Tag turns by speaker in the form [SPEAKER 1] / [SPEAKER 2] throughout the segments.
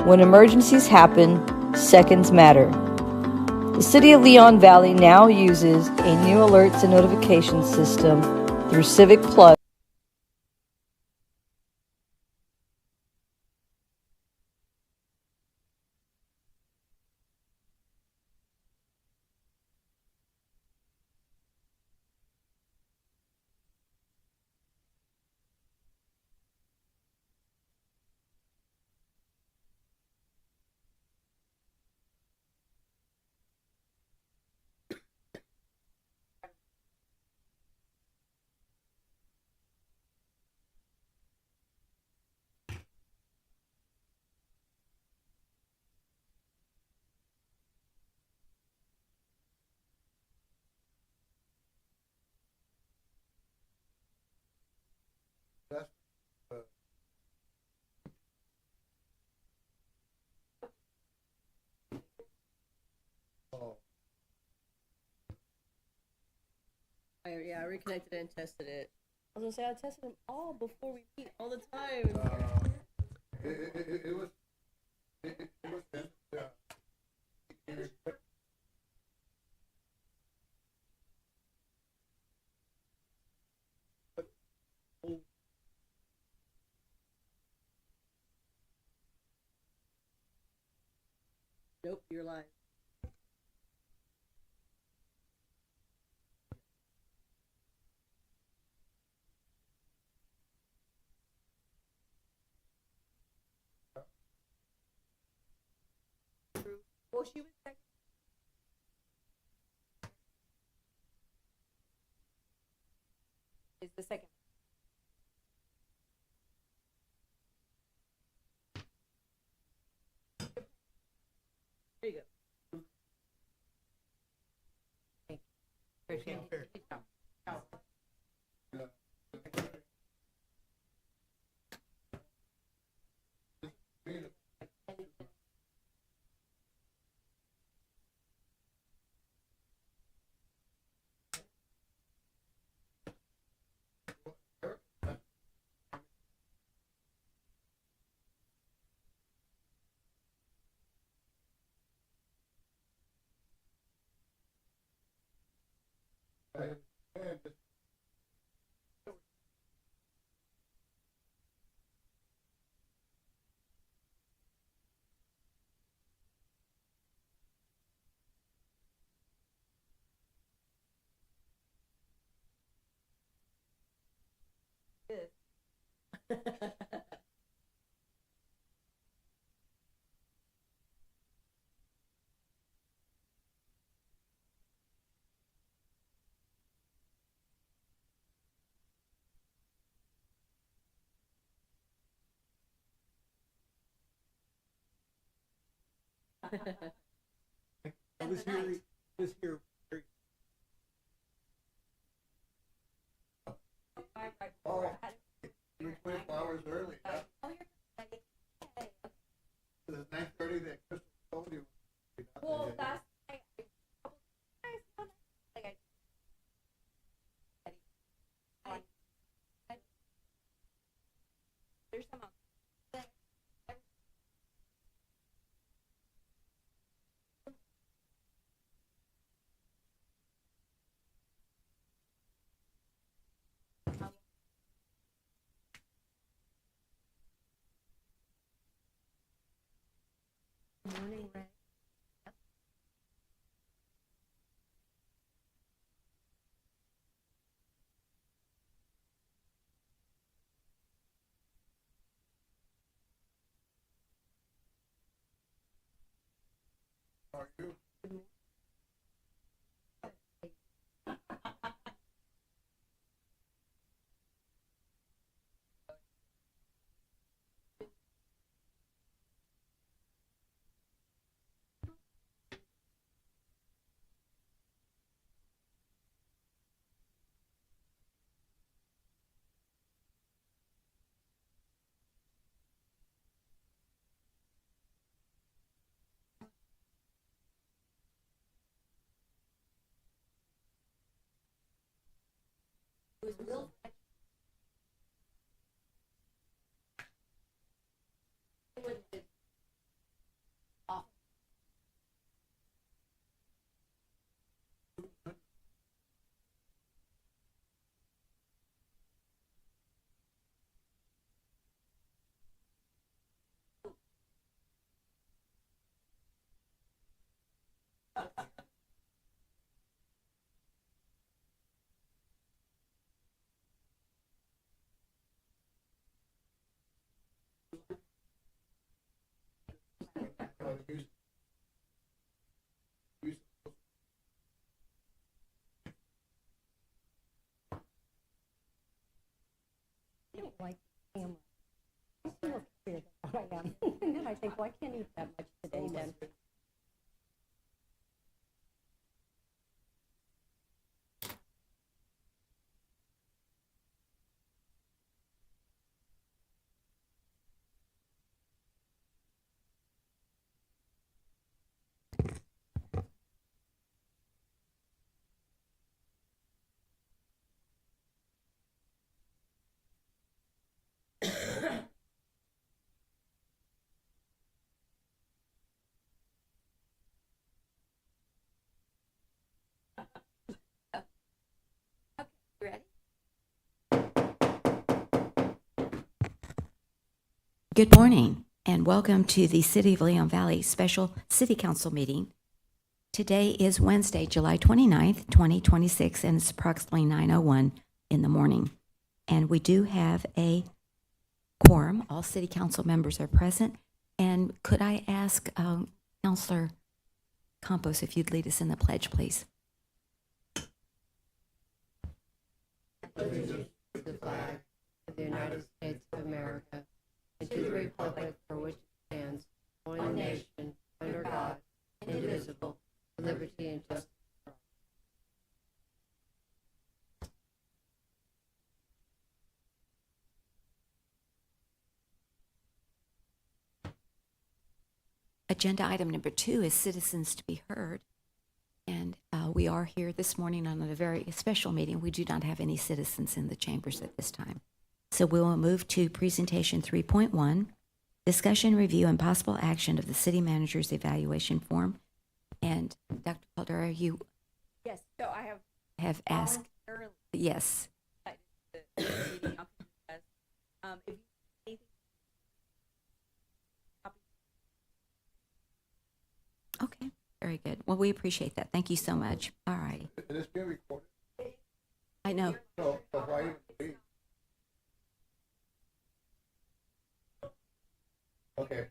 [SPEAKER 1] When emergencies happen, seconds matter. The City of Leon Valley now uses a new alerts and notification system through Civic Plus.
[SPEAKER 2] I reconnected it and tested it. I was gonna say I tested them all before we meet all the time.
[SPEAKER 3] It was
[SPEAKER 2] Nope, you're lying. Well, she was second. Is the second. There you go. Thank you. Appreciate it.
[SPEAKER 3] I was here. Was here. Oh, you were 24 hours early. It's 9:30 that Crystal told you.
[SPEAKER 4] Well, that's there's some
[SPEAKER 2] Morning, Ray.
[SPEAKER 3] How are you?
[SPEAKER 4] it was real.
[SPEAKER 5] I don't like camera. I feel afraid of that. I am. And then I think, well, I can't eat that much today then.
[SPEAKER 4] Ready?
[SPEAKER 6] Good morning, and welcome to the City of Leon Valley Special City Council meeting. Today is Wednesday, July 29th, 2026, and it's approximately 9:01 in the morning. And we do have a quorum. All city council members are present. And could I ask Councilor Campos if you'd lead us in the pledge, please?
[SPEAKER 5] Allegiance to the flag of the United States of America and to the republic for which it stands, one nation, under God, indivisible, with liberty and justice for all.
[SPEAKER 6] Agenda item number 2 is citizens to be heard. And we are here this morning on a very special meeting. We do not have any citizens in the chambers at this time. So we will move to presentation 3.1, discussion, review, and possible action of the city manager's evaluation form. And Dr. Caldera, you
[SPEAKER 4] Yes, so I
[SPEAKER 6] have asked,
[SPEAKER 4] voluntarily
[SPEAKER 6] yes.
[SPEAKER 4] decided to meeting up with you guys. If you anything,
[SPEAKER 6] Okay, very good. Well, we appreciate that. Thank you so much. All right.
[SPEAKER 3] And it's being recorded,
[SPEAKER 6] I know.
[SPEAKER 3] so why even be? Okay,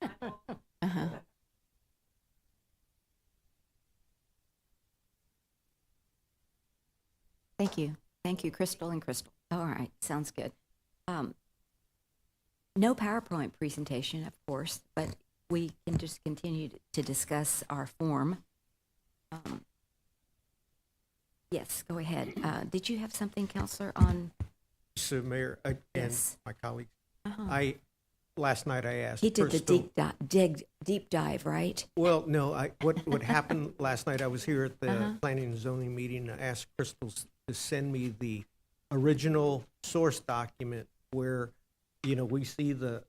[SPEAKER 6] Uh-huh. Thank you. Thank you, Crystal and Crystal. All right, sounds good. No PowerPoint presentation, of course, but we can just continue to discuss our form. Yes, go ahead. Did you have something, Counselor, on?
[SPEAKER 7] So Mayor and
[SPEAKER 6] Yes.
[SPEAKER 7] my colleagues,
[SPEAKER 6] Uh-huh.
[SPEAKER 7] last night I asked
[SPEAKER 6] He did the
[SPEAKER 7] Crystal.
[SPEAKER 6] deep dive, right?
[SPEAKER 7] Well, no, what happened last night, I was here at the
[SPEAKER 6] Uh-huh.
[SPEAKER 7] planning and zoning meeting. I asked Crystal to send me the original source document where, we see the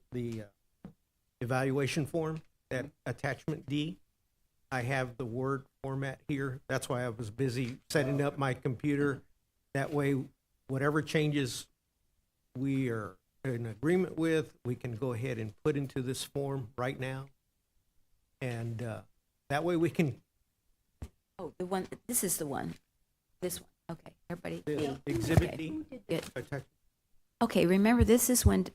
[SPEAKER 7] evaluation form, that attachment D. I have the Word format here. That's why I was busy setting up my computer. That way, whatever changes we are in agreement with, we can go ahead and put into this form right now. And that way we can,
[SPEAKER 6] Oh, the one, this is the one. This one. Okay, everybody.
[SPEAKER 7] Exhibit
[SPEAKER 6] Okay.
[SPEAKER 7] D.
[SPEAKER 6] Good.
[SPEAKER 7] attach-
[SPEAKER 6] Okay, remember, this is when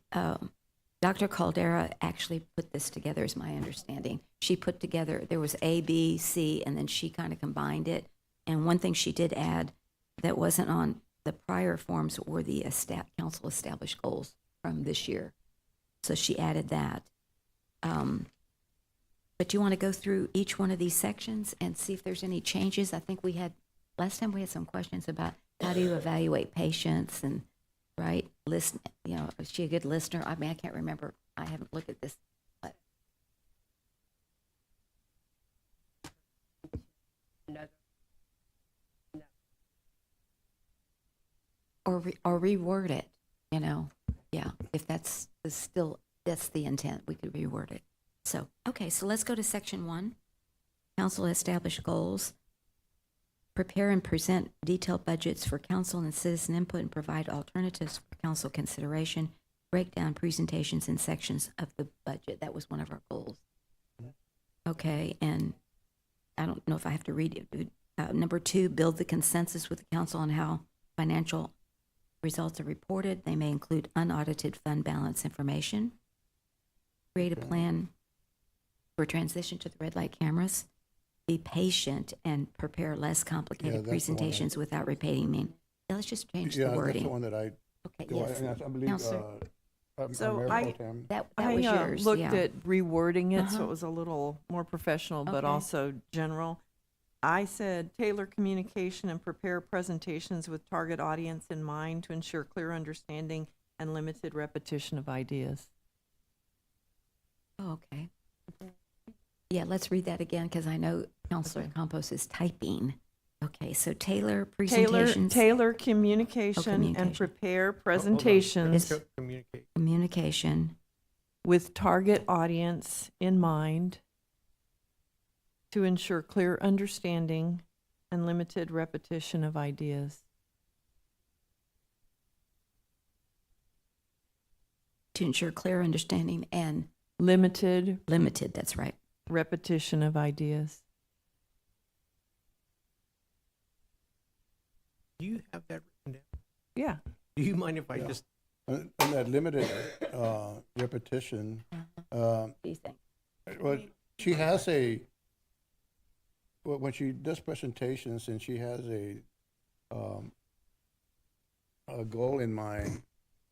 [SPEAKER 6] Dr. Caldera actually put this together, is my understanding. She put together, there was A, B, C, and then she kind of combined it. And one thing she did add that wasn't on the prior forms were the council established goals from this year. So she added that. But you want to go through each one of these sections and see if there's any changes? I think last time we had some questions about how do you evaluate patients and, right, listen, is she a good listener? I mean, I can't remember. I haven't looked at this. But
[SPEAKER 5] Another.
[SPEAKER 6] or reword it, Yeah, if that's the intent, we could reword it. So, okay, so let's go to section 1. Council establish goals. Prepare and present detailed budgets for council and citizen input and provide alternatives for council consideration. Break down presentations and sections of the budget. That was one of our goals. Okay, and I don't know if I have to read it. Number 2, build the consensus with the council on how financial results are reported. They may include unaudited fund balance information. Create a plan for transition to the red light cameras. Be patient and prepare less
[SPEAKER 3] Yeah,
[SPEAKER 6] complicated
[SPEAKER 3] that's the one I-
[SPEAKER 6] presentations without repeating me. Yeah, let's just change the
[SPEAKER 3] Yeah, that's the
[SPEAKER 6] wording.
[SPEAKER 3] one that I,
[SPEAKER 6] Okay,
[SPEAKER 3] go-
[SPEAKER 6] yes.
[SPEAKER 3] and I believe,
[SPEAKER 6] Counselor?
[SPEAKER 2] So
[SPEAKER 3] Mayor
[SPEAKER 2] I-
[SPEAKER 3] Pro Tem.
[SPEAKER 6] That
[SPEAKER 2] I
[SPEAKER 6] was yours,
[SPEAKER 2] looked
[SPEAKER 6] yeah.
[SPEAKER 2] at rewording it so
[SPEAKER 6] Uh-huh.
[SPEAKER 2] it was a little more professional, but
[SPEAKER 6] Okay.
[SPEAKER 2] also general. I said tailor communication and prepare presentations with target audience in mind to ensure clear understanding and limited repetition of ideas.
[SPEAKER 6] Oh, okay. Yeah, let's read that again because I know Counselor Campos is typing. Okay, so tailor presentations,
[SPEAKER 2] Tailor communication and
[SPEAKER 6] communication.
[SPEAKER 2] prepare
[SPEAKER 7] Hold on.
[SPEAKER 2] presentations
[SPEAKER 7] Let's communicate.
[SPEAKER 6] communication
[SPEAKER 2] with target audience in mind to ensure clear understanding and limited repetition of ideas.
[SPEAKER 6] to ensure clear understanding and
[SPEAKER 2] Limited
[SPEAKER 6] limited, that's right.
[SPEAKER 2] repetition of ideas.
[SPEAKER 7] Do you have that written down?
[SPEAKER 2] Yeah.
[SPEAKER 7] Do you mind if I
[SPEAKER 3] Yeah.
[SPEAKER 7] just,
[SPEAKER 3] And that limited repetition,
[SPEAKER 6] What do you think?
[SPEAKER 3] well, she has when she does presentations and she has a goal in mind,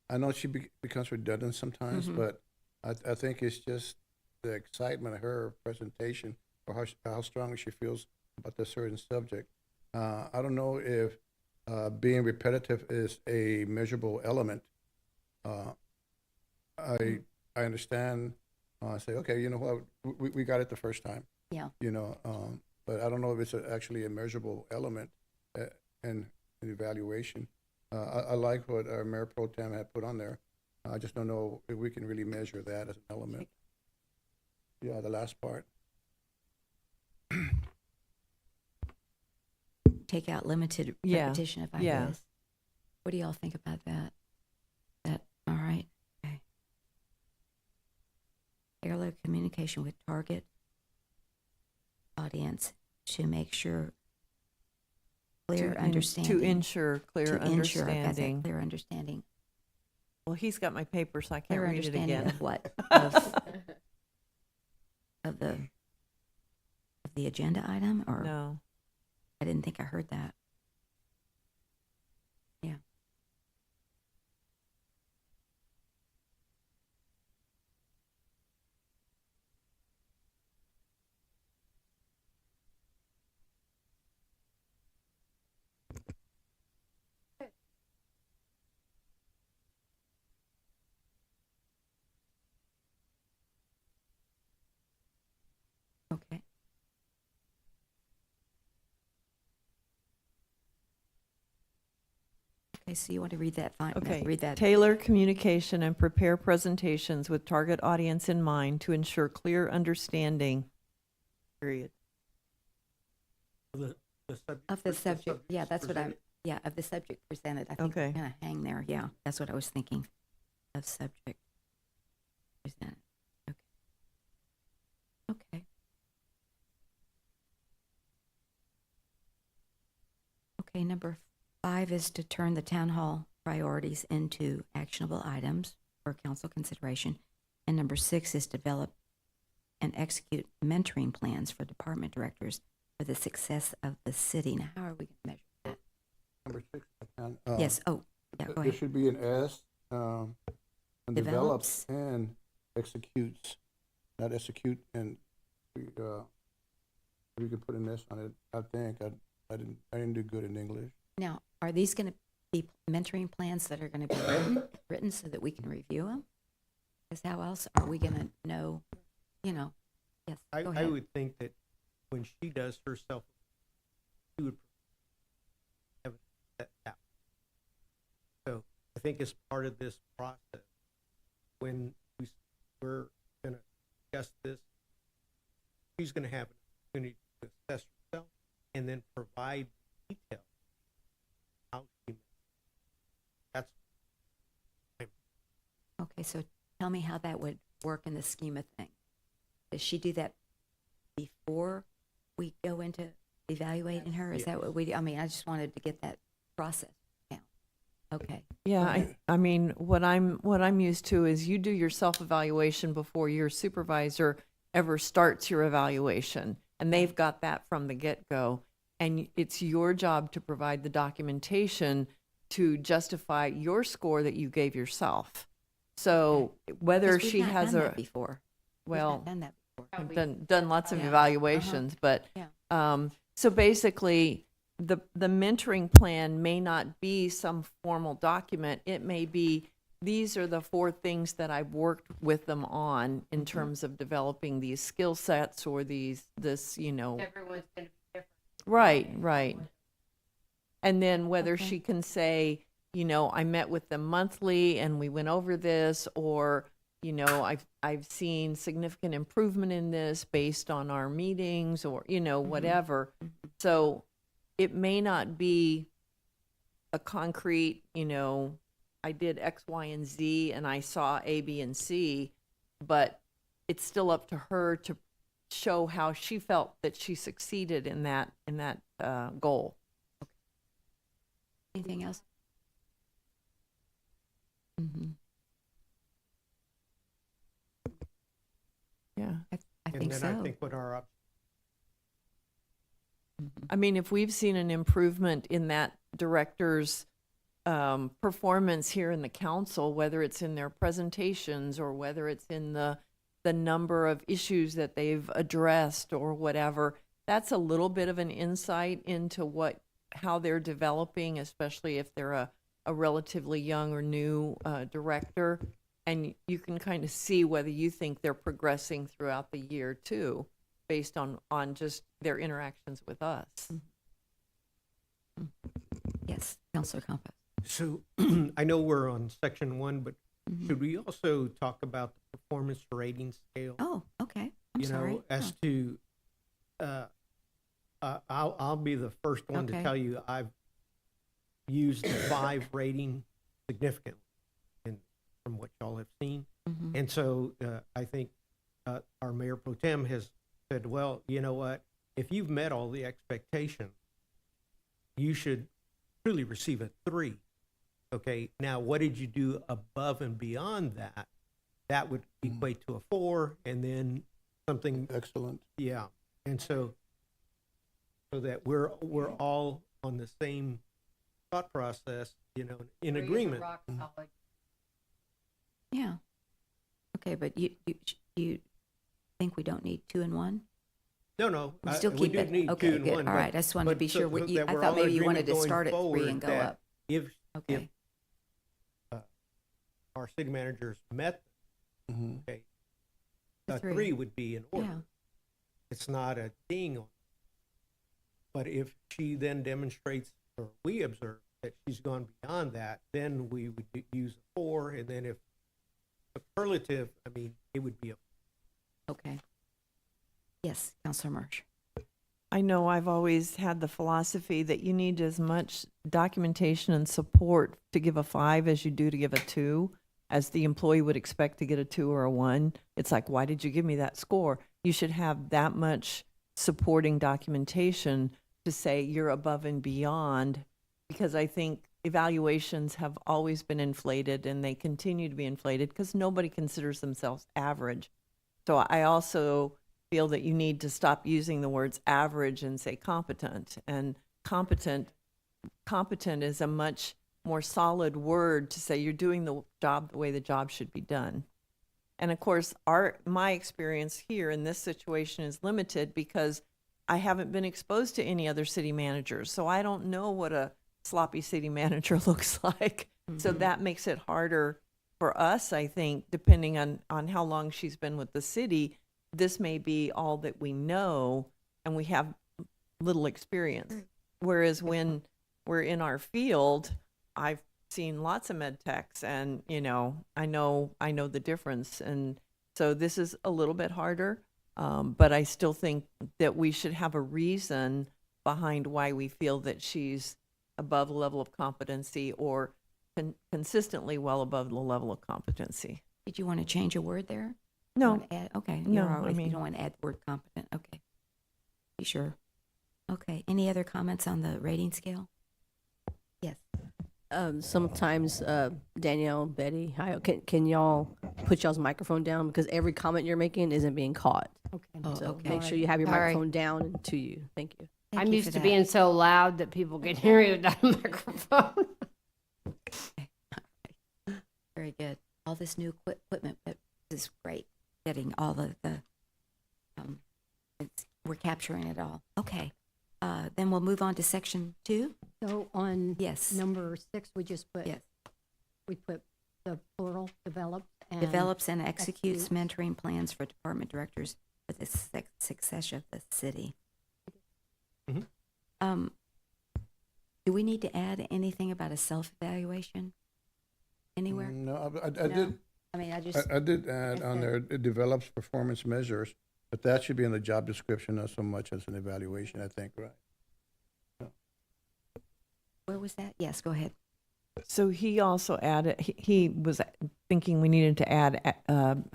[SPEAKER 3] I know she becomes redundant sometimes,
[SPEAKER 6] Mhm.
[SPEAKER 3] but I think it's just the excitement of her presentation or how strongly she feels about the certain subject. I don't know if being repetitive is a measurable element. I understand. Say, okay, you know what, we got it the first time.
[SPEAKER 6] Yeah.
[SPEAKER 3] You know, but I don't know if it's actually a measurable element in evaluation. I like what our Mayor Pro Tem had put on there. I just don't know if we can really measure that as an element. Yeah, the last part.
[SPEAKER 6] Take out limited
[SPEAKER 2] Yeah,
[SPEAKER 6] repetition of
[SPEAKER 2] yeah.
[SPEAKER 6] ideas. What do y'all think about that? That, all right? Okay. Tailor communication with target audience to make sure clear understanding.
[SPEAKER 2] To ensure clear
[SPEAKER 6] To ensure, I've got that,
[SPEAKER 2] understanding.
[SPEAKER 6] clear understanding.
[SPEAKER 2] Well, he's got my paper, so I can't
[SPEAKER 6] Clear
[SPEAKER 2] read it
[SPEAKER 6] understanding
[SPEAKER 2] again.
[SPEAKER 6] of what? Of the agenda item, or?
[SPEAKER 2] No.
[SPEAKER 6] I didn't think I heard that. Yeah. Okay. Okay, so you want to read that? Fine. no,
[SPEAKER 2] Okay.
[SPEAKER 6] Read that.
[SPEAKER 2] Tailor communication and prepare presentations with target audience in mind to ensure clear understanding. Period.
[SPEAKER 7] the subject?
[SPEAKER 6] Of the
[SPEAKER 7] first,
[SPEAKER 6] subject, yeah,
[SPEAKER 7] subjects
[SPEAKER 6] that's what I'm,
[SPEAKER 7] presented?
[SPEAKER 6] yeah, of the subject presented. I think
[SPEAKER 2] Okay.
[SPEAKER 6] kind of hang there, yeah, that's what I was thinking, of subject presented. Okay. Okay. Okay, number 5 is to turn the town hall priorities into actionable items for council consideration. And number 6 is develop and execute mentoring plans for department directors for the success of the city. Now, how are we going to measure that?
[SPEAKER 3] Number 6.
[SPEAKER 6] Yes, oh, yeah, go
[SPEAKER 3] There
[SPEAKER 6] ahead.
[SPEAKER 3] should be an S, and
[SPEAKER 6] Develops.
[SPEAKER 3] develops and executes, not execute and, we could put an S on it. I think, I didn't do good in English.
[SPEAKER 6] Now, are these going to be mentoring plans that are going to be written so that we can review them? Because how else are we going to know, you know? Yes,
[SPEAKER 7] I,
[SPEAKER 6] go
[SPEAKER 7] I
[SPEAKER 6] ahead.
[SPEAKER 7] would think that when she does herself, she would have that out. So I think as part of this process, when we're gonna discuss this, she's gonna have an opportunity to assess herself and then provide detail how she. That's
[SPEAKER 6] Okay, so tell me how that would work in the scheme of things. Does she do that before we go into evaluating her? Is that what we do? I mean, I just wanted to get that process down. Okay.
[SPEAKER 2] Yeah, I mean, what I'm used to is you do your self-evaluation before your supervisor ever starts your evaluation, and they've got that from the get-go. And it's your job to provide the documentation to justify your score that you gave yourself. So whether
[SPEAKER 6] 'Cause we've
[SPEAKER 2] she
[SPEAKER 6] not
[SPEAKER 2] has
[SPEAKER 6] done
[SPEAKER 2] a,
[SPEAKER 6] that before. We've not
[SPEAKER 2] well,
[SPEAKER 6] done that before.
[SPEAKER 2] I've done lots of
[SPEAKER 6] Yeah.
[SPEAKER 2] evaluations, but
[SPEAKER 6] Yeah.
[SPEAKER 2] so basically, the mentoring plan may not be some formal document. It may be, these are the 4 things that I've worked with them on in terms of developing these skill sets or this,
[SPEAKER 5] Everyone's gonna be different.
[SPEAKER 2] right. And then whether
[SPEAKER 6] Okay.
[SPEAKER 2] she can say, I met with them monthly and we went over this, or, I've seen significant improvement in this based on our meetings, or, whatever. So it may not be a concrete, I did X, Y, and Z and I saw A, B, and C, but it's still up to her to show how she felt that she succeeded in that goal.
[SPEAKER 6] Anything else?
[SPEAKER 2] Yeah.
[SPEAKER 6] I
[SPEAKER 7] And
[SPEAKER 6] think
[SPEAKER 7] then
[SPEAKER 6] so.
[SPEAKER 7] I think what our
[SPEAKER 2] I mean, if we've seen an improvement in that director's performance here in the council, whether it's in their presentations or whether it's in the number of issues that they've addressed or whatever, that's a little bit of an insight into how they're developing, especially if they're a relatively young or new director. And you can kind of see whether you think they're progressing throughout the year too, based on just their interactions with us.
[SPEAKER 6] Yes, Counselor Compass.
[SPEAKER 7] So I know we're on section 1, but should we also talk about the performance rating scale?
[SPEAKER 6] Oh, okay. I'm sorry.
[SPEAKER 7] As to, I'll be the first one to
[SPEAKER 6] Okay.
[SPEAKER 7] tell you I've used the 5 rating significantly from what y'all have seen.
[SPEAKER 6] Mhm.
[SPEAKER 7] And so I think our Mayor Pro Tem has said, well, you know what? If you've met all the expectations, you should truly receive a 3. Okay, now what did you do above and beyond that? That would equate to a 4, and then something,
[SPEAKER 3] Excellent.
[SPEAKER 7] yeah. And so that we're all on the same thought process, in
[SPEAKER 5] Three is a
[SPEAKER 7] agreement.
[SPEAKER 5] rock solid.
[SPEAKER 6] Yeah. Okay, but you think we don't need 2 and 1?
[SPEAKER 7] No,
[SPEAKER 6] We still
[SPEAKER 7] we
[SPEAKER 6] keep
[SPEAKER 7] do
[SPEAKER 6] it.
[SPEAKER 7] need 2
[SPEAKER 6] Okay,
[SPEAKER 7] and
[SPEAKER 6] good.
[SPEAKER 7] 1.
[SPEAKER 6] All right, I just wanted to be sure.
[SPEAKER 7] so
[SPEAKER 6] I
[SPEAKER 7] that we're
[SPEAKER 6] thought
[SPEAKER 7] all in
[SPEAKER 6] maybe you wanted
[SPEAKER 7] agreement
[SPEAKER 6] to start
[SPEAKER 7] going
[SPEAKER 6] at 3
[SPEAKER 7] forward
[SPEAKER 6] and go
[SPEAKER 7] that
[SPEAKER 6] up.
[SPEAKER 7] If
[SPEAKER 6] Okay.
[SPEAKER 7] our city managers met,
[SPEAKER 3] Mhm.
[SPEAKER 7] okay,
[SPEAKER 6] A
[SPEAKER 7] a
[SPEAKER 6] 3.
[SPEAKER 7] 3 would be in order.
[SPEAKER 6] Yeah.
[SPEAKER 7] It's not a ding on. But if she then demonstrates, or we observe that she's gone beyond that, then we would use a 4, and then if superlative, I mean, it would be a.
[SPEAKER 6] Okay. Yes, Counselor Marsh.
[SPEAKER 2] I know I've always had the philosophy that you need as much documentation and support to give a 5 as you do to give a 2, as the employee would expect to get a 2 or a 1. It's like, why did you give me that score? You should have that much supporting documentation to say you're above and beyond, because I think evaluations have always been inflated and they continue to be inflated because nobody considers themselves average. So I also feel that you need to stop using the words average and say competent. And competent is a much more solid word to say you're doing the job the way the job should be done. And of course, my experience here in this situation is limited because I haven't been exposed to any other city managers. So I don't know what a sloppy city manager looks like. So that makes it harder for us, I think, depending on how long she's been with the city. This may be all that we know and we have little experience. Whereas when we're in our field, I've seen lots of med techs and, I know the difference. And so this is a little bit harder, but I still think that we should have a reason behind why we feel that she's above the level of competency or consistently well above the level of competency.
[SPEAKER 6] Did you want to change a word there?
[SPEAKER 2] No,
[SPEAKER 6] Want to add? Okay.
[SPEAKER 2] No,
[SPEAKER 6] You're all right.
[SPEAKER 2] I mean-
[SPEAKER 6] You don't want to add the word competent. Okay. be sure. Okay, any other comments on the rating scale? Yes.
[SPEAKER 8] Sometimes Danielle, Betty, hi, can y'all put y'all's microphone down because every comment you're making isn't being caught.
[SPEAKER 5] Okay.
[SPEAKER 6] Oh,
[SPEAKER 8] So
[SPEAKER 6] okay.
[SPEAKER 8] make sure you have your
[SPEAKER 5] All right.
[SPEAKER 8] microphone down and to you. Thank you.
[SPEAKER 6] Thank
[SPEAKER 5] I'm
[SPEAKER 6] you
[SPEAKER 5] used
[SPEAKER 6] for
[SPEAKER 5] to
[SPEAKER 6] that.
[SPEAKER 5] being so loud that people can hear me without a microphone.
[SPEAKER 6] Very good. All this new equipment, but this is great. Getting all we're capturing it all. Okay. Then we'll move on to section 2.
[SPEAKER 9] So on
[SPEAKER 6] Yes.
[SPEAKER 9] number 6, we just put,
[SPEAKER 6] Yes.
[SPEAKER 9] we put the plural, develops and.
[SPEAKER 6] Develops and executes
[SPEAKER 9] executes.
[SPEAKER 6] mentoring plans for department directors for the success of the city.
[SPEAKER 7] Mhm.
[SPEAKER 6] Do we need to add anything about a self-evaluation anywhere?
[SPEAKER 3] No, I
[SPEAKER 6] No?
[SPEAKER 3] did,
[SPEAKER 6] I mean, I just,
[SPEAKER 3] I did add on there, it develops performance measures, but that should be in the job description, not so much as an evaluation, I think, right?
[SPEAKER 6] where was that? Yes, go ahead.
[SPEAKER 2] So he also added, he was thinking we needed to add,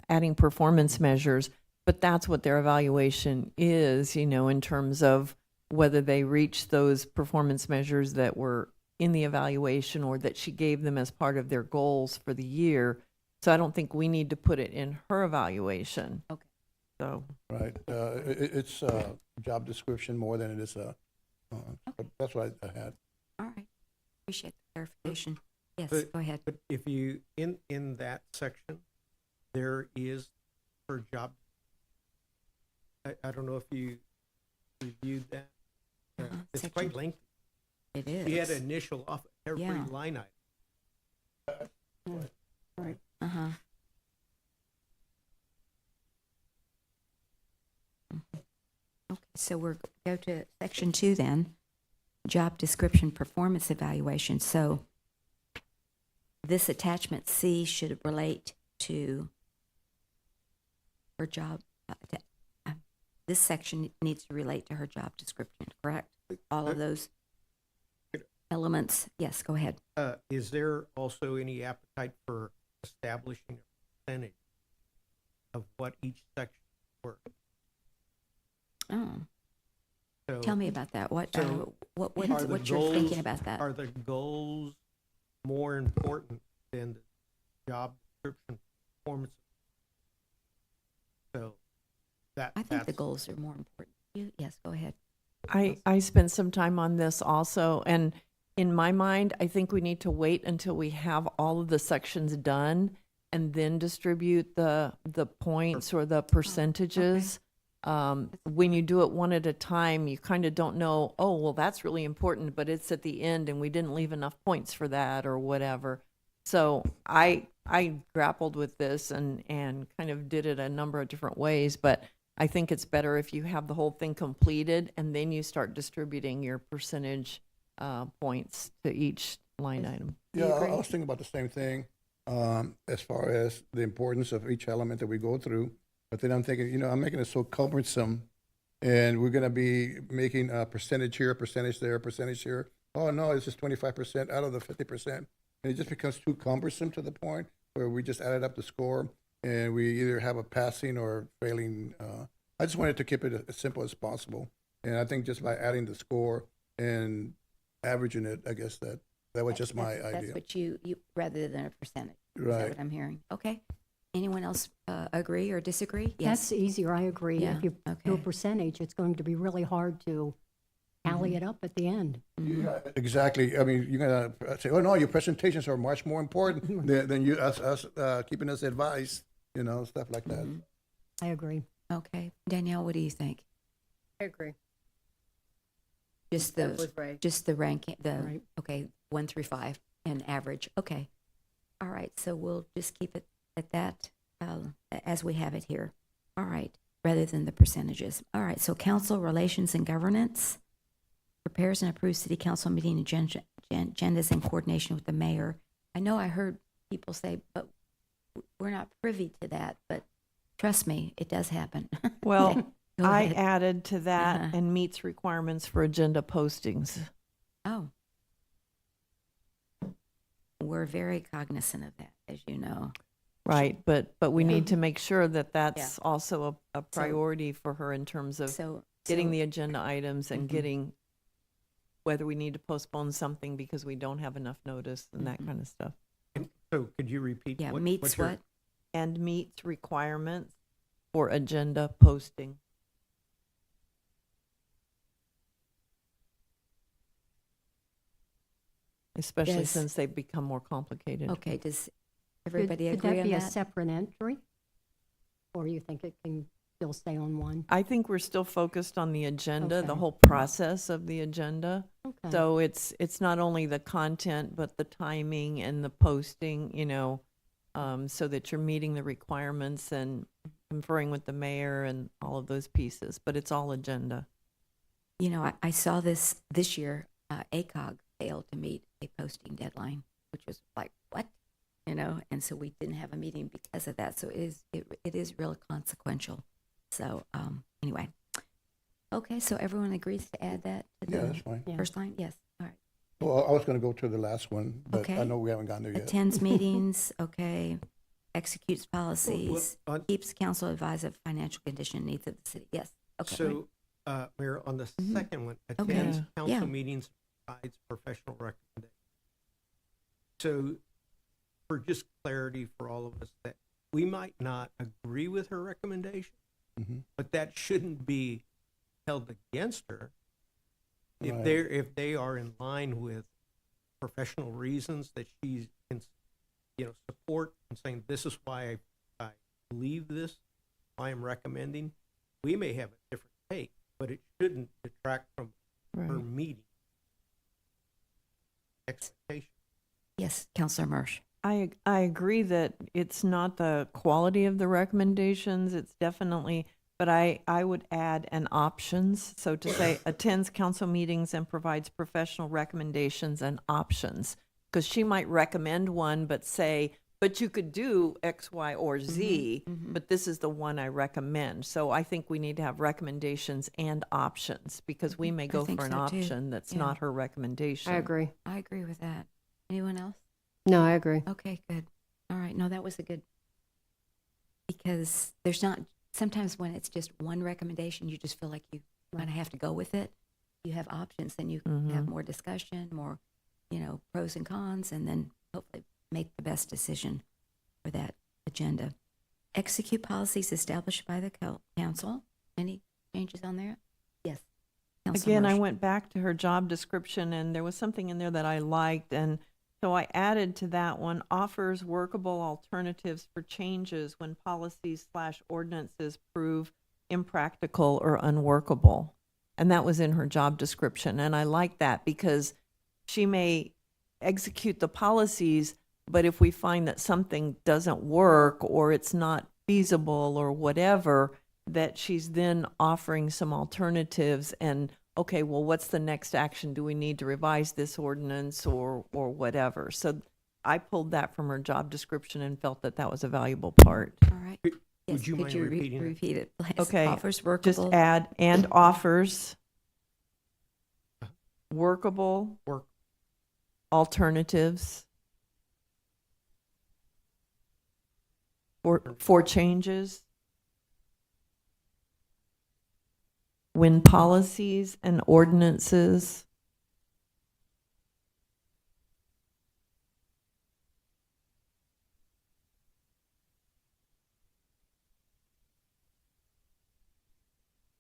[SPEAKER 2] adding performance measures, but that's what their evaluation is, in terms of whether they reached those performance measures that were in the evaluation or that she gave them as part of their goals for the year. So I don't think we need to put it in her evaluation.
[SPEAKER 6] Okay.
[SPEAKER 3] Right, it's a job description more than it is but that's what I had.
[SPEAKER 6] All right. Appreciate the clarification. Yes,
[SPEAKER 7] But-
[SPEAKER 6] go ahead.
[SPEAKER 7] But if you, in that section, there is her job. I don't know if you reviewed that. It's
[SPEAKER 6] Section-
[SPEAKER 7] quite lengthy.
[SPEAKER 6] It is.
[SPEAKER 7] She had an initial off every
[SPEAKER 6] Yeah.
[SPEAKER 7] line item.
[SPEAKER 6] Uh-huh. Okay, so we're go to section 2 then, job description performance evaluation. So this attachment C should relate to her job. This section needs to relate to her job description, correct? All of those elements. Yes, go ahead.
[SPEAKER 7] Is there also any appetite for establishing a percentage of what each section work?
[SPEAKER 6] Oh,
[SPEAKER 7] So
[SPEAKER 6] tell me about that. What
[SPEAKER 7] So are the
[SPEAKER 6] what you're thinking
[SPEAKER 7] goals-
[SPEAKER 6] about that?
[SPEAKER 7] Are the goals more important than the job description performance? So
[SPEAKER 6] I think the
[SPEAKER 7] that's-
[SPEAKER 6] goals are more important. Yes, go ahead.
[SPEAKER 2] I spent some time on this also, and in my mind, I think we need to wait until we have all of the sections done and then distribute the points or the percentages. When you do it one at a time, you kind of don't know, oh, well, that's really important, but it's at the end and we didn't leave enough points for that or whatever. So I grappled with this and kind of did it a number of different ways, but I think it's better if you have the whole thing completed and then you start distributing your percentage points to each line item.
[SPEAKER 6] Do you
[SPEAKER 3] Yeah,
[SPEAKER 6] agree?
[SPEAKER 3] I was thinking about the same thing, as far as the importance of each element that we go through. But then I'm thinking, I'm making it so cumbersome, and we're gonna be making a percentage here, percentage there, percentage here. Oh, no, it's just 25% out of the 50%. And it just becomes too cumbersome to the point where we just added up the score, and we either have a passing or failing. I just wanted to keep it as simple as possible. And I think just by adding the score and averaging it, I guess that was just my
[SPEAKER 6] That's
[SPEAKER 3] idea.
[SPEAKER 6] what you rather than a percentage. Is that
[SPEAKER 3] Right.
[SPEAKER 6] what I'm hearing? Okay. Anyone else agree or disagree?
[SPEAKER 9] That's
[SPEAKER 6] Yes.
[SPEAKER 9] easier, I agree.
[SPEAKER 6] Yeah,
[SPEAKER 9] If you do a
[SPEAKER 6] okay.
[SPEAKER 9] percentage, it's going to be really hard to tally it up at the end.
[SPEAKER 3] Yeah, exactly. I mean, you're gonna say, "Oh no, your presentations are much more important than you us keeping us advised." Stuff like that.
[SPEAKER 9] I agree.
[SPEAKER 6] Okay. Danielle, what do you think?
[SPEAKER 5] I agree.
[SPEAKER 6] Just
[SPEAKER 5] That
[SPEAKER 6] the
[SPEAKER 5] was right.
[SPEAKER 6] just the ranking,
[SPEAKER 9] Right.
[SPEAKER 6] okay, 1 through 5 and average. Okay. All right. So we'll just keep it at that as we have it here. All right. Rather than the percentages. All right. So council relations and governance prepares and approves city council meeting agendas in coordination with the mayor. I know I heard people say, but we're not privy to that. But trust me, it does happen.
[SPEAKER 2] Well,
[SPEAKER 6] Go
[SPEAKER 2] I
[SPEAKER 6] ahead.
[SPEAKER 2] added to that
[SPEAKER 6] Uh-huh.
[SPEAKER 2] and meets requirements for agenda postings.
[SPEAKER 6] Oh. We're very cognizant of that, as you know.
[SPEAKER 2] Right, but we
[SPEAKER 6] Yeah.
[SPEAKER 2] need to make sure that that's also a
[SPEAKER 6] So-
[SPEAKER 2] priority for her in terms of
[SPEAKER 6] So
[SPEAKER 2] getting
[SPEAKER 6] So-
[SPEAKER 2] the agenda items and
[SPEAKER 6] Mhm.
[SPEAKER 2] getting whether we need to postpone something because we don't have enough notice and that
[SPEAKER 6] Mhm.
[SPEAKER 2] kind of stuff.
[SPEAKER 7] And so could you repeat?
[SPEAKER 6] Yeah,
[SPEAKER 7] what's
[SPEAKER 6] meets
[SPEAKER 7] your-
[SPEAKER 6] what?
[SPEAKER 2] And meets requirements for agenda posting. Especially
[SPEAKER 6] Does-
[SPEAKER 2] since they've become more complicated.
[SPEAKER 6] Okay, does
[SPEAKER 9] Could-
[SPEAKER 6] everybody
[SPEAKER 9] could
[SPEAKER 6] agree
[SPEAKER 9] that
[SPEAKER 6] on
[SPEAKER 9] be a
[SPEAKER 6] that?
[SPEAKER 9] separate entry? Or you think it can still stay on one?
[SPEAKER 2] I think we're still focused on the agenda, the
[SPEAKER 9] Okay.
[SPEAKER 2] whole process of the agenda.
[SPEAKER 9] Okay.
[SPEAKER 2] So it's not only the content, but the timing and the posting, so that you're meeting the requirements and conferring with the mayor and all of those pieces, but it's all agenda.
[SPEAKER 6] You know, I saw this year, ACOG failed to meet a posting deadline, which was like, what? And so we didn't have a meeting because of that. So it is real consequential. So, anyway. Okay, so everyone agrees to add that to
[SPEAKER 3] Yeah,
[SPEAKER 6] the
[SPEAKER 3] that's fine.
[SPEAKER 9] Yeah.
[SPEAKER 6] first line? Yes, all right.
[SPEAKER 3] Well, I was gonna go to the last one, but I
[SPEAKER 6] Okay.
[SPEAKER 3] know we haven't gotten there yet.
[SPEAKER 6] Attends meetings, okay. Executes policies,
[SPEAKER 7] Well,
[SPEAKER 6] keeps council advised of financial condition and needs of the city. Yes, okay.
[SPEAKER 7] So, Mayor, on the
[SPEAKER 6] Mhm.
[SPEAKER 7] second one,
[SPEAKER 6] Okay.
[SPEAKER 7] attends
[SPEAKER 2] Yeah.
[SPEAKER 7] council
[SPEAKER 6] Yeah.
[SPEAKER 7] meetings, provides professional recommendations. So, for just clarity for all of us, that we might not agree with her recommendation,
[SPEAKER 3] Mhm.
[SPEAKER 7] but that shouldn't be held against her. If
[SPEAKER 3] Right.
[SPEAKER 7] if they are in line with professional reasons that she can, support and saying, this is why I believe this, why I'm recommending, we may have a different take, but it shouldn't detract from her meeting expectation.
[SPEAKER 6] Yes, Counselor Marsh.
[SPEAKER 2] I agree that it's not the quality of the recommendations, it's definitely, but I would add an options. So to say attends council meetings and provides professional recommendations and options. Because she might recommend one, but say, but you could do X, Y, or Z,
[SPEAKER 6] mhm.
[SPEAKER 2] but this is the one I recommend. So I think we need to have recommendations and options because we may
[SPEAKER 6] I
[SPEAKER 2] go
[SPEAKER 6] think
[SPEAKER 2] for an
[SPEAKER 6] so, too.
[SPEAKER 2] option that's
[SPEAKER 6] Yeah.
[SPEAKER 2] not her recommendation.
[SPEAKER 5] I agree.
[SPEAKER 6] I agree with that. Anyone else?
[SPEAKER 5] No, I agree.
[SPEAKER 6] Okay, good. All right, no, that was a good, because there's not, sometimes when it's just one recommendation, you just feel like you kind of have to go with it. You have options, then you can have
[SPEAKER 2] Mhm.
[SPEAKER 6] more discussion, more, pros and cons, and then hopefully make the best decision for that agenda. Execute policies established by the council. Any changes on there? Yes. Counselor
[SPEAKER 2] Again, I
[SPEAKER 6] Marsh.
[SPEAKER 2] went back to her job description and there was something in there that I liked. And so I added to that one, offers workable alternatives for changes when policies/ordinances prove impractical or unworkable. And that was in her job description. And I like that because she may execute the policies, but if we find that something doesn't work or it's not feasible or whatever, that she's then offering some alternatives and, okay, well, what's the next action? Do we need to revise this ordinance or whatever? So I pulled that from her job description and felt that that was a valuable part.
[SPEAKER 6] All right.
[SPEAKER 7] Could-
[SPEAKER 6] Yes,
[SPEAKER 7] would you
[SPEAKER 6] could
[SPEAKER 7] mind
[SPEAKER 6] you
[SPEAKER 7] repeating it?
[SPEAKER 6] repeat it, please?
[SPEAKER 2] Okay,
[SPEAKER 6] Offers
[SPEAKER 2] Just
[SPEAKER 6] workable.
[SPEAKER 2] add and offers workable
[SPEAKER 7] Work.
[SPEAKER 2] alternatives for changes when policies and ordinances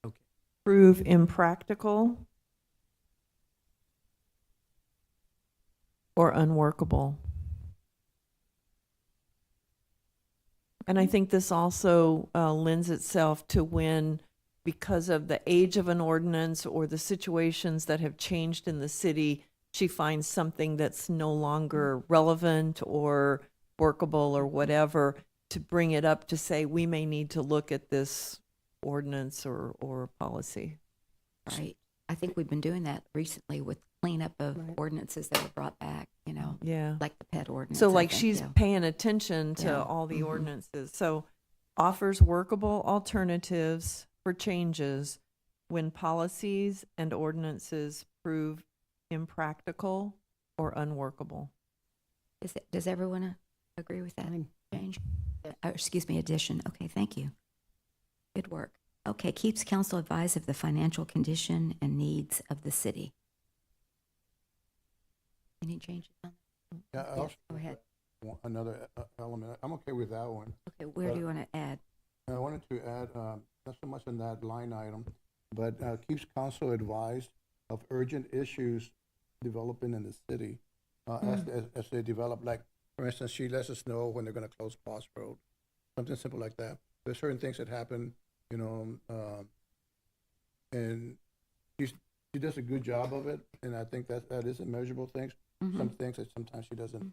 [SPEAKER 7] Okay.
[SPEAKER 2] prove impractical or unworkable. And I think this also lends itself to when, because of the age of an ordinance or the situations that have changed in the city, she finds something that's no longer relevant or workable or whatever, to bring it up to say, we may need to look at this ordinance or policy.
[SPEAKER 6] Right. I think we've been doing that recently with cleanup of
[SPEAKER 9] Right.
[SPEAKER 6] ordinances that were brought back,
[SPEAKER 2] Yeah.
[SPEAKER 6] like the pet ordinance.
[SPEAKER 2] So
[SPEAKER 6] I
[SPEAKER 2] like
[SPEAKER 6] think,
[SPEAKER 2] she's
[SPEAKER 6] yeah.
[SPEAKER 2] paying attention to
[SPEAKER 6] Yeah.
[SPEAKER 2] all the
[SPEAKER 6] Mhm.
[SPEAKER 2] ordinances. So offers workable alternatives for changes when policies and ordinances prove impractical or unworkable.
[SPEAKER 6] Does everyone agree with that
[SPEAKER 9] Fine.
[SPEAKER 6] change? Excuse me, addition. Okay, thank you. Good work. Okay, keeps council advised of the financial condition and needs of the city. Any changes on
[SPEAKER 3] Yeah, I
[SPEAKER 6] that?
[SPEAKER 3] also
[SPEAKER 6] Go ahead.
[SPEAKER 3] want another element. I'm okay with that one.
[SPEAKER 6] Okay, where do you want to add?
[SPEAKER 3] I wanted to add, not so much in that line item, but keeps council advised of urgent issues developing in the city as they develop. Like, for instance, she lets us know when they're going to close Post Road, something simple like that. There's certain things that happen, you know, and she does a good job of it, and I think that is a measurable thing. Some things that sometimes she doesn't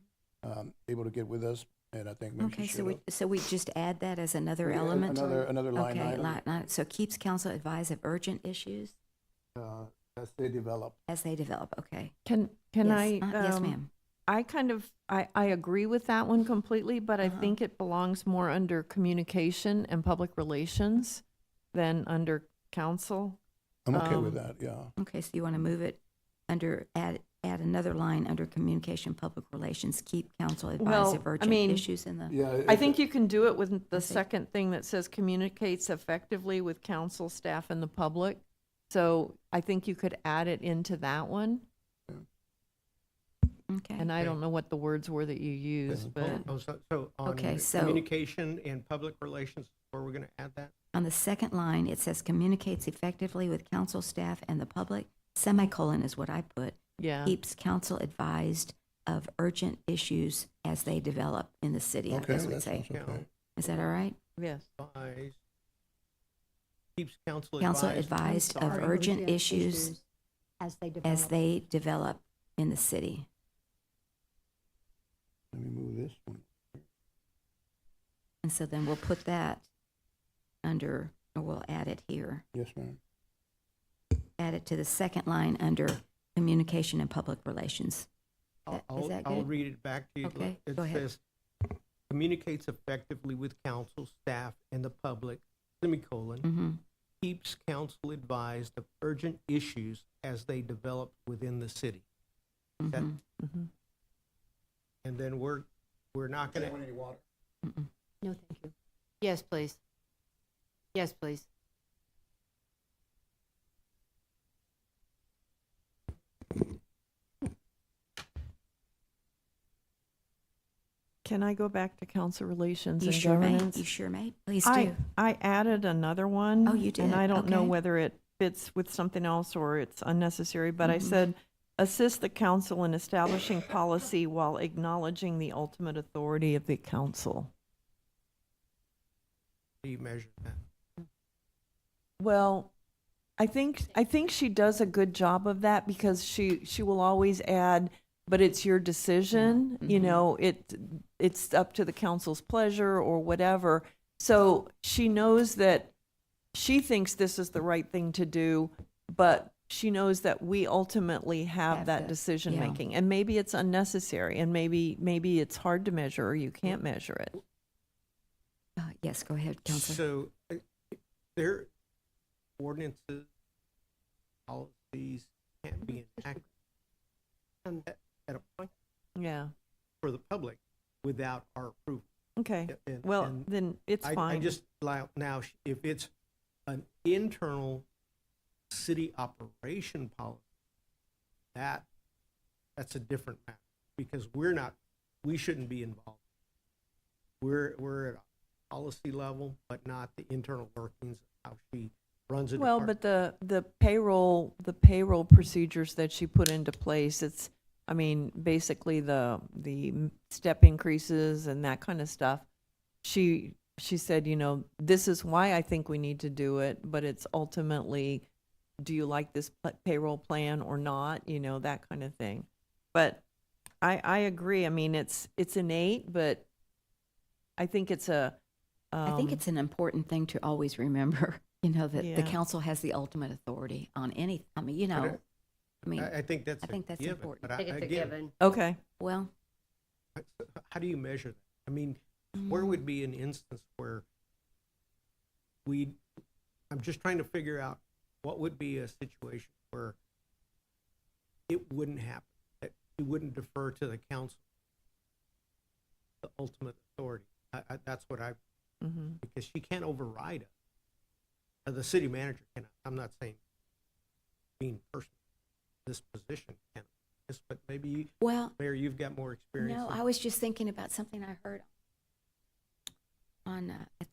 [SPEAKER 3] able to get with us, and I think maybe
[SPEAKER 6] Okay,
[SPEAKER 3] she should.
[SPEAKER 6] so we just add that as another
[SPEAKER 3] Yeah,
[SPEAKER 6] element?
[SPEAKER 3] another line
[SPEAKER 6] Okay,
[SPEAKER 3] item.
[SPEAKER 6] so keeps council advised of urgent issues
[SPEAKER 3] As they develop.
[SPEAKER 6] as they develop, okay.
[SPEAKER 2] Can
[SPEAKER 6] Yes,
[SPEAKER 2] I?
[SPEAKER 6] yes, ma'am.
[SPEAKER 2] I agree with that one completely, but I think it belongs more under communication and public relations than under council.
[SPEAKER 3] I'm okay with that, yeah.
[SPEAKER 6] Okay, so you want to move it under, add another line under communication, public relations, keep council advised
[SPEAKER 2] Well,
[SPEAKER 6] of
[SPEAKER 2] I
[SPEAKER 6] urgent
[SPEAKER 2] mean,
[SPEAKER 6] issues in the.
[SPEAKER 3] Yeah.
[SPEAKER 2] I think you can do it with the
[SPEAKER 6] see.
[SPEAKER 2] second thing that says communicates effectively with council, staff, and the public. So I think you could add it into that one.
[SPEAKER 6] Okay.
[SPEAKER 2] And I don't know what the words were that you used, but
[SPEAKER 7] So on
[SPEAKER 6] Okay, so-
[SPEAKER 7] communication and public relations, where we're going to add that?
[SPEAKER 6] On the second line, it says communicates effectively with council staff and the public. Semicolon is what I put.
[SPEAKER 2] yeah.
[SPEAKER 6] Keeps council advised of urgent issues as they develop in the city, I
[SPEAKER 3] Okay,
[SPEAKER 6] guess we'd
[SPEAKER 3] that
[SPEAKER 6] say.
[SPEAKER 3] sounds okay.
[SPEAKER 6] Is that all right?
[SPEAKER 2] Yes.
[SPEAKER 7] Advised. Keeps council
[SPEAKER 6] Council
[SPEAKER 7] advised.
[SPEAKER 6] advised of urgent issues
[SPEAKER 9] As they develop.
[SPEAKER 6] as they develop in the city.
[SPEAKER 3] Let me move this one.
[SPEAKER 6] And so then we'll put that under, or we'll add it here.
[SPEAKER 3] Yes, ma'am.
[SPEAKER 6] Add it to the second line under communication and public relations. Is that
[SPEAKER 7] I'll
[SPEAKER 6] good?
[SPEAKER 7] read it back to you.
[SPEAKER 6] Okay,
[SPEAKER 7] It
[SPEAKER 6] go ahead.
[SPEAKER 7] says, communicates effectively with council, staff, and the public, semicolon,
[SPEAKER 6] Mm-hmm.
[SPEAKER 7] keeps council advised of urgent issues as they develop within the city. That-
[SPEAKER 6] Mm-hmm.
[SPEAKER 2] Mhm.
[SPEAKER 7] And then we're not going to,
[SPEAKER 9] No, thank you.
[SPEAKER 5] Yes, please. Yes, please.
[SPEAKER 2] Can I go back to council relations
[SPEAKER 6] You
[SPEAKER 2] and
[SPEAKER 6] sure may.
[SPEAKER 2] governance?
[SPEAKER 6] You sure may. Please
[SPEAKER 2] I,
[SPEAKER 6] do.
[SPEAKER 2] I added another one.
[SPEAKER 6] Oh, you did?
[SPEAKER 2] And I don't know
[SPEAKER 6] Okay.
[SPEAKER 2] whether it fits with something else or it's unnecessary, but I
[SPEAKER 6] Mhm.
[SPEAKER 2] said, assist the council in establishing policy while acknowledging the ultimate authority of the council.
[SPEAKER 7] how do you measure that?
[SPEAKER 2] Well, I think she does a good job of that because she will always add, but it's your decision, you
[SPEAKER 6] Mhm.
[SPEAKER 2] know, it's up to the council's pleasure or whatever. So she knows that she thinks this is the right thing to do, but she knows that we ultimately have
[SPEAKER 6] Have
[SPEAKER 2] that
[SPEAKER 6] the-
[SPEAKER 2] decision
[SPEAKER 6] yeah.
[SPEAKER 2] making. And maybe it's unnecessary and maybe it's hard to measure or you can't measure it.
[SPEAKER 6] Yes, go ahead, Counselor.
[SPEAKER 7] So their ordinances, policies can't be enacted at a point
[SPEAKER 2] Yeah.
[SPEAKER 7] for the public without our approval.
[SPEAKER 2] Okay.
[SPEAKER 7] And-
[SPEAKER 2] Well,
[SPEAKER 7] and
[SPEAKER 2] then it's
[SPEAKER 7] I
[SPEAKER 2] fine.
[SPEAKER 7] just, now, if it's an internal city operation policy, that's a different matter, because we shouldn't be involved. We're at a policy level, but not the internal workings of how she runs a
[SPEAKER 2] Well,
[SPEAKER 7] department.
[SPEAKER 2] but the payroll procedures that she put into place, it's, I mean, basically the step increases and that kind of stuff. She said, you know, this is why I think we need to do it, but it's ultimately, do you like this payroll plan or not? You know, that kind of thing. But I agree. I mean, it's innate, but I think it's
[SPEAKER 6] I think it's an important thing to always remember, you know, that the
[SPEAKER 2] Yeah.
[SPEAKER 6] council has the ultimate authority on any, I mean, you
[SPEAKER 7] But
[SPEAKER 6] know, I mean,
[SPEAKER 7] I think that's
[SPEAKER 6] I think that's
[SPEAKER 7] given,
[SPEAKER 6] important.
[SPEAKER 7] but
[SPEAKER 5] I think it's a
[SPEAKER 7] again,
[SPEAKER 5] given.
[SPEAKER 2] okay.
[SPEAKER 6] well,
[SPEAKER 7] how do you measure that? I mean, where would be an instance where I'm just trying to figure out what would be a situation where it wouldn't happen, that you wouldn't defer to the council, the ultimate authority. That's what
[SPEAKER 2] Mhm.
[SPEAKER 7] because she can't override it. the city manager cannot. I'm not saying being person, this position cannot. But maybe,
[SPEAKER 6] Well,
[SPEAKER 7] Mayor, you've got more experience.
[SPEAKER 6] no,
[SPEAKER 7] than-
[SPEAKER 6] I was just thinking about something I heard on at the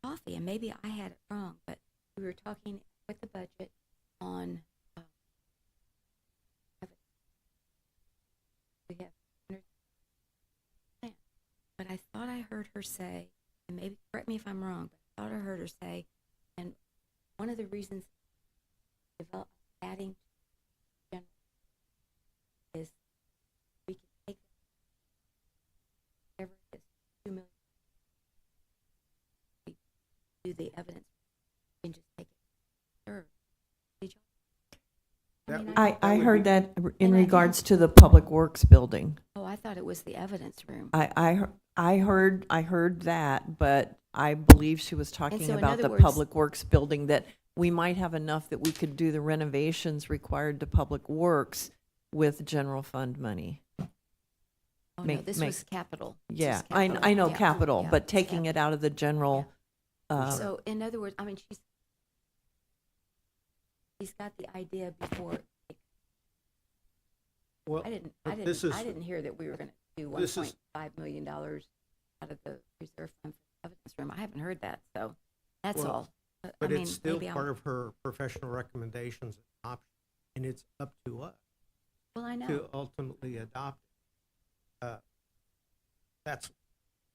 [SPEAKER 6] coffee, and maybe I had it wrong, but we were talking with the budget on we have but I thought I heard her say, and maybe correct me if I'm wrong, but I thought I heard her say, and one of the reasons adding to general is we can take whatever it is, 2 million. We do the evidence and just take it. Sure. Did y'all?
[SPEAKER 7] That-
[SPEAKER 6] mean,
[SPEAKER 2] I
[SPEAKER 6] thought-
[SPEAKER 2] heard that in
[SPEAKER 6] And I
[SPEAKER 2] regards to the Public Works building.
[SPEAKER 6] Oh, I thought it was the evidence room.
[SPEAKER 2] I heard that, but I believe she was talking
[SPEAKER 6] so in
[SPEAKER 2] about
[SPEAKER 6] other
[SPEAKER 2] the
[SPEAKER 6] words-
[SPEAKER 2] Public Works building, that we might have enough that we could do the renovations required to Public Works with general fund money.
[SPEAKER 6] Oh, no,
[SPEAKER 2] make-
[SPEAKER 6] this
[SPEAKER 2] make-
[SPEAKER 6] was capital. This
[SPEAKER 2] Yeah,
[SPEAKER 6] was capital.
[SPEAKER 2] I know
[SPEAKER 6] Yeah,
[SPEAKER 2] capital,
[SPEAKER 6] yeah,
[SPEAKER 2] but
[SPEAKER 6] it's
[SPEAKER 2] taking it
[SPEAKER 6] capital.
[SPEAKER 2] out of the general,
[SPEAKER 6] So in other words, I mean, she's got the idea before.
[SPEAKER 7] Well,
[SPEAKER 6] I
[SPEAKER 7] but this is-
[SPEAKER 6] didn't hear that we were going to do
[SPEAKER 7] this is-
[SPEAKER 6] $1.5 million out of the reserve fund for the evidence room. I haven't heard that, so that's
[SPEAKER 7] Well,
[SPEAKER 6] all. I
[SPEAKER 7] But
[SPEAKER 6] mean,
[SPEAKER 7] it's still
[SPEAKER 6] maybe I'm-
[SPEAKER 7] part of her professional recommendations and options, and it's up to us
[SPEAKER 6] Well, I know.
[SPEAKER 7] to ultimately adopt it.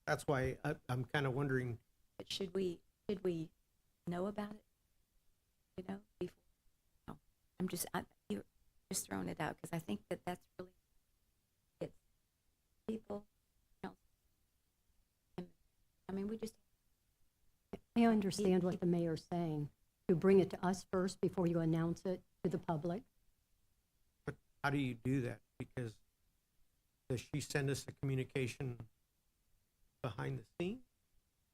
[SPEAKER 7] That's why I'm kind of wondering,
[SPEAKER 6] But should we know about it? You know, before? No. You're just throwing it out because I think that that's really it's people. You know, I mean, we just
[SPEAKER 9] I understand what the mayor's saying, to bring it to us first before you announce it to the public.
[SPEAKER 7] but how do you do that? Because does she send us a communication behind the scenes?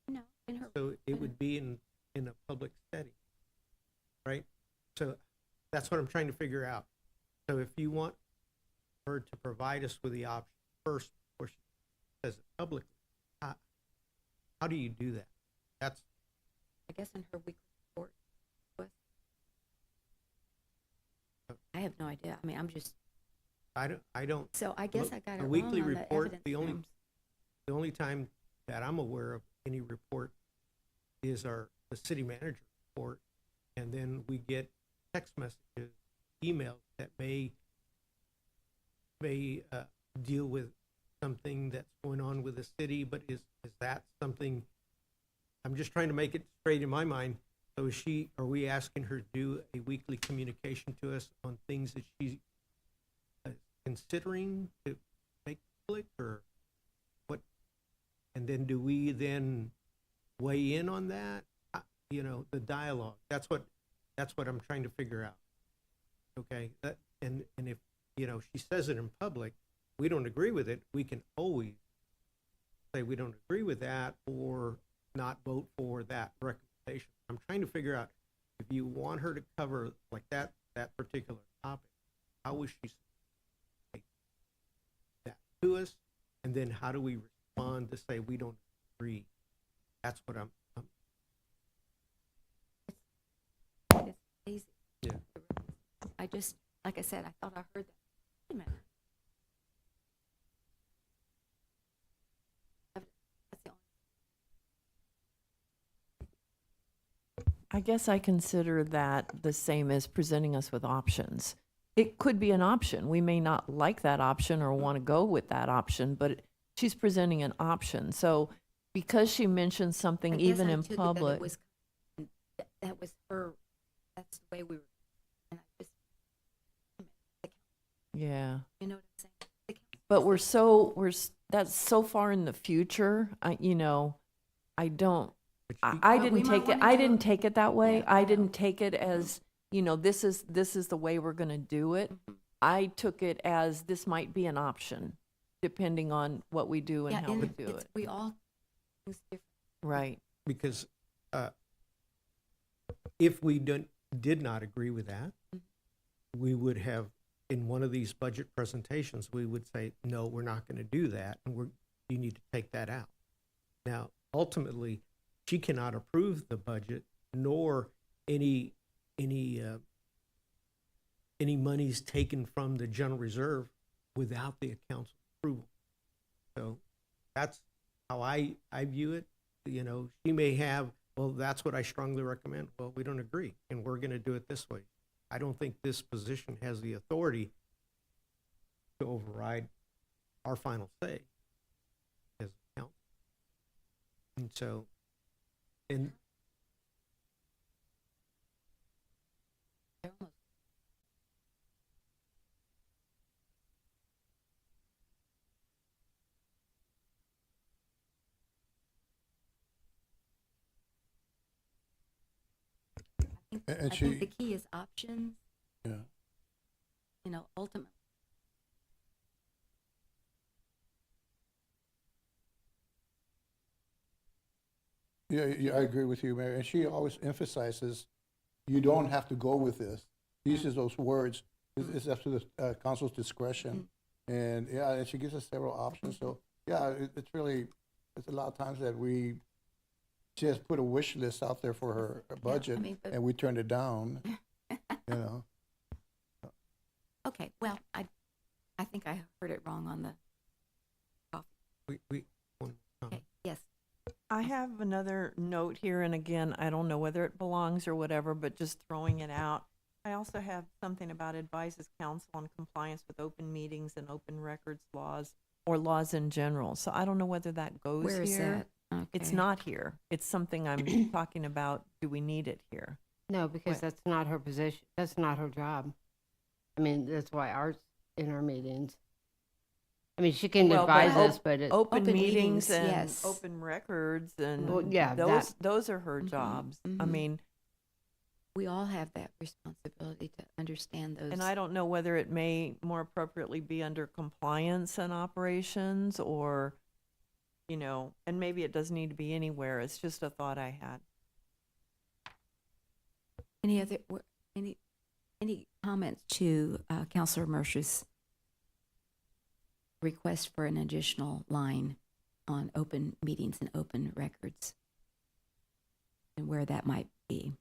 [SPEAKER 6] no in her.
[SPEAKER 7] So it would be in a public setting, right? So that's what I'm trying to figure out. So if you want her to provide us with the option first before she says it publicly, how do you do that? That's,
[SPEAKER 6] I guess in her weekly report. I have no idea. I mean, I'm just
[SPEAKER 7] I don't,
[SPEAKER 6] so. I guess
[SPEAKER 7] Look,
[SPEAKER 6] I got
[SPEAKER 7] a
[SPEAKER 6] it
[SPEAKER 7] weekly
[SPEAKER 6] wrong on
[SPEAKER 7] report,
[SPEAKER 6] the evidence
[SPEAKER 7] the only-
[SPEAKER 6] rooms.
[SPEAKER 7] the only time that I'm aware of any report is the city manager report, and then we get text messages, emails that may deal with something that's going on with the city, but is that something, I'm just trying to make it straight in my mind. So are we asking her to do a weekly communication to us on things that she's considering to make public, or what? And then do we then weigh in on that? The dialogue, that's what I'm trying to figure out. Okay, and if, she says it in public, we don't agree with it, we can always say we don't agree with that or not vote for that recommendation. I'm trying to figure out, if you want her to cover like that particular topic, how was she say that to us? And then how do we respond to say we don't agree? That's what I'm
[SPEAKER 6] It's easy.
[SPEAKER 7] Yeah.
[SPEAKER 6] I just, like I said, I thought I heard that. Wait a minute. That's the only-
[SPEAKER 2] I guess I consider that the same as presenting us with options. It could be an option. We may not like that option or want to go with that option, but she's presenting an option. So because she mentioned
[SPEAKER 6] I
[SPEAKER 2] something
[SPEAKER 6] guess
[SPEAKER 2] even
[SPEAKER 6] I
[SPEAKER 2] in
[SPEAKER 6] took it that it
[SPEAKER 2] public,
[SPEAKER 6] was- That was her, that's the way we were, and I just,
[SPEAKER 2] yeah.
[SPEAKER 6] you know what I'm saying? The council-
[SPEAKER 2] But that's so far in the future. I don't.
[SPEAKER 7] but
[SPEAKER 2] I
[SPEAKER 7] she-
[SPEAKER 2] I
[SPEAKER 6] But we
[SPEAKER 2] didn't
[SPEAKER 6] might
[SPEAKER 2] take it.
[SPEAKER 6] wanna
[SPEAKER 2] I
[SPEAKER 6] do-
[SPEAKER 2] didn't take it that way.
[SPEAKER 6] Yeah,
[SPEAKER 2] I
[SPEAKER 6] I
[SPEAKER 2] didn't
[SPEAKER 6] know.
[SPEAKER 2] take it as this is the way we're going to do it.
[SPEAKER 6] Mhm.
[SPEAKER 2] I took it as this might be an option, depending on what we do and
[SPEAKER 6] Yeah,
[SPEAKER 2] how we
[SPEAKER 6] and
[SPEAKER 2] do
[SPEAKER 6] it's-
[SPEAKER 2] it.
[SPEAKER 6] we all, things different.
[SPEAKER 2] Right.
[SPEAKER 7] because if we did not agree with that, we would have, in one of these budget presentations, we would say, no, we're not going to do that, and you need to take that out. Now, ultimately, she cannot approve the budget nor any monies taken from the general reserve without the council approval. So that's how I view it. You know, she may have, well, that's what I strongly recommend. Well, we don't agree, and we're going to do it this way. I don't think this position has the authority to override our final say as a council. And so, and
[SPEAKER 3] And
[SPEAKER 6] I think
[SPEAKER 3] she,
[SPEAKER 6] the key is options,
[SPEAKER 3] yeah.
[SPEAKER 6] you know, ultimately.
[SPEAKER 3] Yeah, I agree with you, Mayor. And she always emphasizes, you don't have to go with this. She uses those words. It's up to the council's discretion. And yeah, and she gives us several options. So yeah, it's really, it's a lot of times that we just put a wish list out there for her budget
[SPEAKER 6] mean, but-
[SPEAKER 3] and we turned it down, you know.
[SPEAKER 6] Okay, well, I think I heard it wrong on the,
[SPEAKER 7] we one comment.
[SPEAKER 6] okay, yes.
[SPEAKER 2] I have another note here, and again, I don't know whether it belongs or whatever, but just throwing it out. I also have something about advises council on compliance with open meetings and open records laws, or laws in general. So I don't know whether that goes
[SPEAKER 6] Where is
[SPEAKER 2] here.
[SPEAKER 6] that?
[SPEAKER 2] It's
[SPEAKER 6] Okay.
[SPEAKER 2] not here. It's something I'm talking about. Do we need it here?
[SPEAKER 5] No, because
[SPEAKER 2] What?
[SPEAKER 5] that's not her position, that's not her job. I mean, that's why Art's in our meetings. I mean, she can
[SPEAKER 2] Well, but
[SPEAKER 5] advise us, but it,
[SPEAKER 2] Open
[SPEAKER 6] Open
[SPEAKER 2] meetings
[SPEAKER 6] meetings,
[SPEAKER 2] and
[SPEAKER 6] yes.
[SPEAKER 2] open records and
[SPEAKER 5] Well, yeah,
[SPEAKER 2] those are her
[SPEAKER 6] Mhm,
[SPEAKER 2] jobs. I
[SPEAKER 6] mhm.
[SPEAKER 2] mean,
[SPEAKER 6] We all have that responsibility to understand those.
[SPEAKER 2] and I don't know whether it may more appropriately be under compliance and operations, or, you know, and maybe it doesn't need to be anywhere. It's just a thought I had.
[SPEAKER 6] Any other, any comments to Counselor Mersch's request for an additional line on open meetings and open records? And where that might be?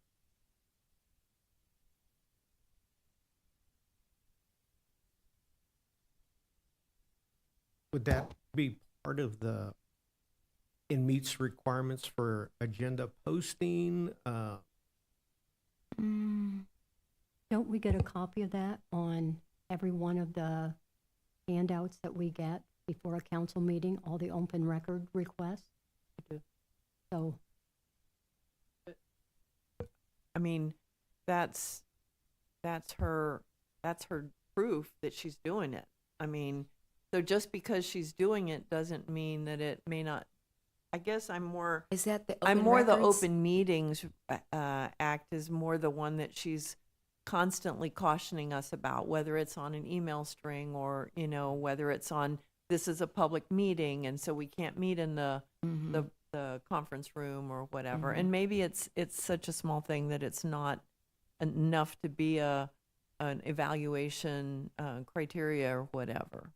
[SPEAKER 7] Would that be part of the, in meets requirements for agenda posting?
[SPEAKER 6] Mm,
[SPEAKER 9] Don't we get a copy of that on every one of the handouts that we get before a council meeting, all the open record requests? So,
[SPEAKER 2] I mean, that's her proof that she's doing it. I mean, so just because she's doing it doesn't mean that it may not. I guess I'm more
[SPEAKER 6] is that the
[SPEAKER 2] I'm
[SPEAKER 6] open
[SPEAKER 2] more the
[SPEAKER 6] records?
[SPEAKER 2] open meetings act is more the one that she's constantly cautioning us about, whether it's on an email string or, you know, whether it's on, this is a public meeting and so we can't meet in the
[SPEAKER 6] Mhm.
[SPEAKER 2] the conference room or whatever.
[SPEAKER 6] Mhm.
[SPEAKER 2] And maybe it's such a small thing that it's not enough to be an evaluation criteria or whatever.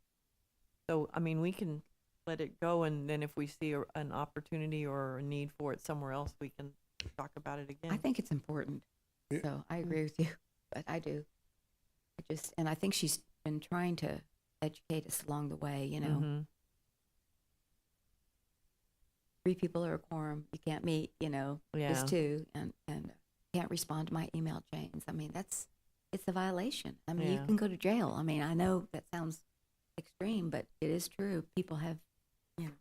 [SPEAKER 2] So I mean, we can let it go, and then if we see an opportunity or a need for it somewhere else, we can talk about it again.
[SPEAKER 6] I think it's important.
[SPEAKER 3] Yeah.
[SPEAKER 6] So I agree with you, but I do. And I think she's been trying to educate us along the way, you know.
[SPEAKER 2] Mhm.
[SPEAKER 6] 3 people are a quorum, you can't meet, you know,
[SPEAKER 2] Yeah.
[SPEAKER 6] just 2, and can't respond to my email chains. I mean, it's a violation. I mean, you
[SPEAKER 2] Yeah.
[SPEAKER 6] can go to jail. I mean, I know that sounds extreme, but it is true. People have, you know.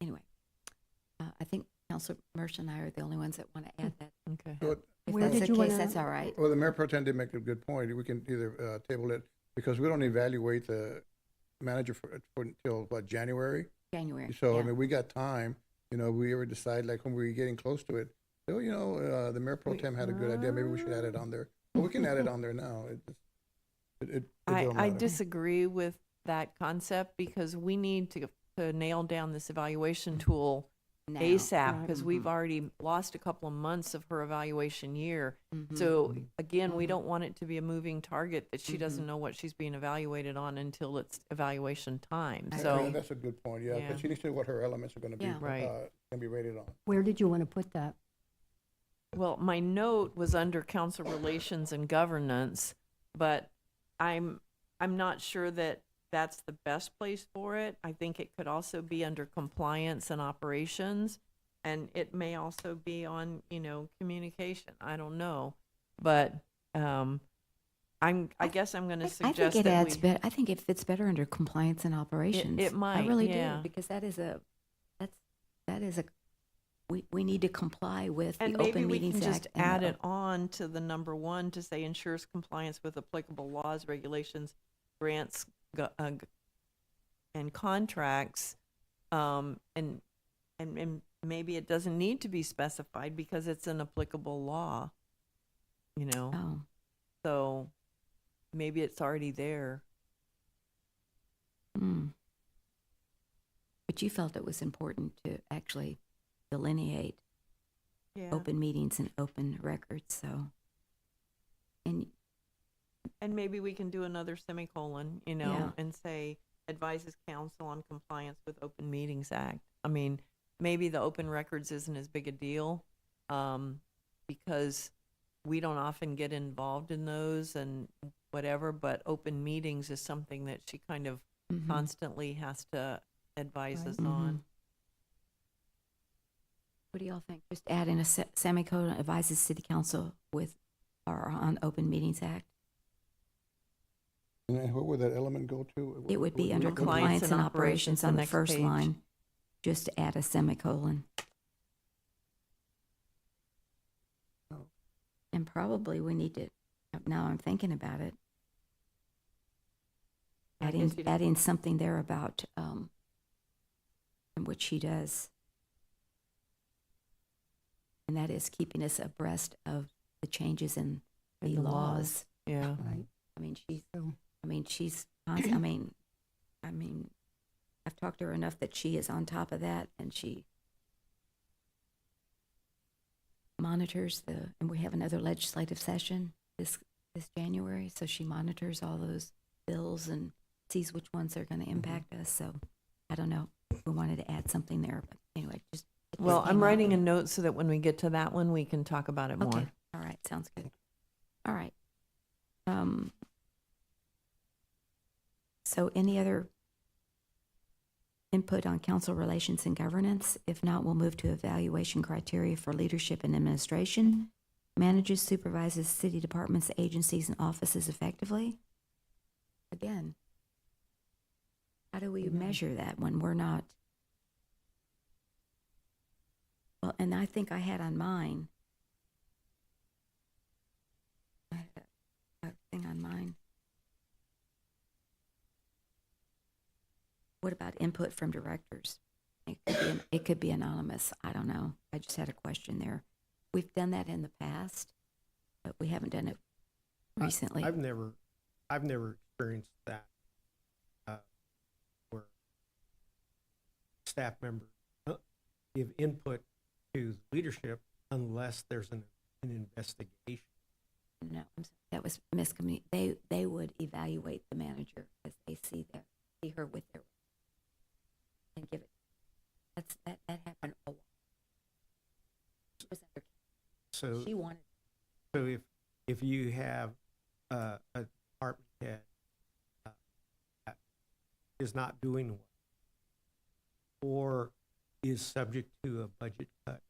[SPEAKER 6] Anyway, I think Councilor Mersch and I are the only ones that want to add that.
[SPEAKER 2] Okay.
[SPEAKER 3] So,
[SPEAKER 6] If
[SPEAKER 9] Where
[SPEAKER 6] that's
[SPEAKER 9] did
[SPEAKER 6] the
[SPEAKER 9] you
[SPEAKER 6] case,
[SPEAKER 9] wanna-
[SPEAKER 6] that's all right.
[SPEAKER 3] well, the Mayor Pro Tem did make a good point. We can either table it, because we don't evaluate the manager for until, what, January?
[SPEAKER 6] January.
[SPEAKER 3] So, I
[SPEAKER 6] yeah.
[SPEAKER 3] mean, we got time, you know, we ever decide, like, when we're getting close to it, so, you know, the Mayor Pro Tem had a good idea, maybe we should add it on there. But we can add it on there now. It don't
[SPEAKER 2] I
[SPEAKER 3] matter.
[SPEAKER 2] disagree with that concept, because we need to nail down this evaluation tool
[SPEAKER 6] now.
[SPEAKER 2] ASAP, because
[SPEAKER 6] Mhm.
[SPEAKER 2] we've already lost a couple of months of her evaluation year.
[SPEAKER 6] Mhm.
[SPEAKER 2] So again, we don't want it to be a moving target that she doesn't
[SPEAKER 6] Mhm.
[SPEAKER 2] know what she's being evaluated on until it's evaluation time.
[SPEAKER 6] I
[SPEAKER 2] So
[SPEAKER 6] agree.
[SPEAKER 3] That's a good point, yeah,
[SPEAKER 2] Yeah.
[SPEAKER 3] because she needs to know what her elements are gonna be,
[SPEAKER 6] Yeah.
[SPEAKER 2] Right.
[SPEAKER 3] can be rated on.
[SPEAKER 9] Where did you want to put that?
[SPEAKER 2] Well, my note was under council relations and governance, but I'm not sure that that's the best place for it. I think it could also be under compliance and operations, and it may also be on, communication. I don't know, but I guess I'm going to
[SPEAKER 6] I
[SPEAKER 2] suggest
[SPEAKER 6] think it
[SPEAKER 2] that
[SPEAKER 6] adds
[SPEAKER 2] we.
[SPEAKER 6] I think it fits better under compliance and operations.
[SPEAKER 2] it might,
[SPEAKER 6] I really
[SPEAKER 2] yeah.
[SPEAKER 6] do, because that is a we need to comply with
[SPEAKER 2] And
[SPEAKER 6] the
[SPEAKER 2] maybe
[SPEAKER 6] Open
[SPEAKER 2] we
[SPEAKER 6] Meetings
[SPEAKER 2] can just
[SPEAKER 6] Act. and
[SPEAKER 2] add
[SPEAKER 6] the-
[SPEAKER 2] it on to the number one to say ensures compliance with applicable laws, regulations, grants, and contracts. And maybe it doesn't need to be specified because it's an applicable law,
[SPEAKER 6] Oh,
[SPEAKER 2] so maybe it's already there.
[SPEAKER 6] mm. But you felt it was important to actually delineate
[SPEAKER 2] Yeah.
[SPEAKER 6] open meetings and open records, so. And
[SPEAKER 2] And maybe we can do another semicolon,
[SPEAKER 6] Yeah.
[SPEAKER 2] and say advises council on compliance with Open Meetings Act. I mean, maybe the open records isn't as big a deal, because we don't often get involved in those and whatever, but open meetings is something that she kind of
[SPEAKER 6] mhm.
[SPEAKER 2] constantly has to advise
[SPEAKER 9] Right.
[SPEAKER 2] us
[SPEAKER 6] Mhm.
[SPEAKER 2] on.
[SPEAKER 6] What do y'all think? Just add in a semicolon, advises city council with, or on Open Meetings Act?
[SPEAKER 3] And then where would that element go to?
[SPEAKER 6] It would be under
[SPEAKER 2] Compliance
[SPEAKER 6] compliance and operations on the
[SPEAKER 2] next
[SPEAKER 6] first
[SPEAKER 2] page.
[SPEAKER 6] line. Just add a semicolon.
[SPEAKER 3] Oh.
[SPEAKER 6] And probably we need to, now I'm thinking about it,
[SPEAKER 2] I
[SPEAKER 6] adding,
[SPEAKER 2] guess you'd-
[SPEAKER 6] adding something there about, what she does. And that is keeping us abreast of the changes in
[SPEAKER 2] In
[SPEAKER 6] the
[SPEAKER 2] the
[SPEAKER 6] laws.
[SPEAKER 2] Yeah.
[SPEAKER 9] Right.
[SPEAKER 6] I mean,
[SPEAKER 9] So,
[SPEAKER 6] she's constant, I mean, I've talked to her enough that she is on top of that, and she monitors and we have another legislative session this January, so she monitors all those bills and sees which ones are gonna impact us, so I don't know. We wanted to add something there, but anyway, just. it
[SPEAKER 2] Well,
[SPEAKER 6] just
[SPEAKER 2] I'm
[SPEAKER 6] came up.
[SPEAKER 2] writing a note so that when we get to that one, we can talk about it more.
[SPEAKER 6] Okay, all right, sounds good. All right. So any other input on council relations and governance? If not, we'll move to evaluation criteria for leadership and administration. Manages, supervises city departments, agencies, and offices effectively. Again, how do we measure that when we're not? Well, and I think I had on mine. I had a thing on mine. What about input from directors? It could be anonymous. I don't know. I just had a question there. We've done that in the past, but we haven't done it recently.
[SPEAKER 7] I've never experienced that, where staff members give input to leadership unless there's an investigation.
[SPEAKER 6] No, that was miscommunication. They would evaluate the manager as they see her with their, and give it. That happened a while. She was under,
[SPEAKER 7] So
[SPEAKER 6] she wanted.
[SPEAKER 7] So if you have a department head that is not doing well, or is subject to a budget cut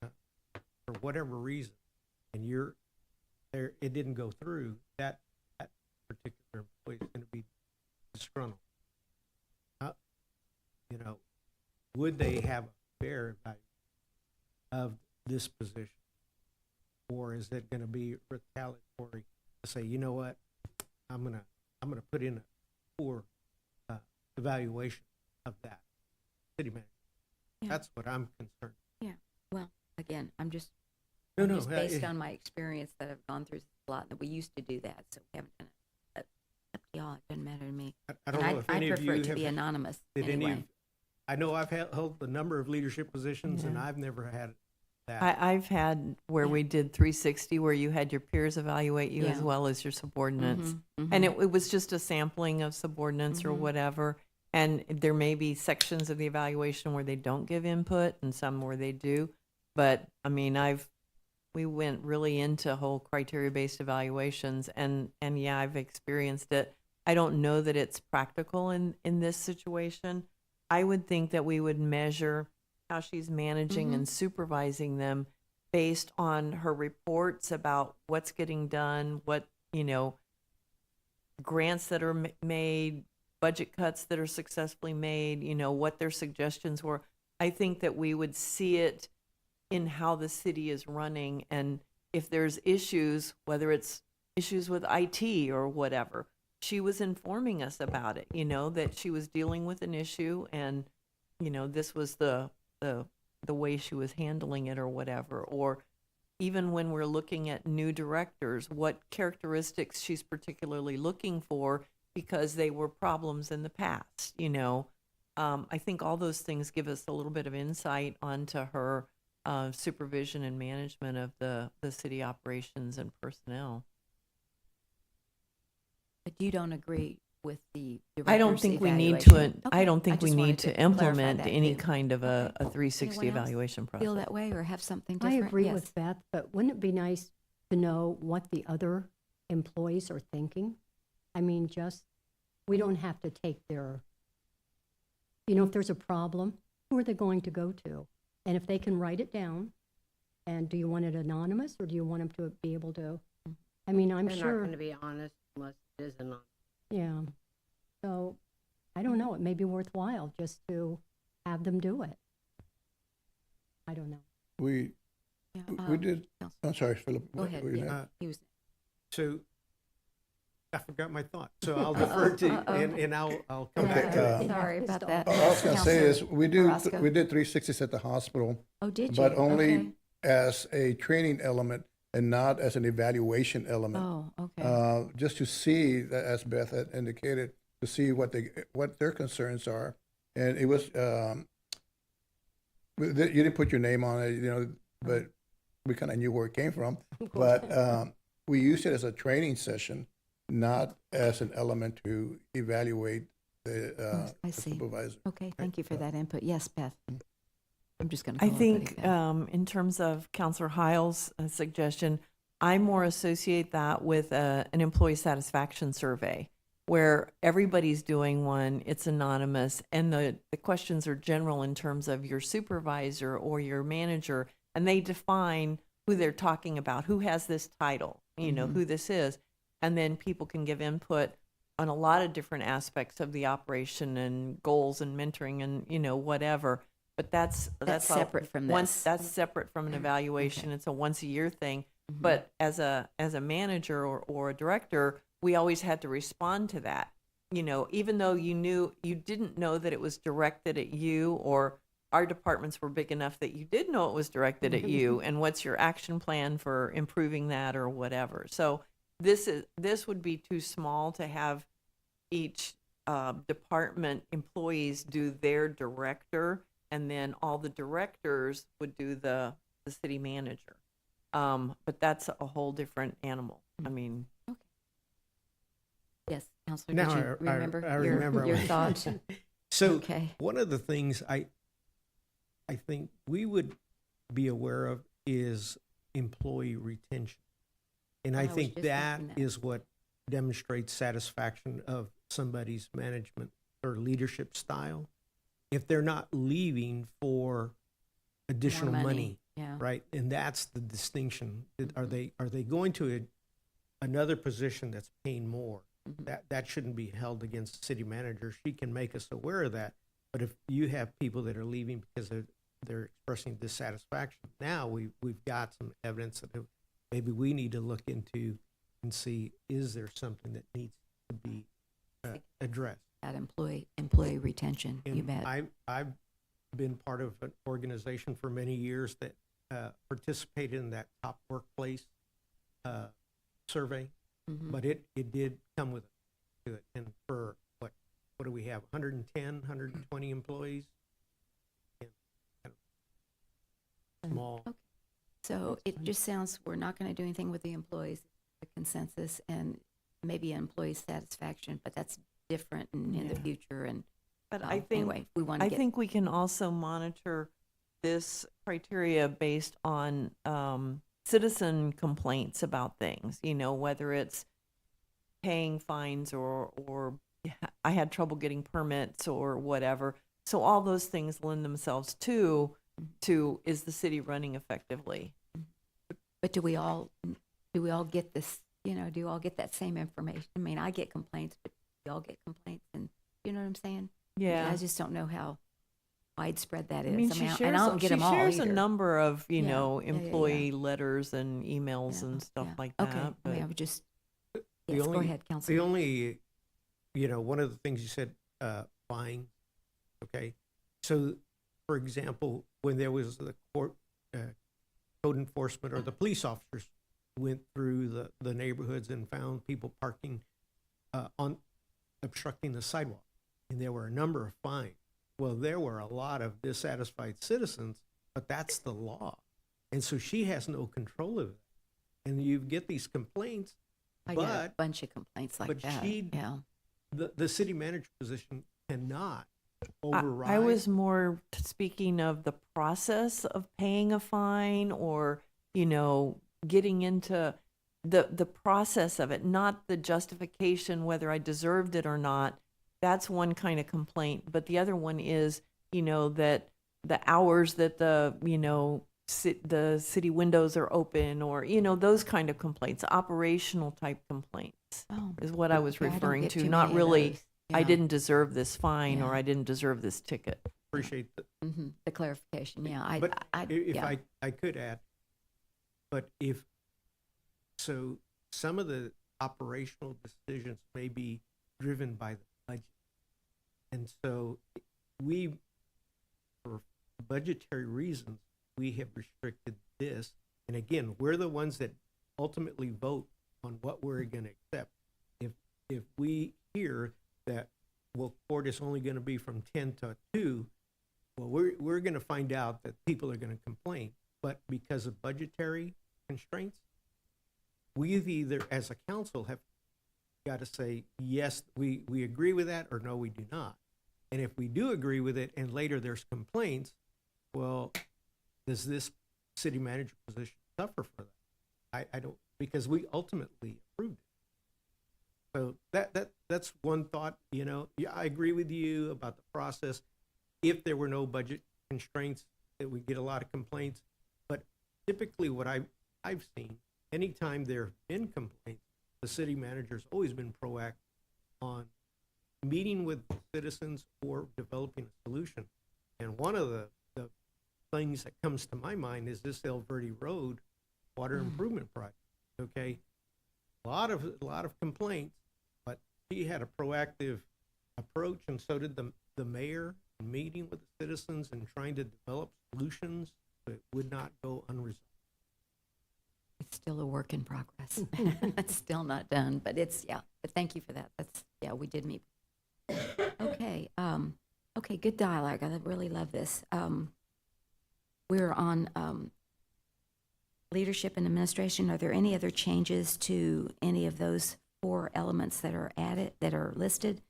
[SPEAKER 7] for whatever reason, and you're there, it didn't go through, that particular employee is going to be disgruntled. Would they have a fair evaluation of this position? Or is it gonna be retaliatory to say, you know what, I'm gonna put in a poor evaluation of that city manager?
[SPEAKER 6] Yeah.
[SPEAKER 7] That's what I'm concerned.
[SPEAKER 6] Well, again, I'm just
[SPEAKER 7] No,
[SPEAKER 6] just based
[SPEAKER 7] yeah.
[SPEAKER 6] on my experience that I've gone through a lot, that we used to do that, so we haven't done it. But up to y'all, it doesn't matter to me.
[SPEAKER 7] I don't
[SPEAKER 6] And
[SPEAKER 7] know if
[SPEAKER 6] I'd
[SPEAKER 7] any of
[SPEAKER 6] prefer
[SPEAKER 7] you
[SPEAKER 6] it to be
[SPEAKER 7] have,
[SPEAKER 6] anonymous
[SPEAKER 7] did any
[SPEAKER 6] anyway.
[SPEAKER 7] I know I've held a number of leadership positions, and
[SPEAKER 2] Yeah.
[SPEAKER 7] I've never had that.
[SPEAKER 2] I've had where we did 360, where you had your peers evaluate you as
[SPEAKER 6] Yeah.
[SPEAKER 2] well as your subordinates.
[SPEAKER 6] Mhm,
[SPEAKER 2] And
[SPEAKER 6] mhm.
[SPEAKER 2] it was just a sampling of subordinates or
[SPEAKER 6] Mhm.
[SPEAKER 2] whatever. And there may be sections of the evaluation where they don't give input and some where they do. But I mean, we went really into whole criteria-based evaluations and yeah, I've experienced it. I don't know that it's practical in this situation. I would think that we would measure how she's managing and supervising them based on her reports about what's getting done, what, grants that are made, budget cuts that are successfully made, what their suggestions were. I think that we would see it in how the city is running, and if there's issues, whether it's issues with IT or whatever, she was informing us about it, that she was dealing with an issue and, this was the way she was handling it or whatever. Or even when we're looking at new directors, what characteristics she's particularly looking for because they were problems in the past, I think all those things give us a little bit of insight onto her supervision and management of the city operations and personnel.
[SPEAKER 6] But you don't agree with the
[SPEAKER 2] I don't
[SPEAKER 6] director's
[SPEAKER 2] think we need
[SPEAKER 6] evaluation?
[SPEAKER 2] to, I
[SPEAKER 6] Okay,
[SPEAKER 2] don't think we
[SPEAKER 6] just wanted
[SPEAKER 2] need to
[SPEAKER 6] clarify
[SPEAKER 2] implement
[SPEAKER 6] that
[SPEAKER 2] any
[SPEAKER 6] too.
[SPEAKER 2] kind of a
[SPEAKER 6] Okay.
[SPEAKER 2] 360
[SPEAKER 6] Anyone else
[SPEAKER 2] evaluation process.
[SPEAKER 6] Feel that way or have something
[SPEAKER 9] I
[SPEAKER 6] different?
[SPEAKER 9] agree
[SPEAKER 6] Yes.
[SPEAKER 9] with Beth, but wouldn't it be nice to know what the other employees are thinking? I mean, we don't have to take their, if there's a problem, who are they going to go to? And if they can write it down, and do you want it anonymous, or do you want them to be able to, I mean, I'm
[SPEAKER 5] They're not
[SPEAKER 9] sure,
[SPEAKER 5] going to be honest unless it is anonymous.
[SPEAKER 9] yeah. So, I don't know, it may be worthwhile just to have them do it. I don't know.
[SPEAKER 3] We
[SPEAKER 6] Yeah,
[SPEAKER 3] did,
[SPEAKER 6] Council-
[SPEAKER 3] I'm sorry, Philip.
[SPEAKER 6] Go ahead.
[SPEAKER 3] were you
[SPEAKER 6] Yeah,
[SPEAKER 3] next?
[SPEAKER 6] he was.
[SPEAKER 7] So I forgot my thought. So I'll defer to, and I'll come back to it.
[SPEAKER 6] Sorry about that.
[SPEAKER 3] All I was gonna say is, we
[SPEAKER 6] Carrasco.
[SPEAKER 3] did 360s at the hospital,
[SPEAKER 6] Oh, did you?
[SPEAKER 3] but only
[SPEAKER 6] Okay.
[SPEAKER 3] as a training element and not as an evaluation element.
[SPEAKER 6] Oh, okay.
[SPEAKER 3] Just to see, as Beth had indicated, to see what their concerns are. And it was, you didn't put your name on it, but we kind of knew where it came from. But we used it as a training session, not as an element to evaluate the
[SPEAKER 6] I
[SPEAKER 3] the
[SPEAKER 6] see.
[SPEAKER 3] supervisor.
[SPEAKER 6] Okay, thank you for that input. Yes, Beth. I'm just going to
[SPEAKER 2] I
[SPEAKER 6] call
[SPEAKER 2] think
[SPEAKER 6] everybody back.
[SPEAKER 2] in terms of Counselor Heil's suggestion, I more associate that with an employee satisfaction survey where everybody's doing one, it's anonymous, and the questions are general in terms of your supervisor or your manager, and they define who they're talking about, who has this title, who this is, and then people can give input on a lot of different aspects of the operation and goals and mentoring and, whatever. But that's all-
[SPEAKER 6] separate from this.
[SPEAKER 2] That's separate from an evaluation.
[SPEAKER 6] Okay.
[SPEAKER 2] It's a once a year thing.
[SPEAKER 6] Mhm.
[SPEAKER 2] But as a manager or a director, we always had to respond to that. Even though you didn't know that it was directed at you, or our departments were big enough that you did know it was directed at you, and what's your action plan for improving that or whatever. So this would be too small to have each department employees do their director, and then all the directors would do the city manager. But that's a whole different animal. I mean,
[SPEAKER 6] Yes, Counselor,
[SPEAKER 7] Now
[SPEAKER 6] did you
[SPEAKER 7] I
[SPEAKER 6] remember
[SPEAKER 7] remember
[SPEAKER 6] your
[SPEAKER 7] what-
[SPEAKER 6] thoughts?
[SPEAKER 7] So
[SPEAKER 6] Okay.
[SPEAKER 7] one of the things I think we would be aware of is employee retention. And I
[SPEAKER 6] I was
[SPEAKER 7] think
[SPEAKER 6] just
[SPEAKER 7] that
[SPEAKER 6] thinking that.
[SPEAKER 7] is what demonstrates satisfaction of somebody's management or leadership style. If they're not leaving for additional money,
[SPEAKER 6] Yeah.
[SPEAKER 7] right? And that's the distinction. Are they going to another position that's paying more?
[SPEAKER 6] Mhm.
[SPEAKER 7] That shouldn't be held against the city manager. She can make us aware of that. But if you have people that are leaving because they're expressing dissatisfaction, now we've got some evidence that maybe we need to look into and see, is there something that needs to be addressed?
[SPEAKER 6] That employee retention, you
[SPEAKER 7] And
[SPEAKER 6] bet.
[SPEAKER 7] I've been part of an organization for many years that participated in that top workplace survey,
[SPEAKER 6] Mhm.
[SPEAKER 7] but it did come with it. And for what do we have, 110, 120 employees? small.
[SPEAKER 6] So it just sounds, we're not going to do anything with the employees, the consensus, and maybe employee satisfaction, but that's different in the
[SPEAKER 2] Yeah.
[SPEAKER 6] future. And
[SPEAKER 2] But I think,
[SPEAKER 6] anyway, we want to
[SPEAKER 2] I
[SPEAKER 6] get.
[SPEAKER 2] think we can also monitor this criteria based on citizen complaints about things, you know, whether it's paying fines or I had trouble getting permits or whatever. So all those things lend themselves to is the city running effectively?
[SPEAKER 6] But do we all get this, you know, do you all get that same information? I mean, I get complaints, but do you all get complaints? And you know what I'm saying?
[SPEAKER 2] Yeah.
[SPEAKER 6] I just don't know how widespread that
[SPEAKER 2] I
[SPEAKER 6] is.
[SPEAKER 2] mean, she
[SPEAKER 6] and
[SPEAKER 2] shares,
[SPEAKER 6] I don't get
[SPEAKER 2] she
[SPEAKER 6] them all
[SPEAKER 2] shares a
[SPEAKER 6] either.
[SPEAKER 2] number of, you
[SPEAKER 6] Yeah,
[SPEAKER 2] know,
[SPEAKER 6] yeah, yeah, yeah.
[SPEAKER 2] employee letters and emails
[SPEAKER 6] Yeah,
[SPEAKER 2] and stuff
[SPEAKER 6] yeah.
[SPEAKER 2] like
[SPEAKER 6] Okay,
[SPEAKER 2] that.
[SPEAKER 6] I mean,
[SPEAKER 2] But
[SPEAKER 6] I would just,
[SPEAKER 7] The
[SPEAKER 6] yes,
[SPEAKER 7] only-
[SPEAKER 6] go ahead,
[SPEAKER 7] The
[SPEAKER 6] Councilman.
[SPEAKER 7] only, you know, one of the things you said, fine, okay? So, for example, when there was the court, code enforcement or the police officers went through the neighborhoods and found people parking, on, obstructing the sidewalk, and there were a number of fines. Well, there were a lot of dissatisfied citizens, but that's the law. And so she has no control of it. And you get these complaints,
[SPEAKER 6] I get a
[SPEAKER 7] but
[SPEAKER 6] bunch of complaints like
[SPEAKER 7] but
[SPEAKER 6] that.
[SPEAKER 7] she-
[SPEAKER 6] Yeah.
[SPEAKER 7] the city manager position cannot
[SPEAKER 2] I
[SPEAKER 7] override.
[SPEAKER 2] was more speaking of the process of paying a fine or, you know, getting into the process of it, not the justification whether I deserved it or not. That's one kind of complaint. But the other one is, you know, that the hours that the, you know, the city windows are open or, you know, those kind of complaints, operational type complaints
[SPEAKER 6] Oh,
[SPEAKER 2] is what I was
[SPEAKER 6] yeah, I don't
[SPEAKER 2] referring
[SPEAKER 6] get
[SPEAKER 2] to,
[SPEAKER 6] too
[SPEAKER 2] not
[SPEAKER 6] many of
[SPEAKER 2] really,
[SPEAKER 6] those.
[SPEAKER 2] I
[SPEAKER 6] Yeah.
[SPEAKER 2] didn't deserve this fine or
[SPEAKER 6] Yeah.
[SPEAKER 2] I didn't deserve this ticket.
[SPEAKER 7] Appreciate that.
[SPEAKER 6] The clarification. Yeah.
[SPEAKER 7] But if
[SPEAKER 6] yeah.
[SPEAKER 7] I could add, but if, so some of the operational decisions may be driven by the budget. And so we, for budgetary reasons, we have restricted this. And again, we're the ones that ultimately vote on what we're going to accept. If we hear that, well, court is only going to be from 10 to 2, well, we're going to find out that people are going to complain. But because of budgetary constraints, we've either, as a council, have got to say, yes, we agree with that, or no, we do not. And if we do agree with it and later there's complaints, well, does this city manager position suffer for that? I don't, because we ultimately approved it. So that's one thought, you know. Yeah, I agree with you about the process. If there were no budget constraints, that we get a lot of complaints. But typically what I've seen, anytime there have been complaints, the city manager's always been proactive on meeting with citizens or developing a solution. And one of the things that comes to my mind is this El Verde Road water improvement project. Okay, a lot of complaints, but he had a proactive approach, and so did the mayor, meeting with the citizens and trying to develop solutions that would not go unresolved.
[SPEAKER 6] It's still a work in progress. It's still not done, but it's, yeah, but thank you for that. That's, yeah, we did meet. Okay, okay, good dialogue. I really love this. We're on leadership and administration. Are there any other changes to any of those 4 elements that are added, that are listed?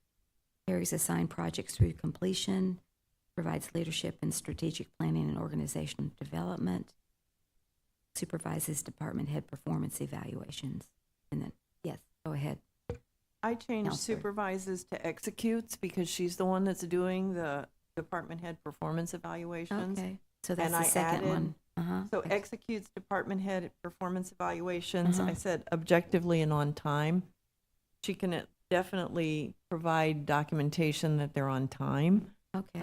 [SPEAKER 6] Carries assigned projects through completion, provides leadership in strategic planning and organizational development, supervises department head performance evaluations. And then, yes, go ahead.
[SPEAKER 2] I changed
[SPEAKER 6] Counselor.
[SPEAKER 2] supervises to executes because she's the one that's doing the department head performance evaluations.
[SPEAKER 6] Okay, so that's
[SPEAKER 2] And
[SPEAKER 6] the
[SPEAKER 2] I
[SPEAKER 6] second
[SPEAKER 2] added-
[SPEAKER 6] one. Uh-huh.
[SPEAKER 2] So executes department head performance evaluations.
[SPEAKER 6] Uh-huh.
[SPEAKER 2] I said objectively and on time. She can definitely provide documentation that they're on time.
[SPEAKER 6] Okay,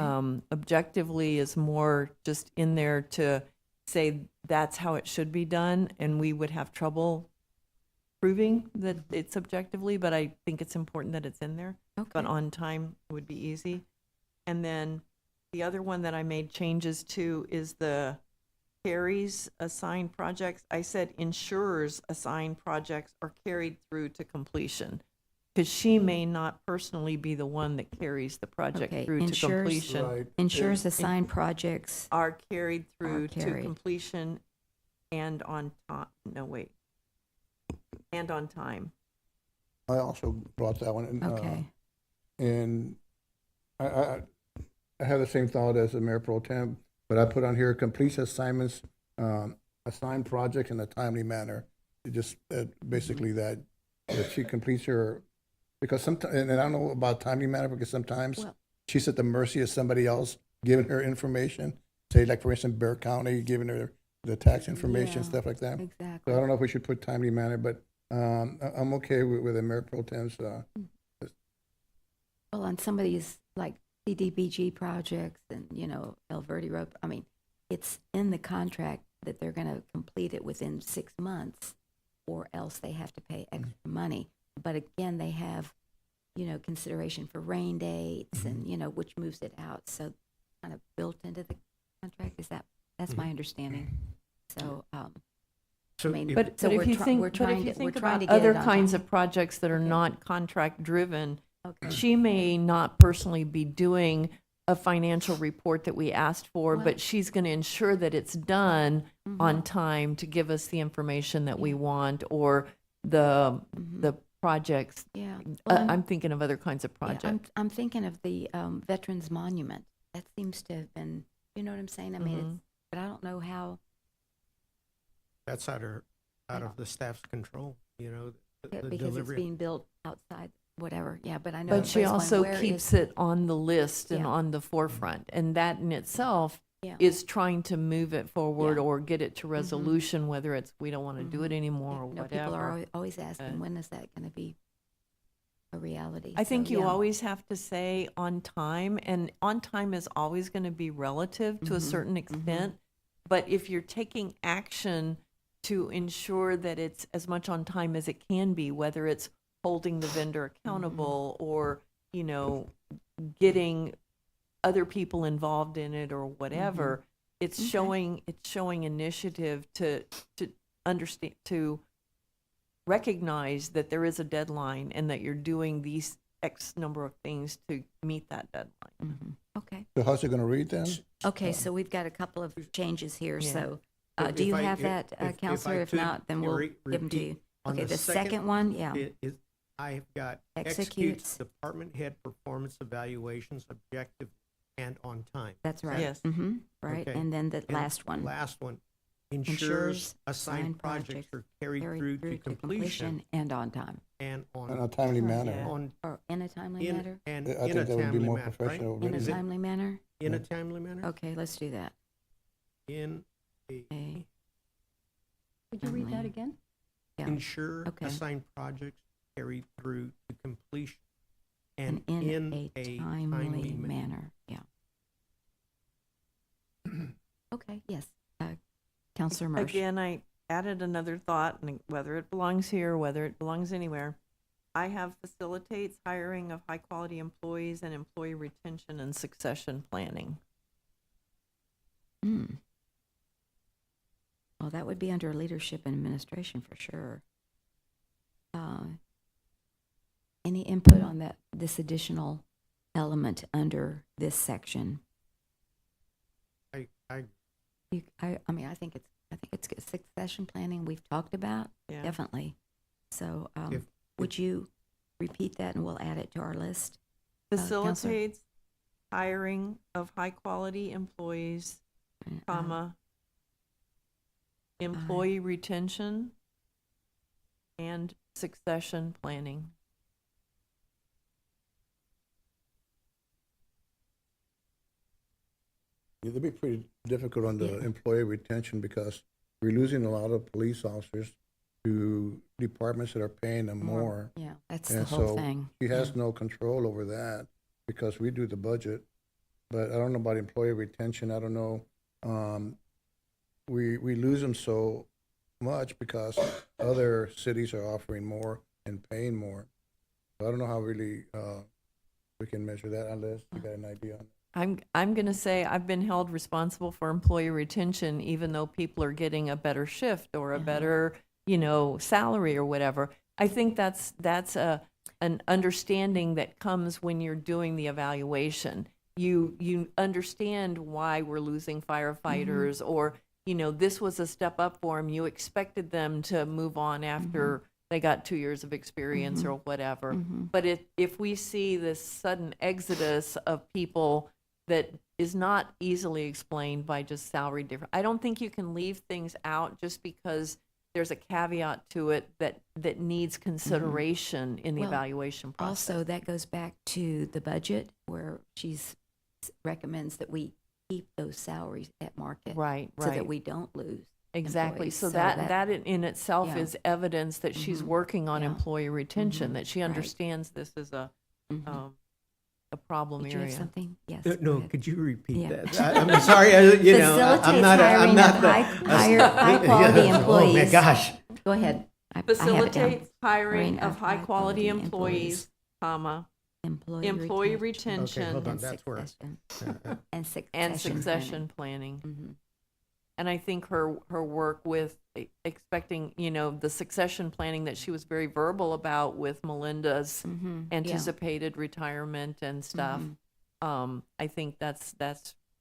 [SPEAKER 2] Objectively is more just in there to say that's how it should be done, and we would have trouble proving that it's objectively, but I think it's important that it's in there.
[SPEAKER 6] okay.
[SPEAKER 2] But on time would be easy. And then the other one that I made changes to is the carries assigned projects. I said insurers assigned projects are carried through to completion. Because she may not personally be the one that carries the project
[SPEAKER 6] Okay,
[SPEAKER 2] through to
[SPEAKER 6] ensures-
[SPEAKER 2] completion.
[SPEAKER 3] Right.
[SPEAKER 6] Ensures assigned projects.
[SPEAKER 2] Are carried through to
[SPEAKER 6] carried.
[SPEAKER 2] completion and on time, no, wait. And on time.
[SPEAKER 3] I also brought that one in.
[SPEAKER 6] Okay.
[SPEAKER 3] And I have the same thought as the Mayor Pro Tem, but I put on here, completes assignments, assigned projects in a timely manner. It just, basically that she completes her, because sometimes, and I don't know about timely manner, because sometimes
[SPEAKER 6] Well-
[SPEAKER 3] she's at the mercy of somebody else giving her information. Say, like, for instance, Bear County giving her the tax information,
[SPEAKER 6] Yeah,
[SPEAKER 3] stuff like that. So
[SPEAKER 6] Exactly.
[SPEAKER 3] I don't know if we should put timely manner, but I'm okay with the Mayor Pro Tem's,
[SPEAKER 6] Well, on some of these, like CDBG projects and, El Verde Road, I mean, it's in the contract that they're going to complete it within 6 months, or else they have to pay extra money. But again, they have, consideration for rain dates and, which moves it out. So kind of built into the contract, that's my understanding. So,
[SPEAKER 7] So
[SPEAKER 6] I mean,
[SPEAKER 7] if-
[SPEAKER 2] But,
[SPEAKER 6] So
[SPEAKER 2] but
[SPEAKER 6] we're
[SPEAKER 2] if you
[SPEAKER 6] try-
[SPEAKER 2] think,
[SPEAKER 6] we're
[SPEAKER 2] but
[SPEAKER 6] trying
[SPEAKER 2] if you
[SPEAKER 6] to-
[SPEAKER 2] think
[SPEAKER 6] we're trying
[SPEAKER 2] about
[SPEAKER 6] to get
[SPEAKER 2] other
[SPEAKER 6] it on
[SPEAKER 2] kinds
[SPEAKER 6] time.
[SPEAKER 2] of projects that are
[SPEAKER 6] Okay.
[SPEAKER 2] not contract driven,
[SPEAKER 6] okay.
[SPEAKER 2] she may not personally be doing a financial report that we asked for,
[SPEAKER 6] Well-
[SPEAKER 2] but she's going to ensure that it's done on
[SPEAKER 6] Mhm.
[SPEAKER 2] time to give us the information that we
[SPEAKER 6] Yeah.
[SPEAKER 2] want, or the
[SPEAKER 6] Mhm.
[SPEAKER 2] projects.
[SPEAKER 6] Yeah. Well,
[SPEAKER 2] I'm thinking of other kinds of
[SPEAKER 6] Yeah,
[SPEAKER 2] projects.
[SPEAKER 6] I'm thinking of the Veterans Monument. That seems to have been, you know what I'm saying? I mean,
[SPEAKER 2] Mhm.
[SPEAKER 6] it's, but I don't know how,
[SPEAKER 7] That's out of the staff's control, the
[SPEAKER 6] because it's
[SPEAKER 7] delivery.
[SPEAKER 6] being built outside, whatever. Yeah, but I know.
[SPEAKER 2] But she
[SPEAKER 6] this one,
[SPEAKER 2] also
[SPEAKER 6] where
[SPEAKER 2] keeps
[SPEAKER 6] is-
[SPEAKER 2] it on the list and
[SPEAKER 6] Yeah.
[SPEAKER 2] on the forefront, and that in itself
[SPEAKER 6] Yeah.
[SPEAKER 2] is trying to move it forward
[SPEAKER 6] Yeah.
[SPEAKER 2] or get it to resolution, whether it's we don't want to do it
[SPEAKER 6] Mhm.
[SPEAKER 2] anymore or
[SPEAKER 6] Yeah, no, people are
[SPEAKER 2] whatever.
[SPEAKER 6] always asking,
[SPEAKER 2] Uh,
[SPEAKER 6] when is that going to be a reality?
[SPEAKER 2] I think
[SPEAKER 6] So,
[SPEAKER 2] you
[SPEAKER 6] yeah.
[SPEAKER 2] always have to say on time, and on time is always going to be relative to a
[SPEAKER 6] Mhm,
[SPEAKER 2] certain extent. But if you're taking action to ensure that it's as much on time as it can be, whether it's holding the vendor accountable or, getting other people involved in it or whatever, it's
[SPEAKER 6] Okay.
[SPEAKER 2] showing initiative to understand, to recognize that there is a deadline and that you're doing these X number of things to meet that deadline.
[SPEAKER 6] Mhm. Okay.
[SPEAKER 3] so how's it gonna read then?
[SPEAKER 6] Okay, so we've got a couple of changes here.
[SPEAKER 2] Yeah.
[SPEAKER 6] So
[SPEAKER 7] If-
[SPEAKER 6] do you
[SPEAKER 7] if I-
[SPEAKER 6] have
[SPEAKER 7] if-
[SPEAKER 6] that,
[SPEAKER 7] if- if
[SPEAKER 6] Counselor?
[SPEAKER 7] I
[SPEAKER 6] If
[SPEAKER 7] could
[SPEAKER 6] not, then we'll give them to
[SPEAKER 7] repeat,
[SPEAKER 6] you.
[SPEAKER 7] on
[SPEAKER 6] Okay,
[SPEAKER 7] the
[SPEAKER 6] the second one, yeah.
[SPEAKER 7] I've got
[SPEAKER 6] Executes.
[SPEAKER 7] executes department head performance evaluations objective and on time.
[SPEAKER 6] That's right.
[SPEAKER 2] Yes.
[SPEAKER 6] Mm-hmm, right.
[SPEAKER 7] Okay.
[SPEAKER 6] And then the
[SPEAKER 7] And
[SPEAKER 6] last one.
[SPEAKER 7] Last one,
[SPEAKER 6] Ensures
[SPEAKER 7] ensures assigned projects are carried through to completion
[SPEAKER 6] and on time,
[SPEAKER 7] and
[SPEAKER 3] In a
[SPEAKER 7] on,
[SPEAKER 3] timely
[SPEAKER 2] Yeah.
[SPEAKER 3] manner.
[SPEAKER 7] on,
[SPEAKER 6] or in a timely
[SPEAKER 7] in,
[SPEAKER 6] manner?
[SPEAKER 7] and
[SPEAKER 3] I
[SPEAKER 7] in
[SPEAKER 3] think
[SPEAKER 7] a
[SPEAKER 3] that would be
[SPEAKER 7] timely
[SPEAKER 3] more
[SPEAKER 7] manner, right?
[SPEAKER 3] professional.
[SPEAKER 6] In a
[SPEAKER 3] Is it-
[SPEAKER 6] timely manner?
[SPEAKER 7] In a timely manner?
[SPEAKER 6] Okay, let's do that.
[SPEAKER 7] In a,
[SPEAKER 6] Okay.
[SPEAKER 9] Could you read that
[SPEAKER 6] Timely.
[SPEAKER 9] again?
[SPEAKER 6] Yeah.
[SPEAKER 7] ensure
[SPEAKER 6] Okay.
[SPEAKER 7] assigned projects carried through to completion
[SPEAKER 6] And in a timely manner, yeah. Okay, yes. Counselor Marsh.
[SPEAKER 2] Again, I added another thought, and whether it belongs here, whether it belongs anywhere, I have facilitates hiring of high-quality employees and employee retention and succession planning.
[SPEAKER 6] Hmm. Well, that would be under leadership and administration for sure. Any input on that, this additional element under this section?
[SPEAKER 7] I,
[SPEAKER 6] I mean, I think it's good. Succession planning we've talked about,
[SPEAKER 2] Yeah.
[SPEAKER 6] definitely. So,
[SPEAKER 7] If-
[SPEAKER 6] would you repeat that and we'll add it to our list? Counselor?
[SPEAKER 2] Facilitates hiring of high-quality employees, comma, employee retention and succession planning.
[SPEAKER 3] It'd be pretty difficult on the
[SPEAKER 6] Yeah.
[SPEAKER 3] employee retention because we're losing a lot of police officers to departments that are paying them more.
[SPEAKER 6] Yeah, that's the
[SPEAKER 3] And
[SPEAKER 6] whole
[SPEAKER 3] so
[SPEAKER 6] thing.
[SPEAKER 3] She has no control over that because we do the budget. But I don't know about employee retention. I don't know. We lose them so much because other cities are offering more and paying more. So I don't know how really we can measure that unless you got an idea on it.
[SPEAKER 2] I'm going to say I've been held responsible for employee retention, even though people are getting a better shift or a
[SPEAKER 6] Uh-huh.
[SPEAKER 2] better, salary or whatever. I think that's a an understanding that comes when you're doing the evaluation. You understand why we're losing firefighters, or, you know, this was a step up for them. You expected them to move on after they got 2 years of experience or whatever. But if we see this sudden exodus of people that is not easily explained by just salary difference, I don't think you can leave things out just because there's a caveat to it that needs consideration in the
[SPEAKER 6] Well,
[SPEAKER 2] evaluation process.
[SPEAKER 6] Also, that goes back to the budget where recommends that we keep those salaries at market.
[SPEAKER 2] Right,
[SPEAKER 6] So that
[SPEAKER 2] right.
[SPEAKER 6] we don't lose.
[SPEAKER 2] Exactly.
[SPEAKER 6] employees.
[SPEAKER 2] So
[SPEAKER 6] So
[SPEAKER 2] that
[SPEAKER 6] that-
[SPEAKER 2] in itself
[SPEAKER 6] yeah.
[SPEAKER 2] is evidence that she's working on
[SPEAKER 6] Yeah.
[SPEAKER 2] employee retention, that she
[SPEAKER 6] Right.
[SPEAKER 2] understands this is a problem
[SPEAKER 6] Did you have
[SPEAKER 2] area.
[SPEAKER 6] something? Yes. go
[SPEAKER 7] No,
[SPEAKER 6] ahead.
[SPEAKER 7] could you repeat
[SPEAKER 6] Yeah.
[SPEAKER 7] that? I'm sorry, you know, I'm
[SPEAKER 6] Facilitates
[SPEAKER 7] not,
[SPEAKER 6] hiring
[SPEAKER 7] I'm not
[SPEAKER 6] of
[SPEAKER 7] the.
[SPEAKER 6] high-quality
[SPEAKER 7] Oh, my
[SPEAKER 6] employees.
[SPEAKER 7] gosh.
[SPEAKER 6] Go ahead. I have it down.
[SPEAKER 2] Facilitates hiring of
[SPEAKER 6] high-quality
[SPEAKER 2] high-quality employees, comma, employee retention
[SPEAKER 7] Okay, hold on,
[SPEAKER 6] and
[SPEAKER 7] that's where.
[SPEAKER 6] succession. And succession.
[SPEAKER 2] and succession planning.
[SPEAKER 6] Mhm.
[SPEAKER 2] And I think her work with expecting, you know, the succession planning that she was very verbal about with Melinda's
[SPEAKER 6] Mhm, yeah.
[SPEAKER 2] anticipated retirement and stuff. I think that's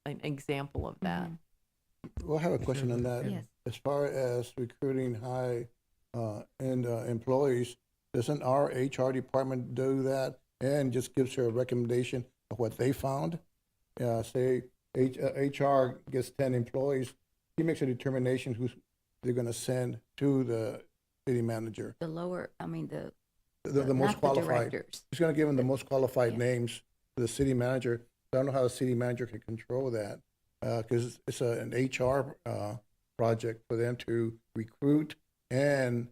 [SPEAKER 2] an example of that.
[SPEAKER 3] Well, I have a question on that.
[SPEAKER 6] Yes.
[SPEAKER 3] As far as recruiting high end employees, doesn't our HR department do that and just gives her a recommendation of what they found? Say HR gets 10 employees, he makes a determination who's they're going to send to the city manager,
[SPEAKER 6] The lower, I mean, the
[SPEAKER 3] the most
[SPEAKER 6] not the
[SPEAKER 3] qualified.
[SPEAKER 6] directors.
[SPEAKER 3] He's going to give them the most qualified
[SPEAKER 6] Yeah.
[SPEAKER 3] names to the city manager. I don't know how the city manager can control that, because it's an HR project for them to recruit and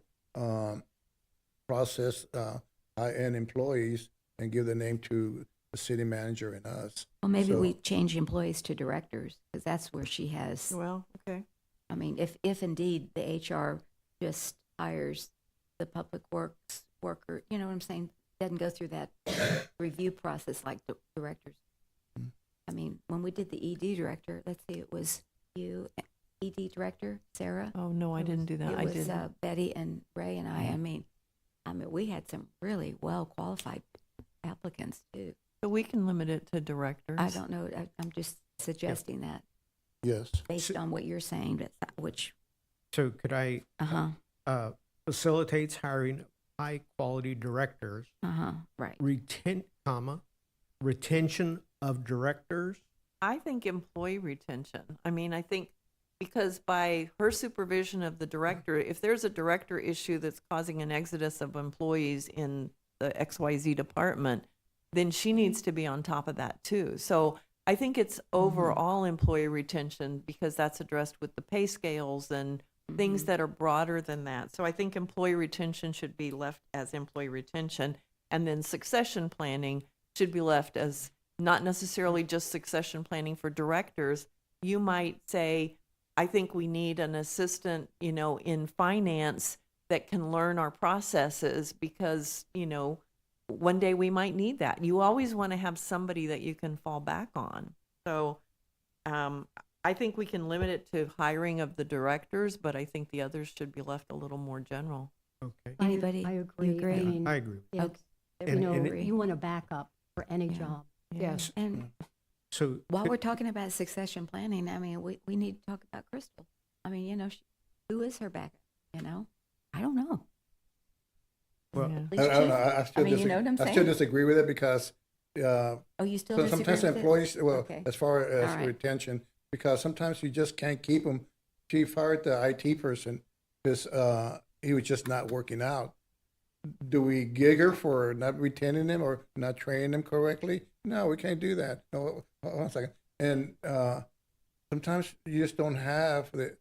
[SPEAKER 3] process high-end employees and give the name to the city manager and us.
[SPEAKER 6] Well, maybe
[SPEAKER 3] So-
[SPEAKER 6] we change employees to directors, because that's where she has,
[SPEAKER 2] Well, okay.
[SPEAKER 6] I mean, if indeed the HR just hires the public works worker, you know what I'm saying? Doesn't go through that review process like the directors. I mean, when we did the ED director, let's see, it was you, ED director, Sarah?
[SPEAKER 2] Oh, no, I didn't do that. I
[SPEAKER 6] It was
[SPEAKER 2] didn't.
[SPEAKER 6] Betty and Ray and I mean, we had some really well-qualified applicants too.
[SPEAKER 2] So we can limit it to directors.
[SPEAKER 6] I don't know, I'm just suggesting that
[SPEAKER 3] Yes.
[SPEAKER 6] based on what you're saying, which,
[SPEAKER 7] So could I,
[SPEAKER 6] uh-huh,
[SPEAKER 7] facilitates hiring high-quality directors,
[SPEAKER 6] right.
[SPEAKER 7] retention of directors?
[SPEAKER 2] I think employee retention. I mean, I think because by her supervision of the director, if there's a director issue that's causing an exodus of employees in the XYZ department, then she needs to be on top of that too. So I think it's overall employee retention because that's addressed with the pay scales and things that are broader than that. So I think employee retention should be left as employee retention, and then succession planning should be left as not necessarily just succession planning for directors. You might say, I think we need an assistant, you know, in finance that can learn our processes because, you know, one day we might need that. You always want to have somebody that you can fall back on. So I think we can limit it to hiring of the directors, but I think the others should be left a little more general.
[SPEAKER 7] Okay,
[SPEAKER 6] Anybody?
[SPEAKER 9] I
[SPEAKER 6] You
[SPEAKER 9] agree.
[SPEAKER 6] agree?
[SPEAKER 9] I mean,
[SPEAKER 7] I agree.
[SPEAKER 9] it's, you
[SPEAKER 7] And-
[SPEAKER 9] know,
[SPEAKER 7] and it-
[SPEAKER 9] you want a backup for any
[SPEAKER 6] Yeah.
[SPEAKER 9] job.
[SPEAKER 2] Yes.
[SPEAKER 6] And
[SPEAKER 7] So.
[SPEAKER 6] while we're talking about succession planning, I mean, we need to talk about Crystal. I mean, you know, who is her backup, you know? I don't know.
[SPEAKER 7] Well,
[SPEAKER 2] Yeah.
[SPEAKER 6] Police
[SPEAKER 3] I don't
[SPEAKER 6] chief?
[SPEAKER 3] know. I still
[SPEAKER 6] mean, you know what I'm
[SPEAKER 3] I still
[SPEAKER 6] saying?
[SPEAKER 3] disagree with it because
[SPEAKER 6] Oh, you still
[SPEAKER 3] so
[SPEAKER 6] disagree
[SPEAKER 3] sometimes
[SPEAKER 6] with it?
[SPEAKER 3] employees, well,
[SPEAKER 6] Okay.
[SPEAKER 3] as far as
[SPEAKER 6] All right.
[SPEAKER 3] retention, because sometimes you just can't keep them. She fired the IT person because he was just not working out. Do we gig her for not retaining him or not training him correctly? No, we can't do that. No, hold on a second. And sometimes you just don't have the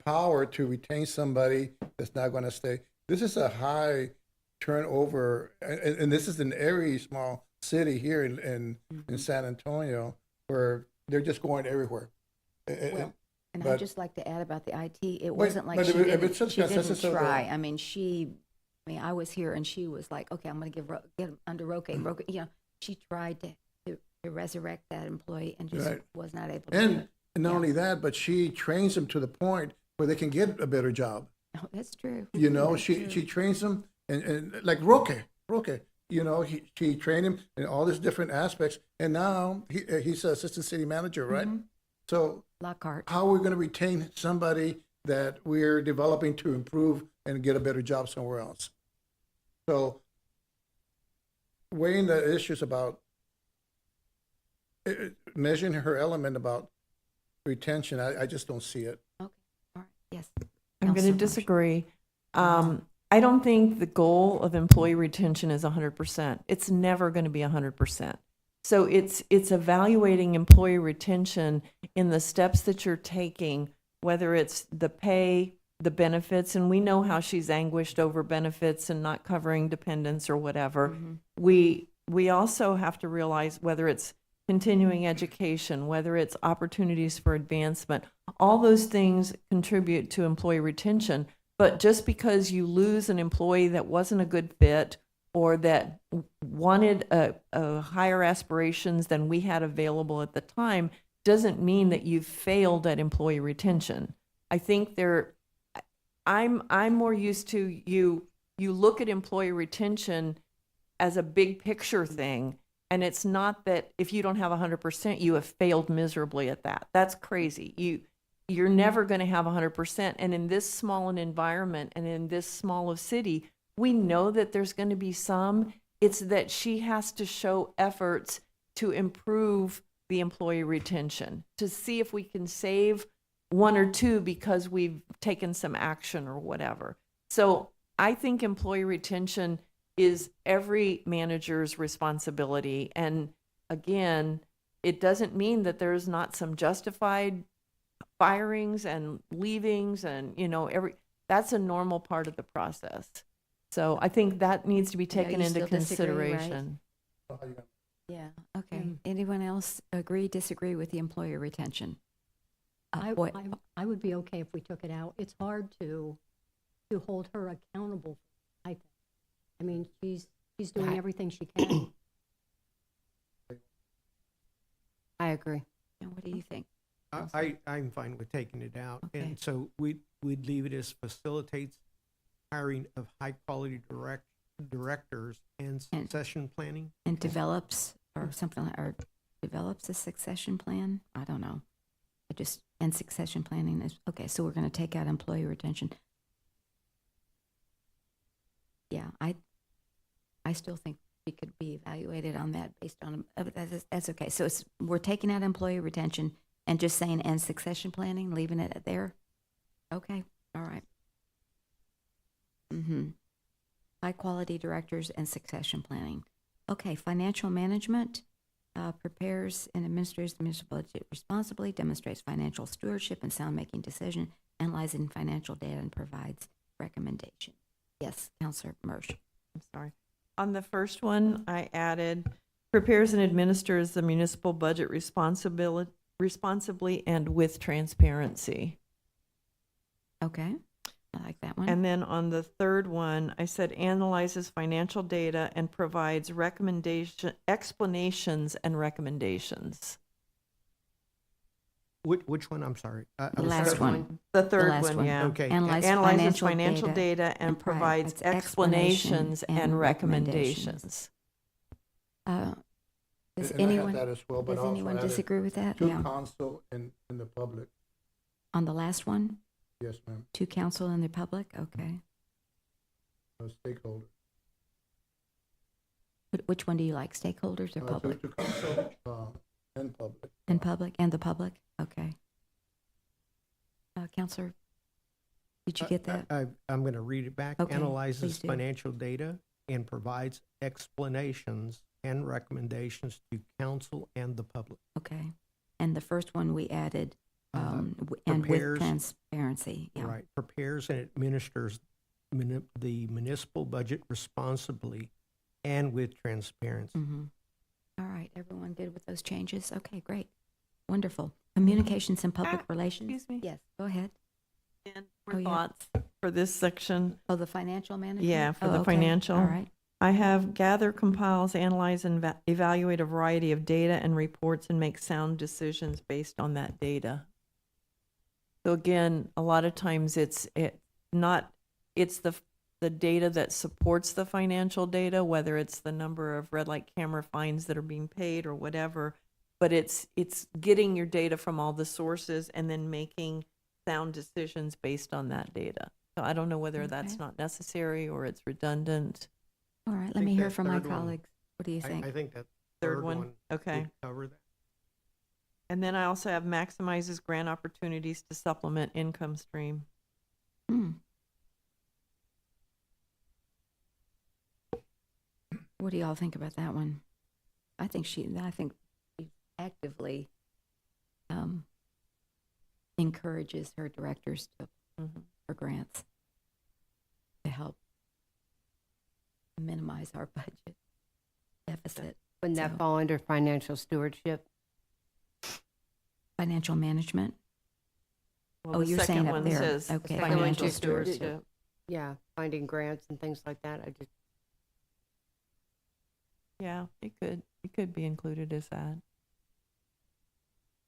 [SPEAKER 3] power to retain somebody that's not going to stay. This is a high turnover, and this is an very small city here in San Antonio where they're just going everywhere.
[SPEAKER 6] Well, and
[SPEAKER 3] but-
[SPEAKER 6] I'd just like to add about the IT, it
[SPEAKER 3] Wait,
[SPEAKER 6] wasn't like
[SPEAKER 3] but
[SPEAKER 6] she
[SPEAKER 3] if
[SPEAKER 6] didn't,
[SPEAKER 3] it's such
[SPEAKER 6] she
[SPEAKER 3] a
[SPEAKER 6] didn't
[SPEAKER 3] necessary-
[SPEAKER 6] try. I mean, I was here and she was like, okay, I'm going to get under Roque. Roque, you know, she tried to resurrect that employee and just
[SPEAKER 3] Right.
[SPEAKER 6] was not able to do it.
[SPEAKER 3] And not
[SPEAKER 6] Yeah.
[SPEAKER 3] only that, but she trains them to the point where they can get a better job.
[SPEAKER 6] Oh, that's true.
[SPEAKER 3] You know,
[SPEAKER 6] That's
[SPEAKER 3] she
[SPEAKER 6] true.
[SPEAKER 3] trains them and like Roque, you know, she trained him in all these different aspects, and now he's an assistant city manager, right? So
[SPEAKER 6] Lockhart.
[SPEAKER 3] how are we going to retain somebody that we're developing to improve and get a better job somewhere else? So weighing the issues about measuring her element about retention, I just don't see it.
[SPEAKER 6] Okay, all right, yes.
[SPEAKER 2] I'm going
[SPEAKER 6] Counselor
[SPEAKER 2] to
[SPEAKER 6] Marsh.
[SPEAKER 2] disagree. I don't think the goal of employee retention is 100%. It's never going to be 100%. So it's evaluating employee retention in the steps that you're taking, whether it's the pay, the benefits, and we know how she's anguished over benefits and not covering dependents or whatever. We also have to realize whether it's continuing education, whether it's opportunities for advancement, all those things contribute to employee retention. But just because you lose an employee that wasn't a good fit or that wanted a higher aspirations than we had available at the time doesn't mean that you've failed at employee retention. I think I'm more used to you look at employee retention as a big picture thing. And it's not that if you don't have 100%, you have failed miserably at that. That's crazy. You're never going to have 100%. And in this small an environment and in this small of city, we know that there's going to be some. It's that she has to show efforts to improve the employee retention, to see if we can save one or two because we've taken some action or whatever. So I think employee retention is every manager's responsibility. And again, it doesn't mean that there's not some justified firings and leavings and, you know, that's a normal part of the process. So I think that needs to be
[SPEAKER 6] Yeah,
[SPEAKER 2] taken
[SPEAKER 6] you
[SPEAKER 2] into
[SPEAKER 6] still disagree, right?
[SPEAKER 2] consideration.
[SPEAKER 6] Yeah, okay. Anyone else agree, disagree with the employer retention? Boy,
[SPEAKER 9] I would be okay if we took it out. It's hard to hold her accountable, I think. I mean, she's doing
[SPEAKER 6] Right.
[SPEAKER 9] everything she can.
[SPEAKER 6] I agree. And what do you think?
[SPEAKER 7] I'm fine with taking it out.
[SPEAKER 6] Okay.
[SPEAKER 7] And so we'd leave it as facilitates hiring of high-quality directors and succession planning.
[SPEAKER 6] And develops, or something, or develops a succession plan? I don't know. And succession planning is, okay, so we're going to take out employee retention. Yeah, I still think we could be evaluated on that based on, that's okay. So we're taking out employee retention and just saying and succession planning, leaving it there? Okay, all right. High quality directors and succession planning. Okay, financial management, prepares and administers the municipal budget responsibly, demonstrates financial stewardship and sound making decision, analyzing financial data and provides recommendation. Yes, Counselor Marsh.
[SPEAKER 2] I'm sorry. On the first one, I added prepares and administers the municipal budget responsibly and with transparency.
[SPEAKER 6] Okay, I like that one.
[SPEAKER 2] And then on the third one, I said analyzes financial data and provides explanations and recommendations.
[SPEAKER 7] Which one? I'm sorry.
[SPEAKER 6] The last one.
[SPEAKER 2] The third
[SPEAKER 6] last
[SPEAKER 2] one,
[SPEAKER 6] one.
[SPEAKER 2] yeah.
[SPEAKER 7] Okay.
[SPEAKER 2] Analyzes financial data and
[SPEAKER 6] and
[SPEAKER 2] provides
[SPEAKER 6] provides
[SPEAKER 2] explanations and
[SPEAKER 6] and
[SPEAKER 2] recommendations.
[SPEAKER 6] Does
[SPEAKER 3] And I have
[SPEAKER 6] anyone,
[SPEAKER 3] that as well, but
[SPEAKER 6] does
[SPEAKER 3] also
[SPEAKER 6] anyone
[SPEAKER 3] added
[SPEAKER 6] disagree with that?
[SPEAKER 3] To
[SPEAKER 6] Yeah.
[SPEAKER 3] council and the public.
[SPEAKER 6] On the last one,
[SPEAKER 3] Yes, ma'am.
[SPEAKER 6] to council and the public? Okay.
[SPEAKER 3] Stakeholder.
[SPEAKER 6] Which one do you like, stakeholders or public?
[SPEAKER 3] To council and public.
[SPEAKER 6] And public, and the public? Okay. Counselor, did you get that?
[SPEAKER 7] I'm going to read it back.
[SPEAKER 6] Okay, please
[SPEAKER 7] Analyzes
[SPEAKER 6] do.
[SPEAKER 7] financial data and provides explanations and recommendations to council and the public.
[SPEAKER 6] Okay. And the first one we added, and with
[SPEAKER 7] prepares-
[SPEAKER 6] transparency, yeah.
[SPEAKER 7] Right. Prepares and administers the municipal budget responsibly and with transparency.
[SPEAKER 6] All right, everyone good with those changes? Okay, great. Wonderful. Communications and public relations?
[SPEAKER 2] excuse me.
[SPEAKER 6] Yes, go ahead.
[SPEAKER 2] And
[SPEAKER 6] Oh, yeah.
[SPEAKER 2] thoughts for this section?
[SPEAKER 6] Oh, the financial management?
[SPEAKER 2] Yeah, for
[SPEAKER 6] Oh,
[SPEAKER 2] the
[SPEAKER 6] okay.
[SPEAKER 2] financial.
[SPEAKER 6] All right.
[SPEAKER 2] I have gather, compiles, analyze, and evaluate a variety of data and reports and make sound decisions based on that data. So again, a lot of times it's the the data that supports the financial data, whether it's the number of red light camera fines that are being paid or whatever. But it's getting your data from all the sources and then making sound decisions based on that data. So I don't know whether that's
[SPEAKER 6] Okay.
[SPEAKER 2] not necessary or it's redundant.
[SPEAKER 6] All right, let
[SPEAKER 7] think
[SPEAKER 6] me hear
[SPEAKER 7] that
[SPEAKER 6] from my
[SPEAKER 7] third one-
[SPEAKER 6] colleagues. What do you
[SPEAKER 7] I
[SPEAKER 6] think?
[SPEAKER 7] think that
[SPEAKER 2] Third one, okay.
[SPEAKER 7] would cover that.
[SPEAKER 2] And then I also have maximizes grant opportunities to supplement income stream.
[SPEAKER 6] Hmm. What do y'all think about that one? I think she actively encourages her directors to
[SPEAKER 2] Mhm.
[SPEAKER 6] for grants to help minimize our budget deficit.
[SPEAKER 5] Wouldn't that
[SPEAKER 6] So-
[SPEAKER 5] fall under financial stewardship?
[SPEAKER 6] Financial management.
[SPEAKER 2] Well,
[SPEAKER 6] Oh,
[SPEAKER 2] the
[SPEAKER 6] you're
[SPEAKER 2] second
[SPEAKER 6] saying up
[SPEAKER 2] one
[SPEAKER 6] there.
[SPEAKER 2] says
[SPEAKER 6] Okay.
[SPEAKER 5] Second one
[SPEAKER 2] financial
[SPEAKER 5] just-
[SPEAKER 2] stewardship.
[SPEAKER 5] Yeah, finding grants and things like that. I just,
[SPEAKER 2] Yeah, it could be included as that.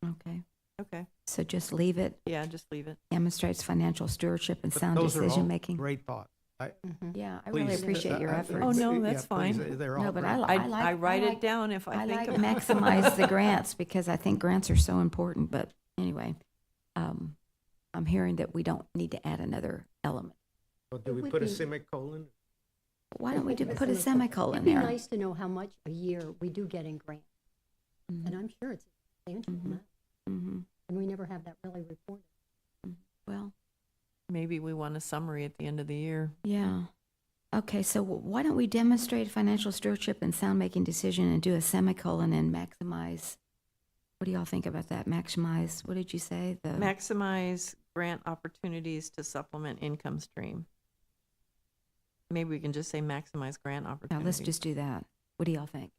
[SPEAKER 6] Okay.
[SPEAKER 2] Okay,
[SPEAKER 6] So just leave it,
[SPEAKER 2] yeah, just leave it.
[SPEAKER 6] demonstrates financial stewardship and
[SPEAKER 7] But
[SPEAKER 6] sound
[SPEAKER 7] those are all
[SPEAKER 6] decision-making.
[SPEAKER 7] great thoughts.
[SPEAKER 6] Yeah, I really
[SPEAKER 7] Please,
[SPEAKER 6] appreciate your effort.
[SPEAKER 2] Oh, no,
[SPEAKER 7] yeah,
[SPEAKER 2] that's
[SPEAKER 7] please,
[SPEAKER 2] fine.
[SPEAKER 7] They're all
[SPEAKER 6] No, but
[SPEAKER 7] great.
[SPEAKER 2] I write it down if I
[SPEAKER 6] I
[SPEAKER 2] think
[SPEAKER 6] like
[SPEAKER 2] about it.
[SPEAKER 6] maximize the grants because I think grants are so important, but anyway, I'm hearing that we don't need to add another element.
[SPEAKER 7] Well, do
[SPEAKER 9] It
[SPEAKER 7] we
[SPEAKER 9] would
[SPEAKER 7] put a
[SPEAKER 9] be-
[SPEAKER 7] semicolon?
[SPEAKER 6] Why don't we put a semicolon
[SPEAKER 9] It'd be
[SPEAKER 6] there?
[SPEAKER 9] nice to know how much a year we do get in grants, and
[SPEAKER 6] Mhm,
[SPEAKER 9] I'm sure it's a substantial
[SPEAKER 6] Mhm.
[SPEAKER 9] amount,
[SPEAKER 6] mhm.
[SPEAKER 9] and we never have that really reported.
[SPEAKER 6] Well,
[SPEAKER 2] Maybe we want a summary at the end of the year.
[SPEAKER 6] yeah. Okay, so why don't we demonstrate financial stewardship and sound-making decision and do a semicolon and maximize? What do y'all think about that? Maximize, what did you say? The
[SPEAKER 2] Maximize grant opportunities to supplement income stream. Maybe we can just say maximize grant
[SPEAKER 6] Now,
[SPEAKER 2] opportunities.
[SPEAKER 6] let's just do that. What do y'all think?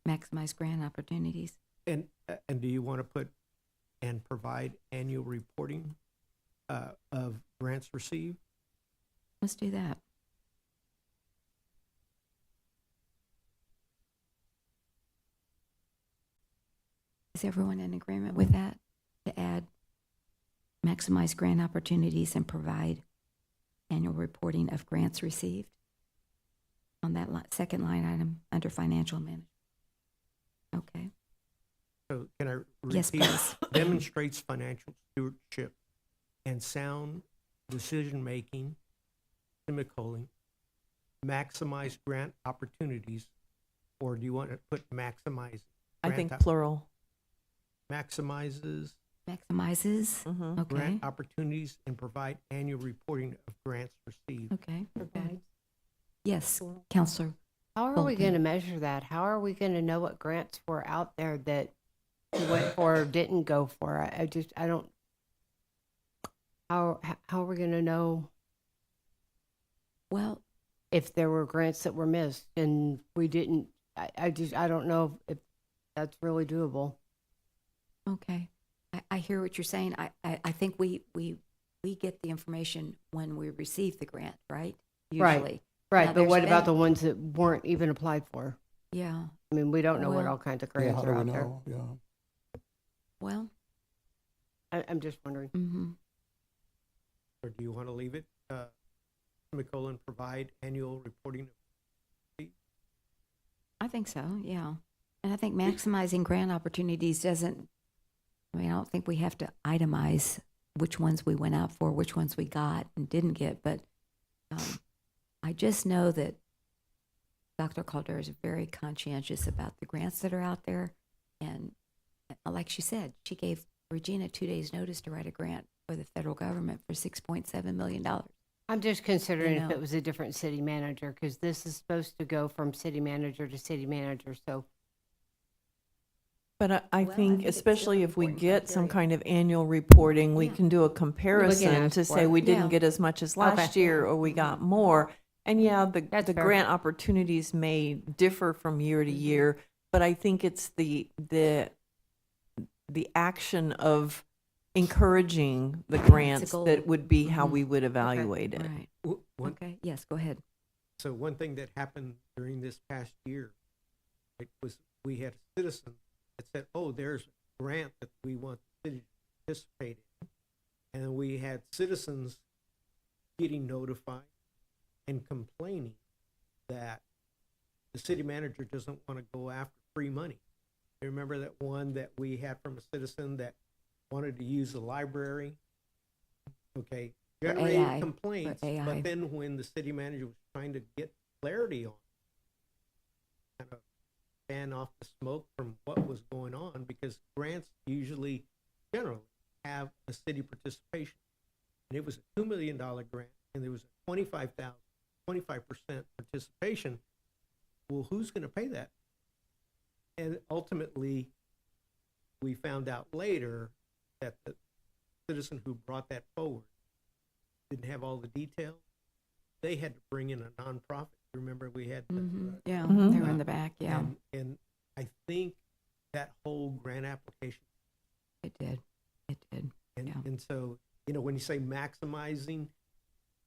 [SPEAKER 6] Maximize grant opportunities.
[SPEAKER 7] And do you want to put and provide annual reporting of grants received?
[SPEAKER 6] Let's do that. Is everyone in agreement with that? To add, maximize grant opportunities and provide annual reporting of grants received? On that second line item under financial management. Okay.
[SPEAKER 7] So can I
[SPEAKER 6] Yes,
[SPEAKER 7] repeat?
[SPEAKER 6] please.
[SPEAKER 7] Demonstrates financial stewardship and sound decision-making, semicolon, maximize grant opportunities, or do you want to put maximize?
[SPEAKER 2] I
[SPEAKER 7] grant
[SPEAKER 2] think
[SPEAKER 7] op-
[SPEAKER 2] plural.
[SPEAKER 7] Maximizes
[SPEAKER 6] Maximizes.
[SPEAKER 2] Mhm.
[SPEAKER 6] Okay.
[SPEAKER 7] grant opportunities and provide annual reporting of grants received.
[SPEAKER 6] Okay.
[SPEAKER 9] Provides
[SPEAKER 6] Yes,
[SPEAKER 9] for-
[SPEAKER 6] Counselor.
[SPEAKER 5] how are we
[SPEAKER 6] Bolton.
[SPEAKER 5] going to measure that? How are we going to know what grants were out there that we went for or didn't go for? I don't, how are we going to know
[SPEAKER 6] Well,
[SPEAKER 5] if there were grants that were missed and we didn't? I don't know if that's really doable.
[SPEAKER 6] okay. I hear what you're saying. I think we get the information when we receive the grant, right?
[SPEAKER 5] Right.
[SPEAKER 6] Usually.
[SPEAKER 5] Right,
[SPEAKER 6] Now,
[SPEAKER 5] but what
[SPEAKER 6] there's
[SPEAKER 5] about
[SPEAKER 6] been-
[SPEAKER 5] the ones that weren't even applied for?
[SPEAKER 6] Yeah.
[SPEAKER 5] I mean, we don't know what
[SPEAKER 6] Well-
[SPEAKER 5] all kinds of
[SPEAKER 3] Yeah,
[SPEAKER 5] grants
[SPEAKER 3] how do
[SPEAKER 5] are
[SPEAKER 3] we
[SPEAKER 5] out there.
[SPEAKER 3] know? Yeah.
[SPEAKER 6] Well,
[SPEAKER 5] I'm just wondering.
[SPEAKER 6] mm-hmm.
[SPEAKER 7] Or do you want to leave it, semicolon, provide annual reporting?
[SPEAKER 6] I think so, yeah. And I think maximizing grant opportunities doesn't, I mean, I don't think we have to itemize which ones we went out for, which ones we got and didn't get, but I just know that Dr. Calder is very conscientious about the grants that are out there. And like she said, she gave Regina 2 days' notice to write a grant for the federal government for $6.7 million.
[SPEAKER 5] I'm just considering if
[SPEAKER 6] know.
[SPEAKER 5] it was a different city manager, because this is supposed to go from city manager to city manager, so.
[SPEAKER 2] But I
[SPEAKER 6] Well, I
[SPEAKER 2] think
[SPEAKER 6] think it's
[SPEAKER 2] especially
[SPEAKER 6] still
[SPEAKER 2] if we
[SPEAKER 6] important
[SPEAKER 2] get some
[SPEAKER 6] criteria.
[SPEAKER 2] kind of annual reporting, we
[SPEAKER 6] Yeah.
[SPEAKER 2] can do a comparison
[SPEAKER 5] ask
[SPEAKER 2] to
[SPEAKER 5] for
[SPEAKER 2] say
[SPEAKER 5] it.
[SPEAKER 2] we didn't
[SPEAKER 6] Yeah.
[SPEAKER 2] get as much as last
[SPEAKER 5] Okay.
[SPEAKER 2] year or we got more. And yeah,
[SPEAKER 5] That's
[SPEAKER 2] the
[SPEAKER 5] fair.
[SPEAKER 2] grant opportunities may differ from year to year, but I think it's the action of encouraging the grants
[SPEAKER 6] goal.
[SPEAKER 2] that would be how
[SPEAKER 6] Mhm.
[SPEAKER 2] we would evaluate it.
[SPEAKER 6] Right.
[SPEAKER 7] One,
[SPEAKER 6] Okay, yes, go ahead.
[SPEAKER 7] So one thing that happened during this past year, it was we had citizens that said, "Oh, there's a grant that we want the city to participate in," and we had citizens getting notified and complaining that the city manager doesn't want to go after free money. You remember that one that we had from a citizen that wanted to use the library? Okay, got
[SPEAKER 6] For
[SPEAKER 7] ready
[SPEAKER 6] AI,
[SPEAKER 7] complaints,
[SPEAKER 6] for AI.
[SPEAKER 7] but then when the city manager was trying to get clarity on, kind of fan off the smoke from what was going on, because grants usually, generally, have a city participation. And it was a $2 million grant, and there was a 25% participation. Well, who's going to pay that? And ultimately, we found out later that the citizen who brought that forward didn't have all the details. They had to bring in a nonprofit. Remember, we had
[SPEAKER 6] Yeah,
[SPEAKER 2] Mhm.
[SPEAKER 6] they were in the back, yeah,
[SPEAKER 7] and I think that whole grant application,
[SPEAKER 6] it did,
[SPEAKER 7] and,
[SPEAKER 6] Yeah.
[SPEAKER 7] and so, you know, when you say maximizing,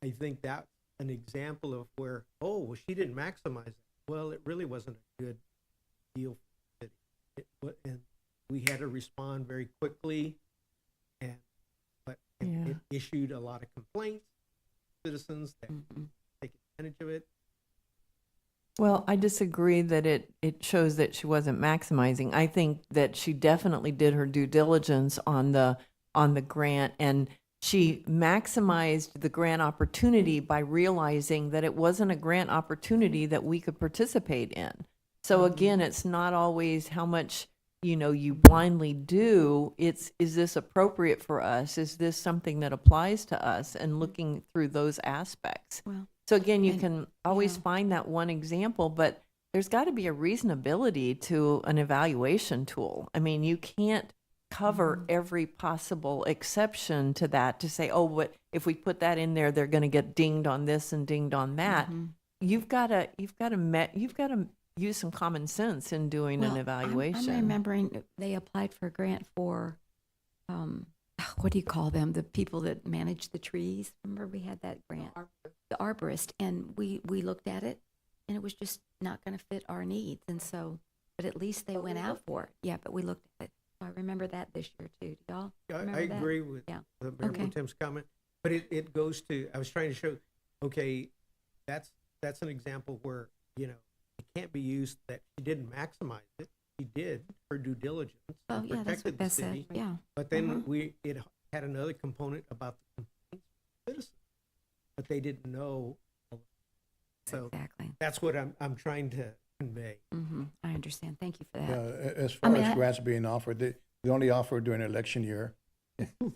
[SPEAKER 7] I think that's an example of where, oh, well, she didn't maximize it. Well, it really wasn't a good deal for the city. And we had to respond very quickly, and
[SPEAKER 2] Yeah.
[SPEAKER 7] it issued a lot of complaints, citizens that
[SPEAKER 6] Mhm.
[SPEAKER 7] take advantage of it.
[SPEAKER 2] Well, I disagree that it shows that she wasn't maximizing. I think that she definitely did her due diligence on the grant, and she maximized the grant opportunity by realizing that it wasn't a grant opportunity that we could participate in. So again, it's not always how much, you blindly do. Is this appropriate for us? Is this something that applies to us? And looking through those aspects.
[SPEAKER 6] Well,
[SPEAKER 2] So again, you
[SPEAKER 6] and-
[SPEAKER 2] can always
[SPEAKER 6] yeah.
[SPEAKER 2] find that one example, but there's got to be a reasonability to an evaluation tool. I mean, you can't cover
[SPEAKER 6] Mm-hmm.
[SPEAKER 2] every possible exception to that to say, oh, what if we put that in there, they're going to get dinged on this and dinged on that.
[SPEAKER 6] Mhm.
[SPEAKER 2] You've got to use some common sense in doing an
[SPEAKER 6] Well,
[SPEAKER 2] evaluation.
[SPEAKER 6] I'm remembering that they applied for a grant for, what do you call them? The people that manage the trees. Remember we had that grant? The arborist. And we looked at it and it was just not going to fit our needs. And so, but at least they went out for it. Yeah, but we looked at it. So I remember that this year too. Do y'all
[SPEAKER 7] I
[SPEAKER 6] remember that?
[SPEAKER 7] agree with
[SPEAKER 6] Yeah.
[SPEAKER 7] the Mayor Pro
[SPEAKER 6] Okay.
[SPEAKER 7] Tem's comment, but it goes to, I was trying to show, okay, that's an example where, it can't be used that she didn't maximize it. She did her due diligence
[SPEAKER 6] Oh,
[SPEAKER 7] and
[SPEAKER 6] yeah, that's
[SPEAKER 7] protected
[SPEAKER 6] what
[SPEAKER 7] the
[SPEAKER 6] Beth said.
[SPEAKER 7] city.
[SPEAKER 6] Yeah.
[SPEAKER 7] But then
[SPEAKER 6] Uh-huh.
[SPEAKER 7] it had another component about the complaints from citizens, but they didn't know. So
[SPEAKER 6] Exactly.
[SPEAKER 7] that's what I'm trying to convey.
[SPEAKER 6] I understand. Thank you for that.
[SPEAKER 3] As far
[SPEAKER 6] mean,
[SPEAKER 3] as
[SPEAKER 6] I-
[SPEAKER 3] grants being offered, they only offer during election year.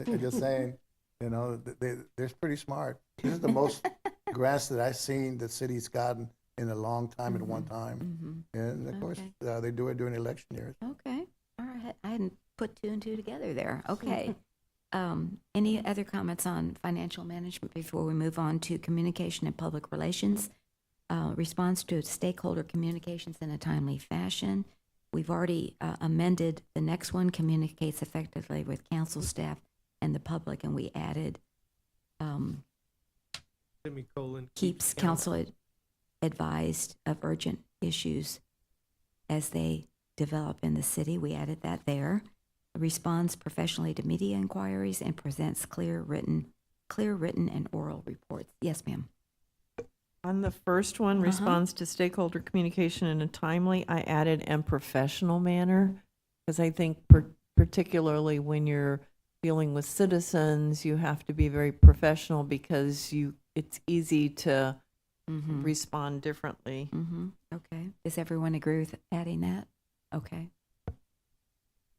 [SPEAKER 3] Just saying, they're pretty smart. This is the most grants that I've seen the city's gotten in a long time at one time. And of course,
[SPEAKER 6] Okay.
[SPEAKER 3] they do it during election years.
[SPEAKER 6] Okay. All right. I hadn't put two and two together there. Okay. Any other comments on financial management before we move on to communication and public relations? Response to stakeholder communications in a timely fashion. We've already amended the next one, communicates effectively with council staff and the public, and we added
[SPEAKER 7] Semicolon.
[SPEAKER 6] keeps council advised of urgent issues as they develop in the city. We added that there. Responds professionally to media inquiries and presents clear written and oral reports. Yes, ma'am.
[SPEAKER 2] On the first one,
[SPEAKER 6] Uh-huh.
[SPEAKER 2] responds to stakeholder communication in a timely, I added and professional manner, because I think particularly when you're dealing with citizens, you have to be very professional because it's easy to
[SPEAKER 6] Mm-hmm.
[SPEAKER 2] respond differently.
[SPEAKER 6] Okay. Does everyone agree with adding that? Okay.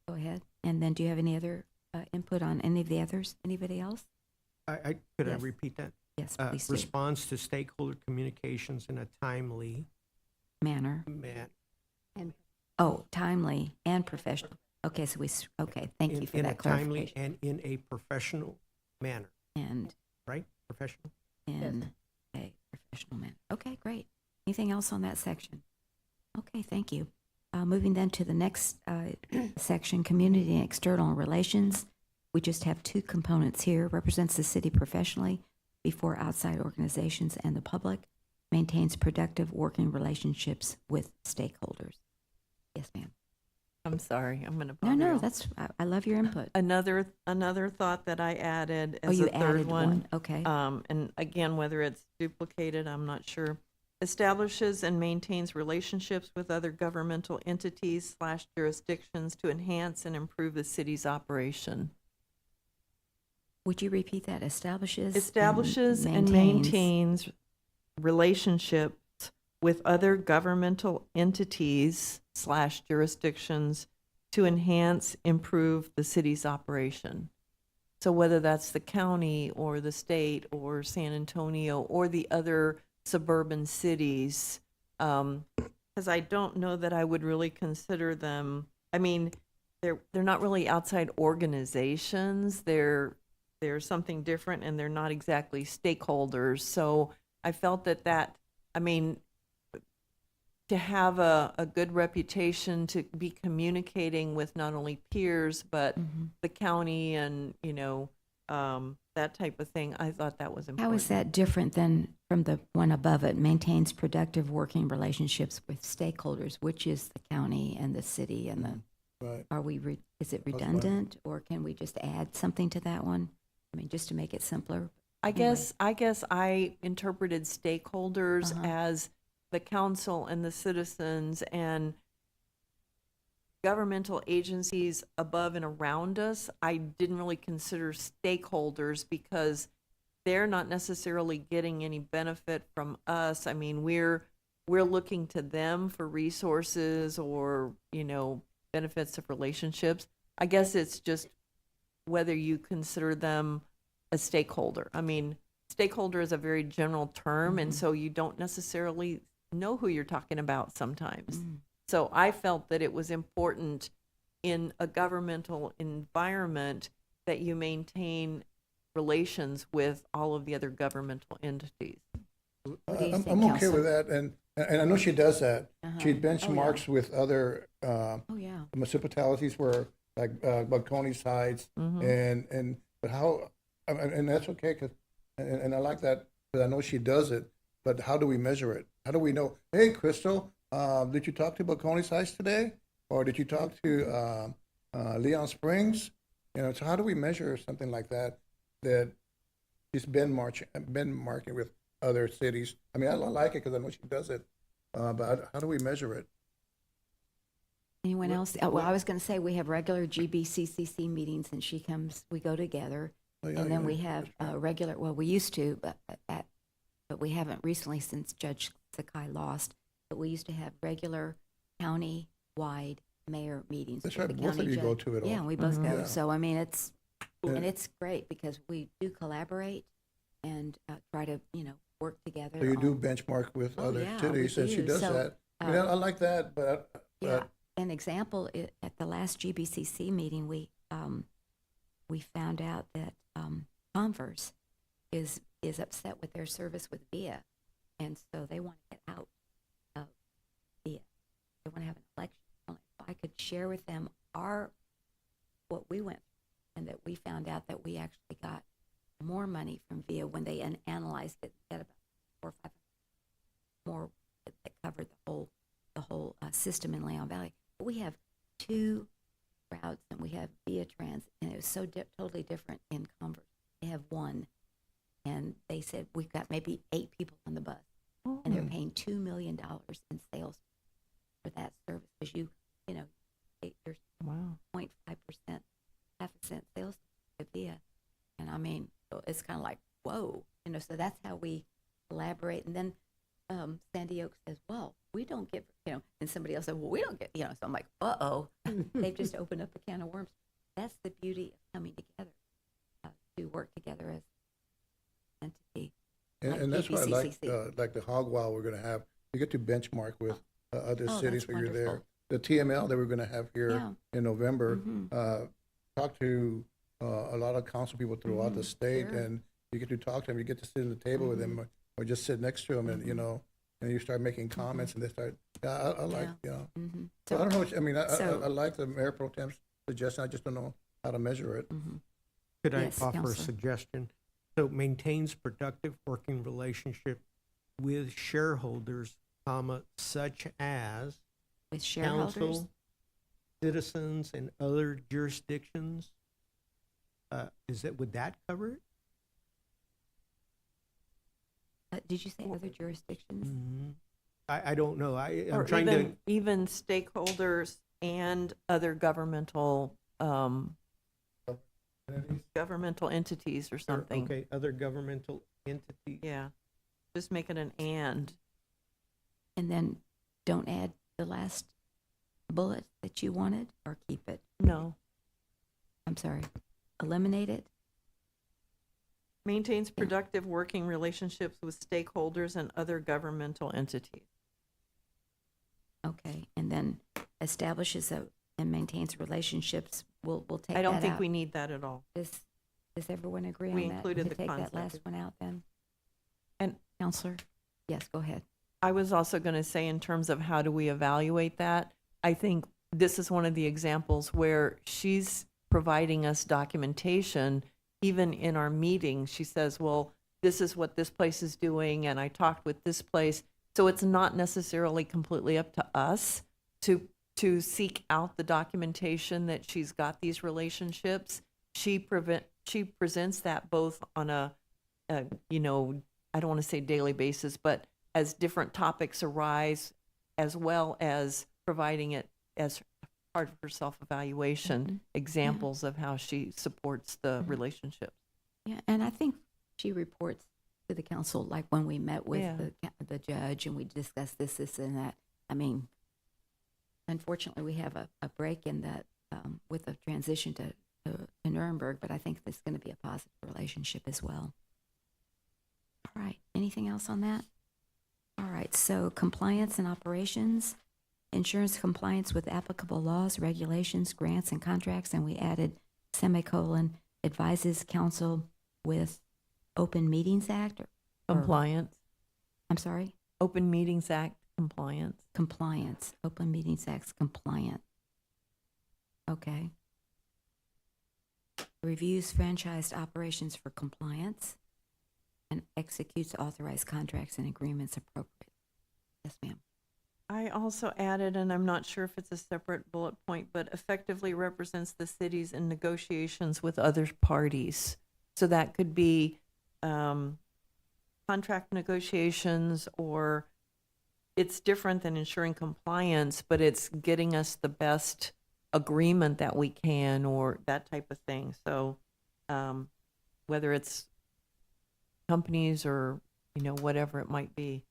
[SPEAKER 6] Go ahead. And then do you have any other input on any of the others? Anybody else?
[SPEAKER 7] Could I
[SPEAKER 6] Yes.
[SPEAKER 7] repeat that?
[SPEAKER 6] Yes, please do.
[SPEAKER 7] Responds to stakeholder communications in a timely
[SPEAKER 6] Manner.
[SPEAKER 7] manner.
[SPEAKER 6] Oh, timely and professional. Okay, so okay, thank you for that clarification.
[SPEAKER 7] In a timely and in a professional manner,
[SPEAKER 6] And
[SPEAKER 7] right? Professional?
[SPEAKER 6] in a professional manner. Okay, great. Anything else on that section? Okay, thank you. Moving then to the next section, community and external relations. We just have two components here. Represents the city professionally before outside organizations and the public. Maintains productive working relationships with stakeholders. Yes, ma'am.
[SPEAKER 2] I'm sorry, I'm gonna.
[SPEAKER 6] No,
[SPEAKER 2] bother
[SPEAKER 6] no,
[SPEAKER 2] y'all.
[SPEAKER 6] that's, I love your input.
[SPEAKER 2] Another thought that I added
[SPEAKER 6] Oh,
[SPEAKER 2] as
[SPEAKER 6] you
[SPEAKER 2] a third
[SPEAKER 6] added one, okay.
[SPEAKER 2] and again, whether it's duplicated, I'm not sure. Establishes and maintains relationships with other governmental entities / jurisdictions to enhance and improve the city's operation.
[SPEAKER 6] Would you repeat that? Establishes?
[SPEAKER 2] Establishes and maintains relationships with other governmental entities / jurisdictions to enhance, improve the city's operation. So whether that's the county or the state or San Antonio or the other suburban cities, because I don't know that I would really consider them, I mean, they're not really outside organizations. They're something different, and they're not exactly stakeholders. So I felt that, I mean, to have a good reputation, to be communicating with not only peers, but the county and, that type of thing, I thought that was important.
[SPEAKER 6] How is that different than from the one above it? Maintains productive working relationships with stakeholders, which is the county and the city and the,
[SPEAKER 3] Right.
[SPEAKER 6] is it
[SPEAKER 3] fine.
[SPEAKER 6] redundant, or can we just add something to that one? I mean, just to make it simpler.
[SPEAKER 2] I
[SPEAKER 6] Anyway.
[SPEAKER 2] guess I interpreted stakeholders
[SPEAKER 6] Uh-huh.
[SPEAKER 2] as the council and the citizens and governmental agencies above and around us. I didn't really consider stakeholders because they're not necessarily getting any benefit from us. I mean, we're looking to them for resources or, benefits of relationships. I guess it's just whether you consider them a stakeholder. I mean, stakeholder is a very general term, and so you don't necessarily know who you're talking about sometimes. So I felt that it was important in a governmental environment that you maintain relations with all of the other governmental entities.
[SPEAKER 6] What do you think,
[SPEAKER 3] I'm okay
[SPEAKER 6] Counselor?
[SPEAKER 3] with that, and I know she does that. She
[SPEAKER 6] Oh, yeah.
[SPEAKER 3] benchmarks with other
[SPEAKER 6] Oh, yeah.
[SPEAKER 3] municipalities where, like, Balcones Heights, but how, and that's okay, and I like that, because I know she does it, but how do we measure it? How do we know, hey, Crystal, did you talk to Balcones Heights today? Or did you talk to Leon Springs? So how do we measure something like that she's been marking with other cities? I mean, I like it because I know she does it, but how do we measure it?
[SPEAKER 6] Anyone else? Well, I was going to say, we have regular GBCCC meetings, and she comes, we go together.
[SPEAKER 3] Oh, yeah,
[SPEAKER 6] And then
[SPEAKER 3] yeah,
[SPEAKER 6] we have regular, well, we used to, but we haven't recently since Judge Sakai lost, but we used to have regular county-wide mayor meetings.
[SPEAKER 3] That's
[SPEAKER 6] with
[SPEAKER 3] right,
[SPEAKER 6] the
[SPEAKER 3] both of
[SPEAKER 6] county
[SPEAKER 3] you go
[SPEAKER 6] judge.
[SPEAKER 3] to it all.
[SPEAKER 6] Yeah, we both go.
[SPEAKER 3] Yeah.
[SPEAKER 6] So, I mean, it's,
[SPEAKER 3] Yeah.
[SPEAKER 6] and it's great because we do collaborate and try to, work together.
[SPEAKER 3] So you do
[SPEAKER 6] on-
[SPEAKER 3] benchmark with
[SPEAKER 6] Oh,
[SPEAKER 3] other
[SPEAKER 6] yeah,
[SPEAKER 3] cities,
[SPEAKER 6] we
[SPEAKER 3] and she
[SPEAKER 6] do.
[SPEAKER 3] does
[SPEAKER 6] So,
[SPEAKER 3] that. I mean, I like that, but
[SPEAKER 6] Yeah, an example, at the last GBCC meeting, we found out that Converse is upset with their service with VIA, and so they want to get out of VIA. They want to have an election. If I could share with them what we went through, and that we found out that we actually got more money from VIA when they analyzed it, at about 4 or 5 more that covered the whole system in Leon Valley. But we have 2 routes, and we have VIA Trans, and it was so totally different in Converse. They have 1, and they said we've got maybe 8 people on the bus, and they're paying $2 million in sales for that service because you're
[SPEAKER 2] Wow.
[SPEAKER 6] 0.5%, half a cent sales to VIA, and I mean it's kind of like whoa, so that's how we collaborate. And then Sandy Oak says, well, we don't get, and somebody else said, well, we don't get, so I'm like, they've just opened up a can of worms. That's the beauty of coming together to work together as an entity. like
[SPEAKER 3] and that's why I
[SPEAKER 6] GBCCC.
[SPEAKER 3] like the hog wild we're gonna have. You get to benchmark with other
[SPEAKER 6] Oh,
[SPEAKER 3] cities
[SPEAKER 6] that's
[SPEAKER 3] where you're there.
[SPEAKER 6] wonderful.
[SPEAKER 3] The TML that we're gonna have here
[SPEAKER 6] Yeah.
[SPEAKER 3] in November,
[SPEAKER 6] Mhm.
[SPEAKER 3] talk to a lot of council people throughout the state,
[SPEAKER 6] sure.
[SPEAKER 3] and you get to talk to them, you get to sit at the table with them, or just sit next to them, and and you start making comments, and they start. I like,
[SPEAKER 6] Mhm.
[SPEAKER 3] So I don't know. I mean,
[SPEAKER 6] so-
[SPEAKER 3] I like the Mayor Pro Tem's suggestion. I just don't know how to measure it.
[SPEAKER 7] Could I
[SPEAKER 6] Yes,
[SPEAKER 7] offer a
[SPEAKER 6] Counselor.
[SPEAKER 7] suggestion? So maintains productive working relationship with shareholders, such as
[SPEAKER 6] With shareholders.
[SPEAKER 7] council, citizens in other jurisdictions. Would that cover it?
[SPEAKER 6] Did you say other jurisdictions?
[SPEAKER 7] I don't know.
[SPEAKER 2] Or
[SPEAKER 7] I'm trying
[SPEAKER 2] even stakeholders and other governmental entities or something.
[SPEAKER 7] Okay, other governmental entities.
[SPEAKER 2] Yeah, just make it an and.
[SPEAKER 6] And then don't add the last bullet that you wanted, or keep it?
[SPEAKER 2] No.
[SPEAKER 6] I'm sorry. Eliminate it?
[SPEAKER 2] Maintains productive working relationships with stakeholders and other governmental entities.
[SPEAKER 6] Okay. And then establishes and maintains relationships. We'll take that out.
[SPEAKER 2] I don't think we need that at all.
[SPEAKER 6] Does everyone agree
[SPEAKER 2] We
[SPEAKER 6] on that?
[SPEAKER 2] included
[SPEAKER 6] To
[SPEAKER 2] the
[SPEAKER 6] take
[SPEAKER 2] concept.
[SPEAKER 6] that last one out then?
[SPEAKER 2] And
[SPEAKER 6] Counselor? Yes, go ahead.
[SPEAKER 2] I was also going to say, in terms of how do we evaluate that, I think this is one of the examples where she's providing us documentation. Even in our meeting, she says, well, this is what this place is doing, and I talked with this place. So it's not necessarily completely up to us to seek out the documentation that she's got these relationships. She presents that both on a I don't want to say daily basis, but as different topics arise, as well as providing it as part of her self-evaluation, examples of how she supports the relationship.
[SPEAKER 6] Yeah, and I think she reports to the council, like when we met with
[SPEAKER 2] Yeah.
[SPEAKER 6] the judge and we discussed this, and that. I mean, unfortunately, we have a break in that with the transition to Nuremberg, but I think there's going to be a positive relationship as well. All right. Anything else on that? All right. So compliance and operations, insurance compliance with applicable laws, regulations, grants, and contracts, and we added semicolon, advises council with Open Meetings Act.
[SPEAKER 2] Compliance.
[SPEAKER 6] I'm sorry?
[SPEAKER 2] Open Meetings Act compliance.
[SPEAKER 6] Compliance. Open Meetings Act compliant. Okay. Reviews franchised operations for compliance and executes authorized contracts and agreements appropriate. Yes, ma'am.
[SPEAKER 2] I also added, and I'm not sure if it's a separate bullet point, but effectively represents the cities in negotiations with other parties. So that could be contract negotiations, or it's different than ensuring compliance, but it's getting us the best agreement that we can, or that type of thing. So whether it's companies or, whatever it might be.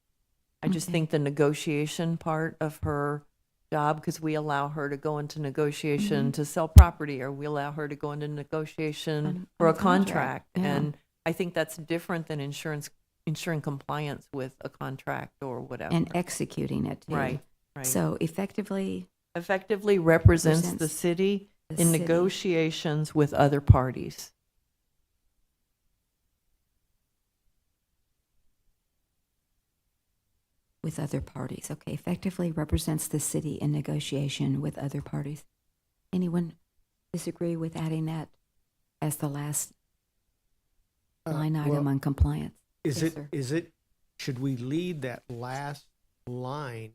[SPEAKER 2] I just
[SPEAKER 6] Okay.
[SPEAKER 2] think the negotiation part of her job, because we allow her to go into negotiation to sell property, or we allow her to go into negotiation
[SPEAKER 6] On
[SPEAKER 2] for
[SPEAKER 6] a
[SPEAKER 2] a contract.
[SPEAKER 6] contract, yeah.
[SPEAKER 2] And I think that's different than ensuring compliance with a contract or whatever.
[SPEAKER 6] And executing it too.
[SPEAKER 2] Right, right.
[SPEAKER 6] So effectively,
[SPEAKER 2] Effectively represents the
[SPEAKER 6] Represents
[SPEAKER 2] city
[SPEAKER 6] the
[SPEAKER 2] in
[SPEAKER 6] city.
[SPEAKER 2] negotiations with other parties.
[SPEAKER 6] with other parties. Okay, effectively represents the city in negotiation with other parties. Anyone disagree with adding that as the last line item on compliance?
[SPEAKER 7] Is
[SPEAKER 6] Yes, sir.
[SPEAKER 7] should we lead that last line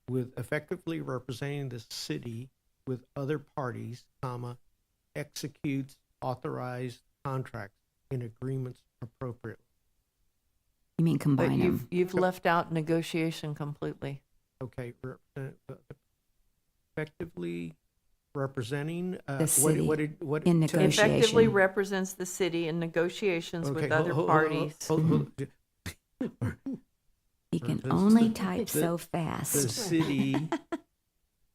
[SPEAKER 7] with effectively representing the city with other parties, comma, executes authorized contracts and agreements appropriately?
[SPEAKER 6] You mean
[SPEAKER 2] But
[SPEAKER 6] combine them?
[SPEAKER 2] you've left out negotiation completely.
[SPEAKER 7] Okay, effectively representing,
[SPEAKER 6] The city
[SPEAKER 7] what?
[SPEAKER 6] in
[SPEAKER 7] tell me-
[SPEAKER 6] negotiation.
[SPEAKER 2] Effectively represents the city in negotiations with
[SPEAKER 7] Okay,
[SPEAKER 2] other
[SPEAKER 7] hold-
[SPEAKER 2] parties.
[SPEAKER 7] hold-
[SPEAKER 6] You can
[SPEAKER 7] the-
[SPEAKER 6] only
[SPEAKER 7] the-
[SPEAKER 6] type
[SPEAKER 7] the-
[SPEAKER 6] so
[SPEAKER 7] The
[SPEAKER 6] fast.
[SPEAKER 7] city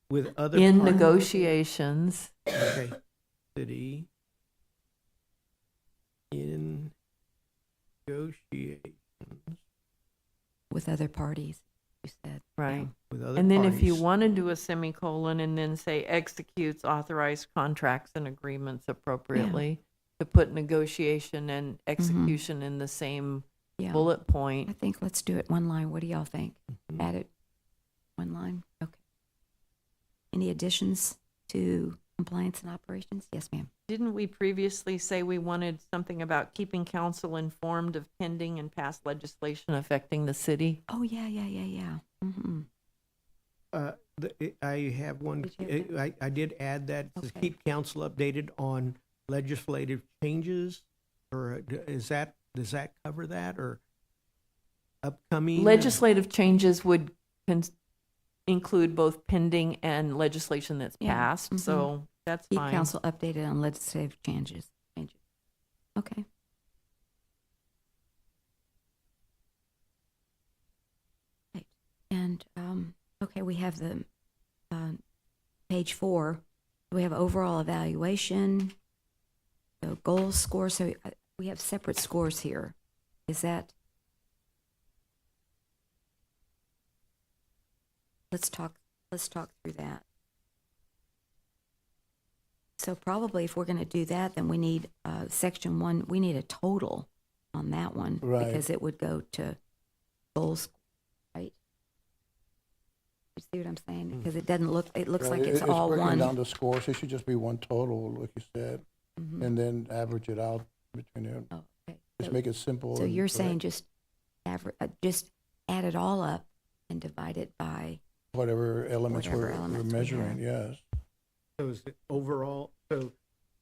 [SPEAKER 7] with other.
[SPEAKER 2] In
[SPEAKER 7] parties.
[SPEAKER 2] negotiations,
[SPEAKER 7] Okay, city in negotiations
[SPEAKER 6] With other parties, you said.
[SPEAKER 2] right.
[SPEAKER 7] with other
[SPEAKER 2] And then if you
[SPEAKER 7] parties.
[SPEAKER 2] want to do a semicolon and then say executes authorized contracts and agreements appropriately, to put negotiation and execution in the same
[SPEAKER 6] Yeah.
[SPEAKER 2] bullet
[SPEAKER 6] I
[SPEAKER 2] point.
[SPEAKER 6] think let's do it one line. What do y'all think?
[SPEAKER 7] Mhm.
[SPEAKER 6] Add it one line? Okay. Any additions to compliance and operations? Yes, ma'am.
[SPEAKER 2] Didn't we previously say we wanted something about keeping council informed of pending and past legislation affecting the city?
[SPEAKER 6] Oh, yeah. Mm-hmm.
[SPEAKER 7] I have one,
[SPEAKER 6] Did you have
[SPEAKER 7] I did add that, to
[SPEAKER 6] Okay.
[SPEAKER 7] keep council updated on legislative changes, or does that cover that, or upcoming?
[SPEAKER 2] Legislative changes would include both pending and legislation that's
[SPEAKER 6] Yeah,
[SPEAKER 2] passed,
[SPEAKER 6] mhm.
[SPEAKER 2] so that's
[SPEAKER 6] Keep
[SPEAKER 2] fine.
[SPEAKER 6] council updated on legislative changes. Okay. Right. And, okay, we have the, page 4. We have overall evaluation, the goal score. So we have separate scores here. Is that? Let's talk through that. So probably if we're going to do that, then we need, section 1, we need a total on that one.
[SPEAKER 3] Right.
[SPEAKER 6] Because it would go to goals, right? You see what I'm saying? Because it doesn't look, it looks
[SPEAKER 3] Right,
[SPEAKER 6] like it's all
[SPEAKER 3] breaking
[SPEAKER 6] one.
[SPEAKER 3] down the scores, it should just be one total, like you said,
[SPEAKER 6] Mhm.
[SPEAKER 3] and then average it out between them.
[SPEAKER 6] Oh, okay.
[SPEAKER 3] Just
[SPEAKER 6] So-
[SPEAKER 3] make it simple.
[SPEAKER 6] So
[SPEAKER 3] and
[SPEAKER 6] you're
[SPEAKER 3] correct.
[SPEAKER 6] saying just just add it all up and divide it by,
[SPEAKER 3] Whatever elements
[SPEAKER 6] Whatever
[SPEAKER 3] we're
[SPEAKER 6] elements we
[SPEAKER 3] measuring,
[SPEAKER 6] have.
[SPEAKER 3] yes.
[SPEAKER 7] So is it overall, so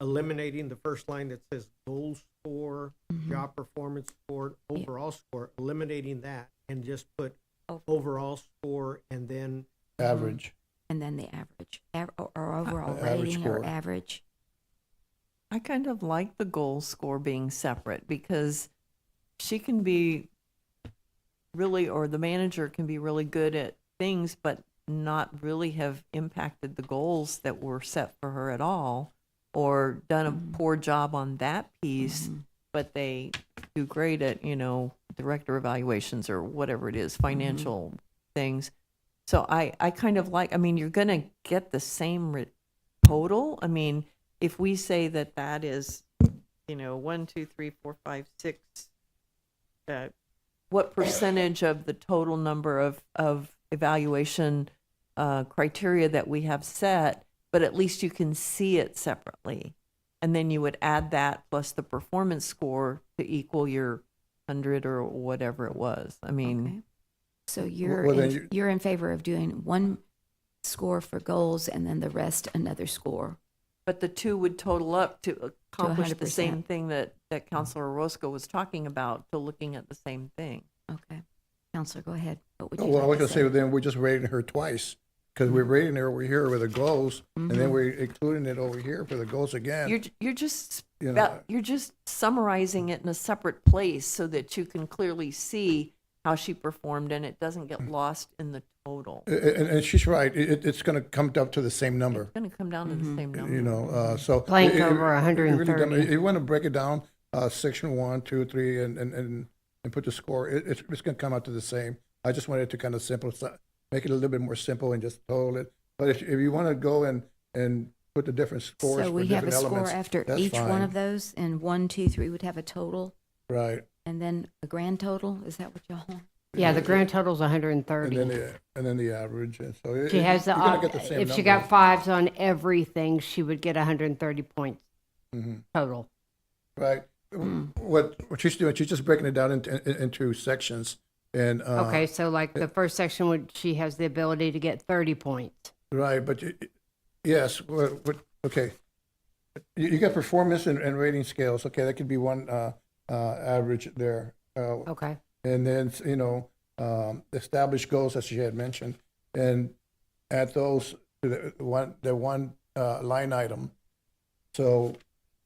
[SPEAKER 7] eliminating the first line that says goal score,
[SPEAKER 6] Mhm.
[SPEAKER 7] job performance score,
[SPEAKER 6] Yeah.
[SPEAKER 7] overall score, eliminating that, and just put
[SPEAKER 6] Oh.
[SPEAKER 7] overall score, and then
[SPEAKER 3] Average.
[SPEAKER 6] and then the average, or overall
[SPEAKER 3] Average
[SPEAKER 6] rating
[SPEAKER 3] score.
[SPEAKER 6] or average.
[SPEAKER 2] I kind of like the goal score being separate because she can be really, or the manager can be really good at things, but not really have impacted the goals that were set for her at all, or done a
[SPEAKER 6] Mhm.
[SPEAKER 2] poor job on that piece,
[SPEAKER 6] Mhm.
[SPEAKER 2] but they do great at, director evaluations or whatever it is, financial things. So I kind of like, you're going to get the same total. If we say that is, 1, 2, 3, 4, 5, 6, what percentage of the total number of evaluation criteria that we have set, but at least you can see it separately. And then you would add that plus the performance score to equal your 100 or whatever it was.
[SPEAKER 6] Okay. So you're
[SPEAKER 3] well, then
[SPEAKER 6] in, you're in favor of doing one score for goals and then the rest another score.
[SPEAKER 2] But the two would total up to accomplish the
[SPEAKER 6] 100%.
[SPEAKER 2] same thing that Counselor Orozco was talking about, to looking at the same thing.
[SPEAKER 6] Okay. Counselor, go ahead. What would you
[SPEAKER 3] Well, I was
[SPEAKER 6] like to
[SPEAKER 3] gonna say, then we're just rating her twice, because we're rating her over here with the goals, and then
[SPEAKER 6] Mhm.
[SPEAKER 3] we're including it over here for the goals again.
[SPEAKER 2] You're just
[SPEAKER 3] You know.
[SPEAKER 2] you're just summarizing it in a separate place so that you can clearly see how she performed and it doesn't get lost in the total.
[SPEAKER 3] And she's right, it's gonna come up to the same number,
[SPEAKER 2] It's going to come down to the same number.
[SPEAKER 3] you know, so.
[SPEAKER 5] Blank
[SPEAKER 3] it- it-
[SPEAKER 5] over
[SPEAKER 3] it really
[SPEAKER 5] 130.
[SPEAKER 3] If you wanna break it down, section 1, 2, 3, and put the score, it's gonna come out to the same. I just wanted to kind of simplify, make it a little bit more simple and just total it. But if you wanna go and put the different scores
[SPEAKER 6] So
[SPEAKER 3] for
[SPEAKER 6] we have a
[SPEAKER 3] different
[SPEAKER 6] score
[SPEAKER 3] elements,
[SPEAKER 6] after
[SPEAKER 3] that's
[SPEAKER 6] each one
[SPEAKER 3] fine.
[SPEAKER 6] of those, and 1, 2, 3 would have a total,
[SPEAKER 3] Right,
[SPEAKER 6] and then a grand total. Is that what y'all want?
[SPEAKER 5] Yeah, the grand total's
[SPEAKER 3] and
[SPEAKER 5] 130.
[SPEAKER 3] then the average, and so.
[SPEAKER 5] She has the,
[SPEAKER 3] you're gonna get the same
[SPEAKER 5] if she
[SPEAKER 3] number.
[SPEAKER 5] got 5s on everything, she would get 130 points
[SPEAKER 3] Mhm.
[SPEAKER 5] total.
[SPEAKER 3] Right. What she's doing, she's just breaking it down into sections, and.
[SPEAKER 5] Okay, so like the first section would, she has the ability to get 30 points.
[SPEAKER 3] Right, but yes, okay. You got performance and rating scales, okay, that could be one, average there.
[SPEAKER 5] Okay,
[SPEAKER 3] And then, established goals, as she had mentioned, and add those to the one line item. So,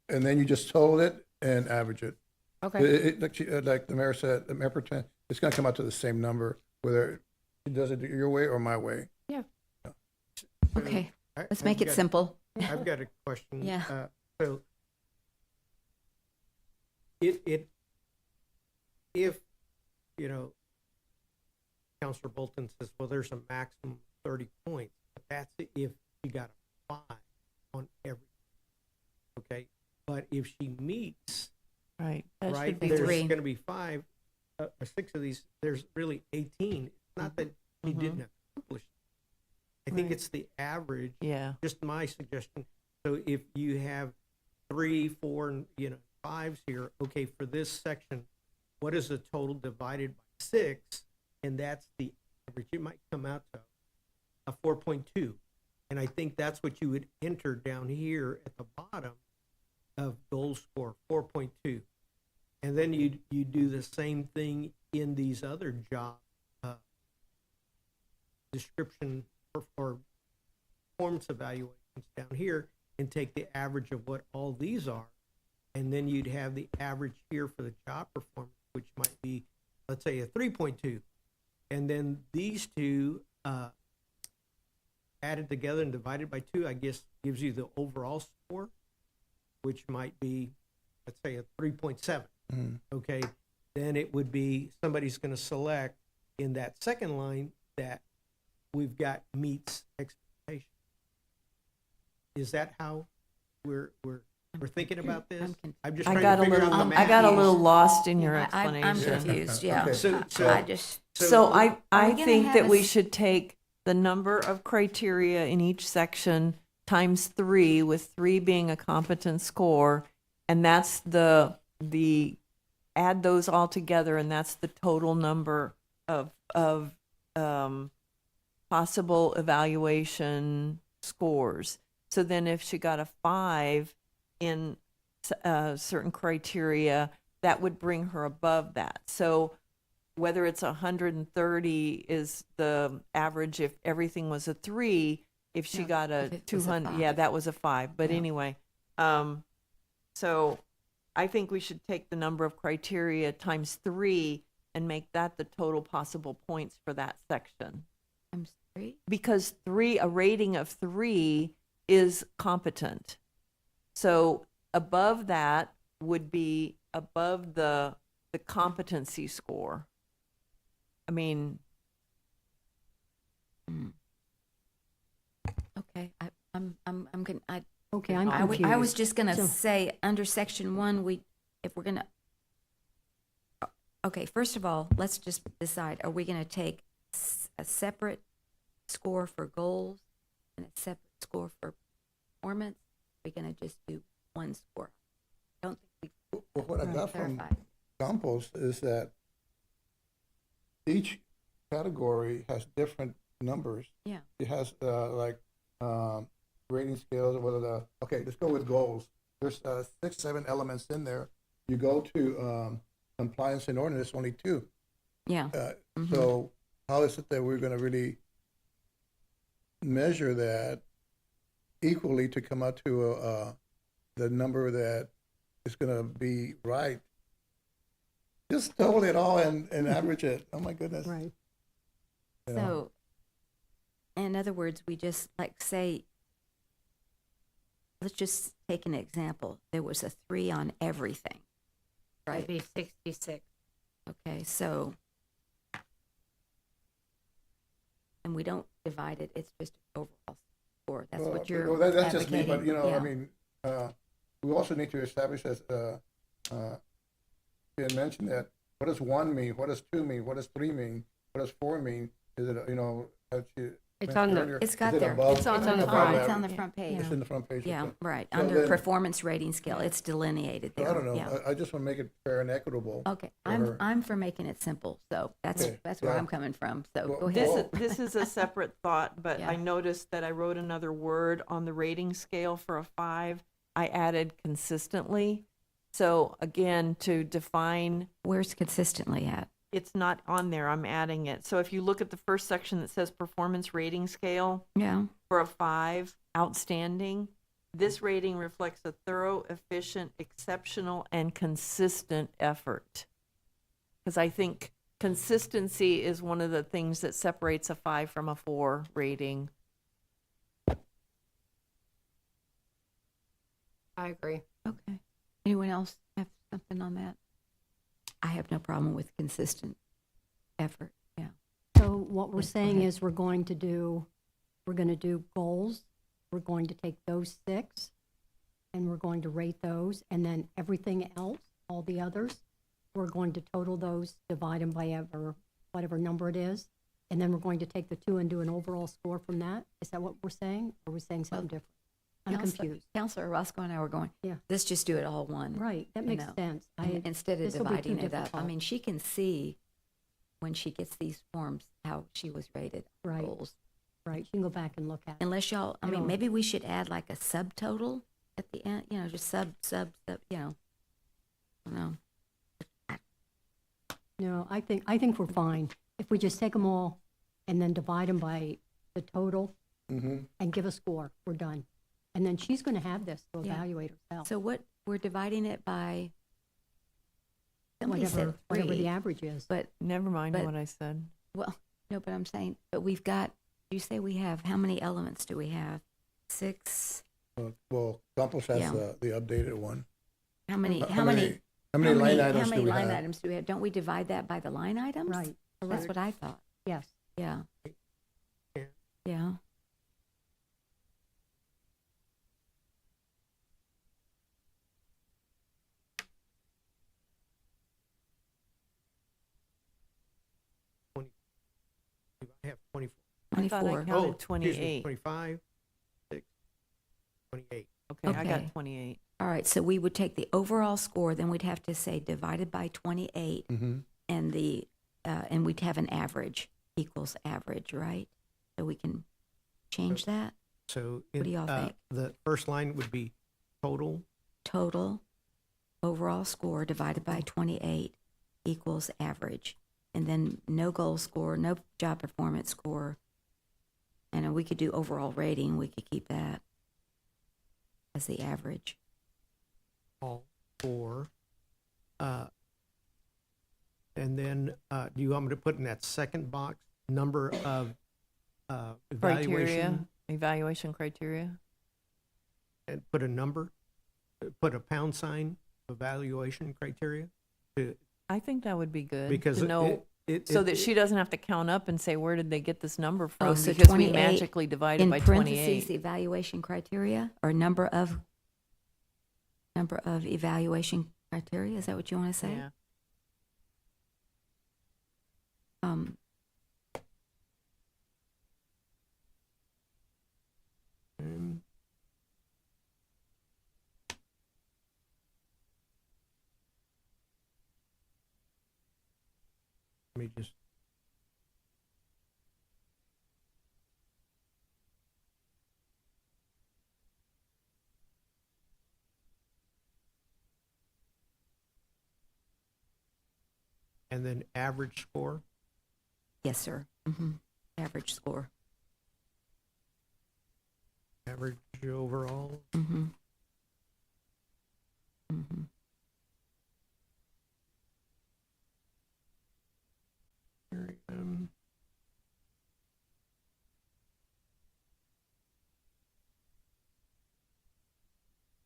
[SPEAKER 3] and then you just total it and average it.
[SPEAKER 5] okay.
[SPEAKER 3] Like the mayor said, the mayor pro tem, it's gonna come out to the same number, whether she does it your way or my way.
[SPEAKER 6] Okay,
[SPEAKER 7] I-
[SPEAKER 6] let's
[SPEAKER 7] I've
[SPEAKER 6] make it
[SPEAKER 7] got-
[SPEAKER 6] simple.
[SPEAKER 7] I've got a question.
[SPEAKER 6] Yeah.
[SPEAKER 7] So if, Counselor Bolton says, well, there's a maximum of 30 points, but that's if she got a 5 on every, okay? But if she meets,
[SPEAKER 2] Right. That
[SPEAKER 7] right,
[SPEAKER 2] should be
[SPEAKER 7] there's
[SPEAKER 6] 3.
[SPEAKER 7] gonna be 5, or 6 of these, there's really 18. It's not that she
[SPEAKER 2] Mhm.
[SPEAKER 7] didn't accomplish. I think
[SPEAKER 2] Right.
[SPEAKER 7] it's the average,
[SPEAKER 2] Yeah.
[SPEAKER 7] just my suggestion. So if you have 3, 4, and 5s here, okay, for this section, what is the total divided by 6? And that's the average. It might come out to a 4.2. And I think that's what you would enter down here at the bottom of goal score, 4.2. And then you do the same thing in these other job description or performance evaluations down here and take the average of what all these are. And then you'd have the average here for the job performance, which might be, let's say, a 3.2. And then these two added together and divided by 2, I guess, gives you the overall score, which might be, let's say, a 3.7. Okay, then it would be somebody's going to select in that second line that we've got meets expectation. Is that how we're thinking about this? I'm just
[SPEAKER 2] I
[SPEAKER 7] trying
[SPEAKER 2] got
[SPEAKER 7] to
[SPEAKER 2] a
[SPEAKER 7] figure out
[SPEAKER 2] little,
[SPEAKER 7] the
[SPEAKER 2] I got a
[SPEAKER 7] math.
[SPEAKER 2] little lost in your
[SPEAKER 6] I'm
[SPEAKER 2] explanation.
[SPEAKER 6] confused, yeah.
[SPEAKER 3] Okay.
[SPEAKER 2] So I
[SPEAKER 6] Are we gonna
[SPEAKER 2] think
[SPEAKER 6] have
[SPEAKER 2] that
[SPEAKER 6] a
[SPEAKER 2] we
[SPEAKER 6] s-
[SPEAKER 2] should take the number of criteria in each section times 3, with 3 being a competent score, and that's the add those all together, and that's the total number of possible evaluation scores. So then if she got a 5 in certain criteria, that would bring her above that. So whether it's 130 is the average if everything was a 3, if she
[SPEAKER 6] No,
[SPEAKER 2] got a
[SPEAKER 6] if it was a
[SPEAKER 2] 200, yeah,
[SPEAKER 6] 5.
[SPEAKER 2] that was a 5. But
[SPEAKER 6] Yeah.
[SPEAKER 2] anyway, so I think we should take the number of criteria times 3 and make that the total possible points for that section.
[SPEAKER 6] I'm sorry.
[SPEAKER 2] Because a rating of 3 is competent. So above that would be above the competency score. I mean,
[SPEAKER 6] Okay, I'm gonna,
[SPEAKER 9] Okay, I'm
[SPEAKER 2] I
[SPEAKER 9] confused.
[SPEAKER 6] I was just gonna
[SPEAKER 9] So-
[SPEAKER 6] say, under section 1, if we're gonna, okay, first of all, let's just decide, are we gonna take a separate score for goals and a separate score for performance? Are we gonna just do one score? I don't think we
[SPEAKER 3] Well, what I got from
[SPEAKER 6] clarified.
[SPEAKER 3] Compost is that each category has different numbers.
[SPEAKER 6] Yeah.
[SPEAKER 3] It has rating scales, okay, let's go with goals. There's 6, 7 elements in there. You go to compliance and ordinance, only 2.
[SPEAKER 6] Yeah,
[SPEAKER 3] So how is it that we're going to really measure that equally to come out to the number that is going to be right? Just total it all and average it. Oh my goodness.
[SPEAKER 9] Right.
[SPEAKER 3] You know?
[SPEAKER 6] so, in other words, we just, like, say, let's just take an example. There was a 3 on everything, right?
[SPEAKER 5] That'd be 66.
[SPEAKER 6] Okay, so, and we don't divide it, it's just an overall score. That's
[SPEAKER 3] Well,
[SPEAKER 6] what you're
[SPEAKER 3] well, that's just me, but
[SPEAKER 6] advocating.
[SPEAKER 3] I
[SPEAKER 6] Yeah.
[SPEAKER 3] mean, we also need to establish as Ben mentioned that, what does 1 mean? What does 2 mean? What does 3 mean? What does 4 mean? Is it, as you
[SPEAKER 5] It's
[SPEAKER 3] mentioned
[SPEAKER 5] on the-
[SPEAKER 3] earlier,
[SPEAKER 6] It's got
[SPEAKER 3] is it
[SPEAKER 6] there.
[SPEAKER 3] above-
[SPEAKER 5] It's on the
[SPEAKER 3] above
[SPEAKER 5] front.
[SPEAKER 6] It's on
[SPEAKER 3] average?
[SPEAKER 6] the front page.
[SPEAKER 3] It's in the front page.
[SPEAKER 6] Yeah,
[SPEAKER 3] okay.
[SPEAKER 6] right,
[SPEAKER 3] So
[SPEAKER 6] under
[SPEAKER 3] then-
[SPEAKER 6] performance rating scale, it's delineated
[SPEAKER 3] So
[SPEAKER 6] there.
[SPEAKER 3] I don't know.
[SPEAKER 6] Yeah.
[SPEAKER 3] I just want to make it fair and equitable.
[SPEAKER 6] Okay,
[SPEAKER 3] for her.
[SPEAKER 6] I'm for making it simple, so that's
[SPEAKER 3] Okay,
[SPEAKER 6] where
[SPEAKER 3] yeah.
[SPEAKER 6] I'm coming from, so
[SPEAKER 3] Well,
[SPEAKER 6] go
[SPEAKER 2] this
[SPEAKER 6] ahead.
[SPEAKER 2] this is a separate thought, but
[SPEAKER 6] Yeah.
[SPEAKER 2] I noticed that I wrote another word on the rating scale for a 5. I added consistently. So again, to define,
[SPEAKER 6] Where's consistently at?
[SPEAKER 2] it's not on there, I'm adding it. So if you look at the first section that says performance rating scale
[SPEAKER 6] Yeah,
[SPEAKER 2] for a 5, outstanding, this rating reflects a thorough, efficient, exceptional, and consistent effort. Because I think consistency is one of the things that separates a 5 from a 4 rating.
[SPEAKER 5] I agree.
[SPEAKER 6] okay. Anyone else have something on that? I have no problem with consistent effort, yeah.
[SPEAKER 9] So what we're
[SPEAKER 6] Yes, go
[SPEAKER 9] saying
[SPEAKER 6] ahead.
[SPEAKER 9] is we're going to do goals. We're going to take those 6 and we're going to rate those. And then everything else, all the others, we're going to total those, divide them by whatever number it is. And then we're going to take the 2 and do an overall score from that. Is that what we're saying? Or are we saying something different? I'm confused.
[SPEAKER 6] Counselor Roscoe and I were going,
[SPEAKER 9] Yeah.
[SPEAKER 6] let's just do it all one.
[SPEAKER 9] Right, that
[SPEAKER 6] you
[SPEAKER 9] makes
[SPEAKER 6] know,
[SPEAKER 9] sense.
[SPEAKER 6] Instead of
[SPEAKER 9] this'll be too
[SPEAKER 6] dividing it up. I
[SPEAKER 9] difficult.
[SPEAKER 6] mean, she can see when she gets these forms, how she was rated on
[SPEAKER 9] Right.
[SPEAKER 6] goals.
[SPEAKER 9] Right, you can go back and look at it.
[SPEAKER 6] Unless y'all, I mean,
[SPEAKER 9] It'll-
[SPEAKER 6] maybe we should add like a subtotal at the end, just sub, you know. I don't know.
[SPEAKER 9] No, I think we're fine. If we just take them all and then divide them by the total
[SPEAKER 3] Mm-hmm.
[SPEAKER 9] and give a score, we're done. And then she's gonna have this to
[SPEAKER 6] Yeah.
[SPEAKER 9] evaluate herself,
[SPEAKER 6] So what, we're dividing it by, somebody said
[SPEAKER 9] whatever the
[SPEAKER 6] three,
[SPEAKER 9] average is.
[SPEAKER 6] but,
[SPEAKER 2] Never mind
[SPEAKER 6] But-
[SPEAKER 2] what I said.
[SPEAKER 6] well, no, but I'm saying, but we've got, you say we have, how many elements do we have? 6,
[SPEAKER 3] Well, Campos has
[SPEAKER 6] Yeah.
[SPEAKER 3] the updated one.
[SPEAKER 6] how many,
[SPEAKER 3] How
[SPEAKER 6] how many?
[SPEAKER 3] line
[SPEAKER 6] How
[SPEAKER 3] items do
[SPEAKER 6] many
[SPEAKER 3] we
[SPEAKER 6] line
[SPEAKER 3] have?
[SPEAKER 6] items do we have? Don't we divide that by the line items?
[SPEAKER 9] Right,
[SPEAKER 6] That's what I thought,
[SPEAKER 9] yes.
[SPEAKER 6] yeah.
[SPEAKER 7] Yeah.
[SPEAKER 6] Yeah.
[SPEAKER 7] I have 24.
[SPEAKER 2] I thought I
[SPEAKER 6] 24.
[SPEAKER 2] counted
[SPEAKER 7] Excuse me,
[SPEAKER 2] 28.
[SPEAKER 7] 25, 6, 28.
[SPEAKER 2] Okay, I
[SPEAKER 6] Okay.
[SPEAKER 2] got 28.
[SPEAKER 6] All right, so we would take the overall score, then we'd have to say divided by 28,
[SPEAKER 3] Mm-hmm.
[SPEAKER 6] and and we'd have an average equals average, right? So we can change that.
[SPEAKER 7] So
[SPEAKER 6] What do y'all think?
[SPEAKER 7] the first line would be total.
[SPEAKER 6] Total overall score divided by 28 equals average. And then no goal score, no job performance score. And we could do overall rating. We could keep that as the average.
[SPEAKER 7] All for, and then, do you want me to put in that second box, number of, evaluation?
[SPEAKER 2] Evaluation criteria.
[SPEAKER 7] And put a number, put a pound sign, evaluation criteria?
[SPEAKER 2] I think that would be good
[SPEAKER 7] Because
[SPEAKER 2] to know, so that she doesn't have to count up and say, where did they get this number from?
[SPEAKER 6] so
[SPEAKER 2] Because we
[SPEAKER 6] 28
[SPEAKER 2] magically divided
[SPEAKER 6] In
[SPEAKER 2] by
[SPEAKER 6] parentheses,
[SPEAKER 2] 28.
[SPEAKER 6] evaluation criteria or number of evaluation criteria. Is that what you want to say?
[SPEAKER 2] Yeah.
[SPEAKER 6] Um,
[SPEAKER 7] Um, Let me just. And then average score.
[SPEAKER 6] yes, sir. Average score.
[SPEAKER 7] Average overall.
[SPEAKER 6] Mm-hmm. Mm-hmm.
[SPEAKER 7] Um,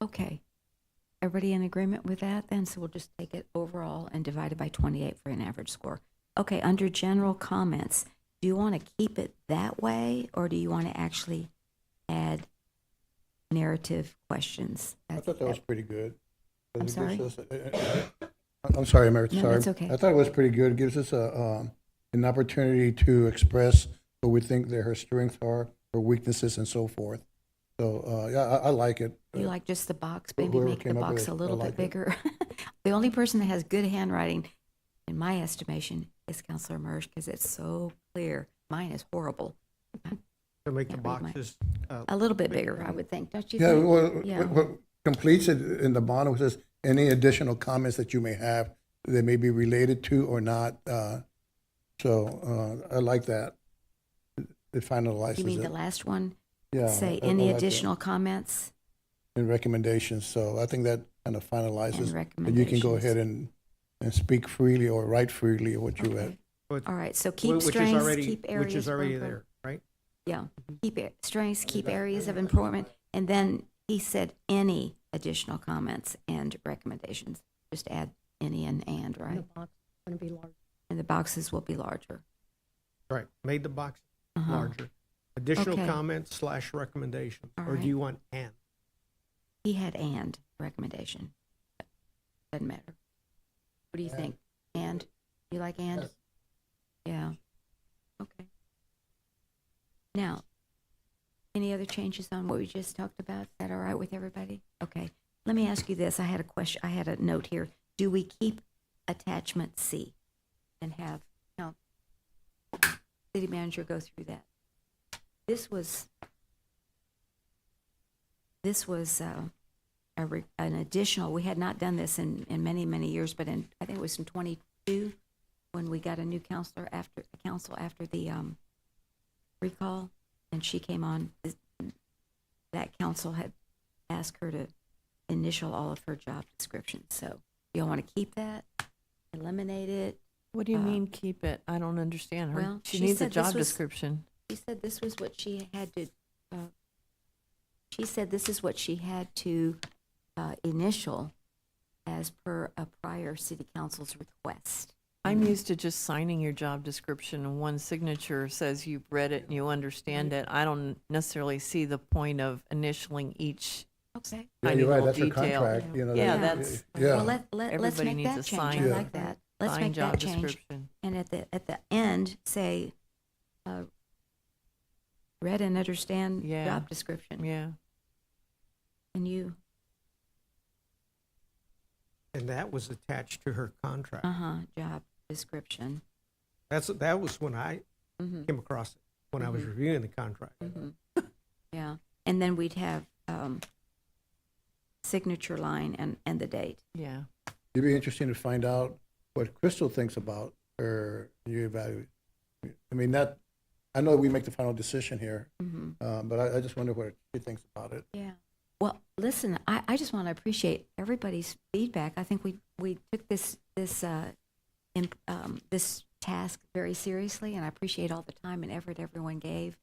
[SPEAKER 6] Okay. Everybody in agreement with that then? So we'll just take it overall and divide it by 28 for an average score. Okay, under general comments, do you want to keep it that way or do you want to actually add narrative questions?
[SPEAKER 3] I thought that was pretty good.
[SPEAKER 6] I'm
[SPEAKER 3] It gives
[SPEAKER 6] sorry?
[SPEAKER 3] us I'm sorry, Mayor,
[SPEAKER 6] No,
[SPEAKER 3] sorry.
[SPEAKER 6] that's okay.
[SPEAKER 3] I thought it was pretty good. It gives us an opportunity to express what we think that her strengths are, her weaknesses, and so forth. So, yeah, I like it.
[SPEAKER 6] You like just the box,
[SPEAKER 3] Wh-
[SPEAKER 6] maybe
[SPEAKER 3] whoever
[SPEAKER 6] make the
[SPEAKER 3] came up with
[SPEAKER 6] box
[SPEAKER 3] it,
[SPEAKER 6] a
[SPEAKER 3] I
[SPEAKER 6] little
[SPEAKER 3] like
[SPEAKER 6] bit
[SPEAKER 3] it.
[SPEAKER 6] bigger. The only person that has good handwriting, in my estimation, is Counselor Mersch because it's so clear. Mine is horrible.
[SPEAKER 7] To make the
[SPEAKER 6] Can't read my-
[SPEAKER 7] boxes.
[SPEAKER 6] A little bit bigger, I would think, don't you
[SPEAKER 3] Yeah,
[SPEAKER 6] think?
[SPEAKER 3] well,
[SPEAKER 6] Yeah.
[SPEAKER 3] what completes it in the bottom, it says, any additional comments that you may have that may be related to or not. So, I like that. It finalizes
[SPEAKER 6] You mean
[SPEAKER 3] it.
[SPEAKER 6] the last one?
[SPEAKER 3] Yeah,
[SPEAKER 6] Say
[SPEAKER 3] I
[SPEAKER 6] any
[SPEAKER 3] like that.
[SPEAKER 6] additional comments
[SPEAKER 3] And recommendations, so I think that kind of
[SPEAKER 6] and
[SPEAKER 3] finalizes. That
[SPEAKER 6] recommendations?
[SPEAKER 3] you can go ahead and speak freely or write freely what you
[SPEAKER 6] Okay.
[SPEAKER 3] had.
[SPEAKER 7] But-
[SPEAKER 6] All right, so
[SPEAKER 7] wh-
[SPEAKER 6] keep
[SPEAKER 7] which is
[SPEAKER 6] strengths,
[SPEAKER 7] already-
[SPEAKER 6] keep areas.
[SPEAKER 7] Which is
[SPEAKER 6] for
[SPEAKER 7] already
[SPEAKER 6] improvement.
[SPEAKER 7] there, right?
[SPEAKER 6] Yeah, keep strengths, keep areas of improvement, and then he said any additional comments and recommendations. Just add any and,
[SPEAKER 9] And the
[SPEAKER 6] right?
[SPEAKER 9] box is gonna be large.
[SPEAKER 6] And the boxes will be larger.
[SPEAKER 7] Right, made the box
[SPEAKER 6] Uh-huh.
[SPEAKER 7] larger. Additional
[SPEAKER 6] Okay.
[SPEAKER 7] comments / recommendations,
[SPEAKER 6] All
[SPEAKER 7] or do
[SPEAKER 6] right.
[SPEAKER 7] you want and?
[SPEAKER 6] He had and recommendation. Doesn't matter. What do you think? And? You like and? Yeah. Okay. Now, any other changes on what we just talked about? Is that all right with everybody? Okay. Let me ask you this. I had a question. I had a note here. Do we keep attachment C and have city manager go through that? this was an additional, we had not done this in many, many years, but I think it was in 22 when we got a new council after the recall, and she came on. That council had asked her to initial all of her job descriptions. So you want to keep that, eliminate it?
[SPEAKER 2] What do you mean keep it? I don't understand her.
[SPEAKER 6] Well,
[SPEAKER 2] She
[SPEAKER 6] she
[SPEAKER 2] needs a
[SPEAKER 6] said this
[SPEAKER 2] job
[SPEAKER 6] was-
[SPEAKER 2] description.
[SPEAKER 6] She said this was what she had to. She said this is what she had to initial as per a prior city council's request.
[SPEAKER 2] I'm used to just signing your job description and one signature says you've read it and you understand it. I don't necessarily see the point of initialing each
[SPEAKER 6] Okay.
[SPEAKER 3] Yeah,
[SPEAKER 2] tiny
[SPEAKER 3] you're right,
[SPEAKER 2] little
[SPEAKER 3] that's her
[SPEAKER 2] detail.
[SPEAKER 3] contract, you know.
[SPEAKER 2] Yeah,
[SPEAKER 3] that-
[SPEAKER 2] that's-
[SPEAKER 3] Yeah.
[SPEAKER 6] Well, let's
[SPEAKER 2] Everybody
[SPEAKER 6] make
[SPEAKER 2] needs
[SPEAKER 6] that
[SPEAKER 2] a
[SPEAKER 6] change.
[SPEAKER 2] signed-
[SPEAKER 6] I
[SPEAKER 3] Yeah.
[SPEAKER 6] like that. Let's
[SPEAKER 2] Signed
[SPEAKER 6] make
[SPEAKER 2] job
[SPEAKER 6] that change.
[SPEAKER 2] description.
[SPEAKER 6] And at the end, say, read and understand
[SPEAKER 2] Yeah.
[SPEAKER 6] job description.
[SPEAKER 2] Yeah.
[SPEAKER 6] And you,
[SPEAKER 7] And that was attached to her contract.
[SPEAKER 6] job description.
[SPEAKER 7] That was when I
[SPEAKER 6] Mhm.
[SPEAKER 7] came across it, when I was reviewing the contract.
[SPEAKER 6] Yeah. And then we'd have signature line and the date.
[SPEAKER 2] Yeah.
[SPEAKER 3] It'd be interesting to find out what Crystal thinks about her new evaluation. I mean, I know we make the final decision here, but I just wonder what she thinks about it.
[SPEAKER 6] Yeah. Well, listen, I just want to appreciate everybody's feedback. I think we took this task very seriously, and I appreciate all the time and effort everyone gave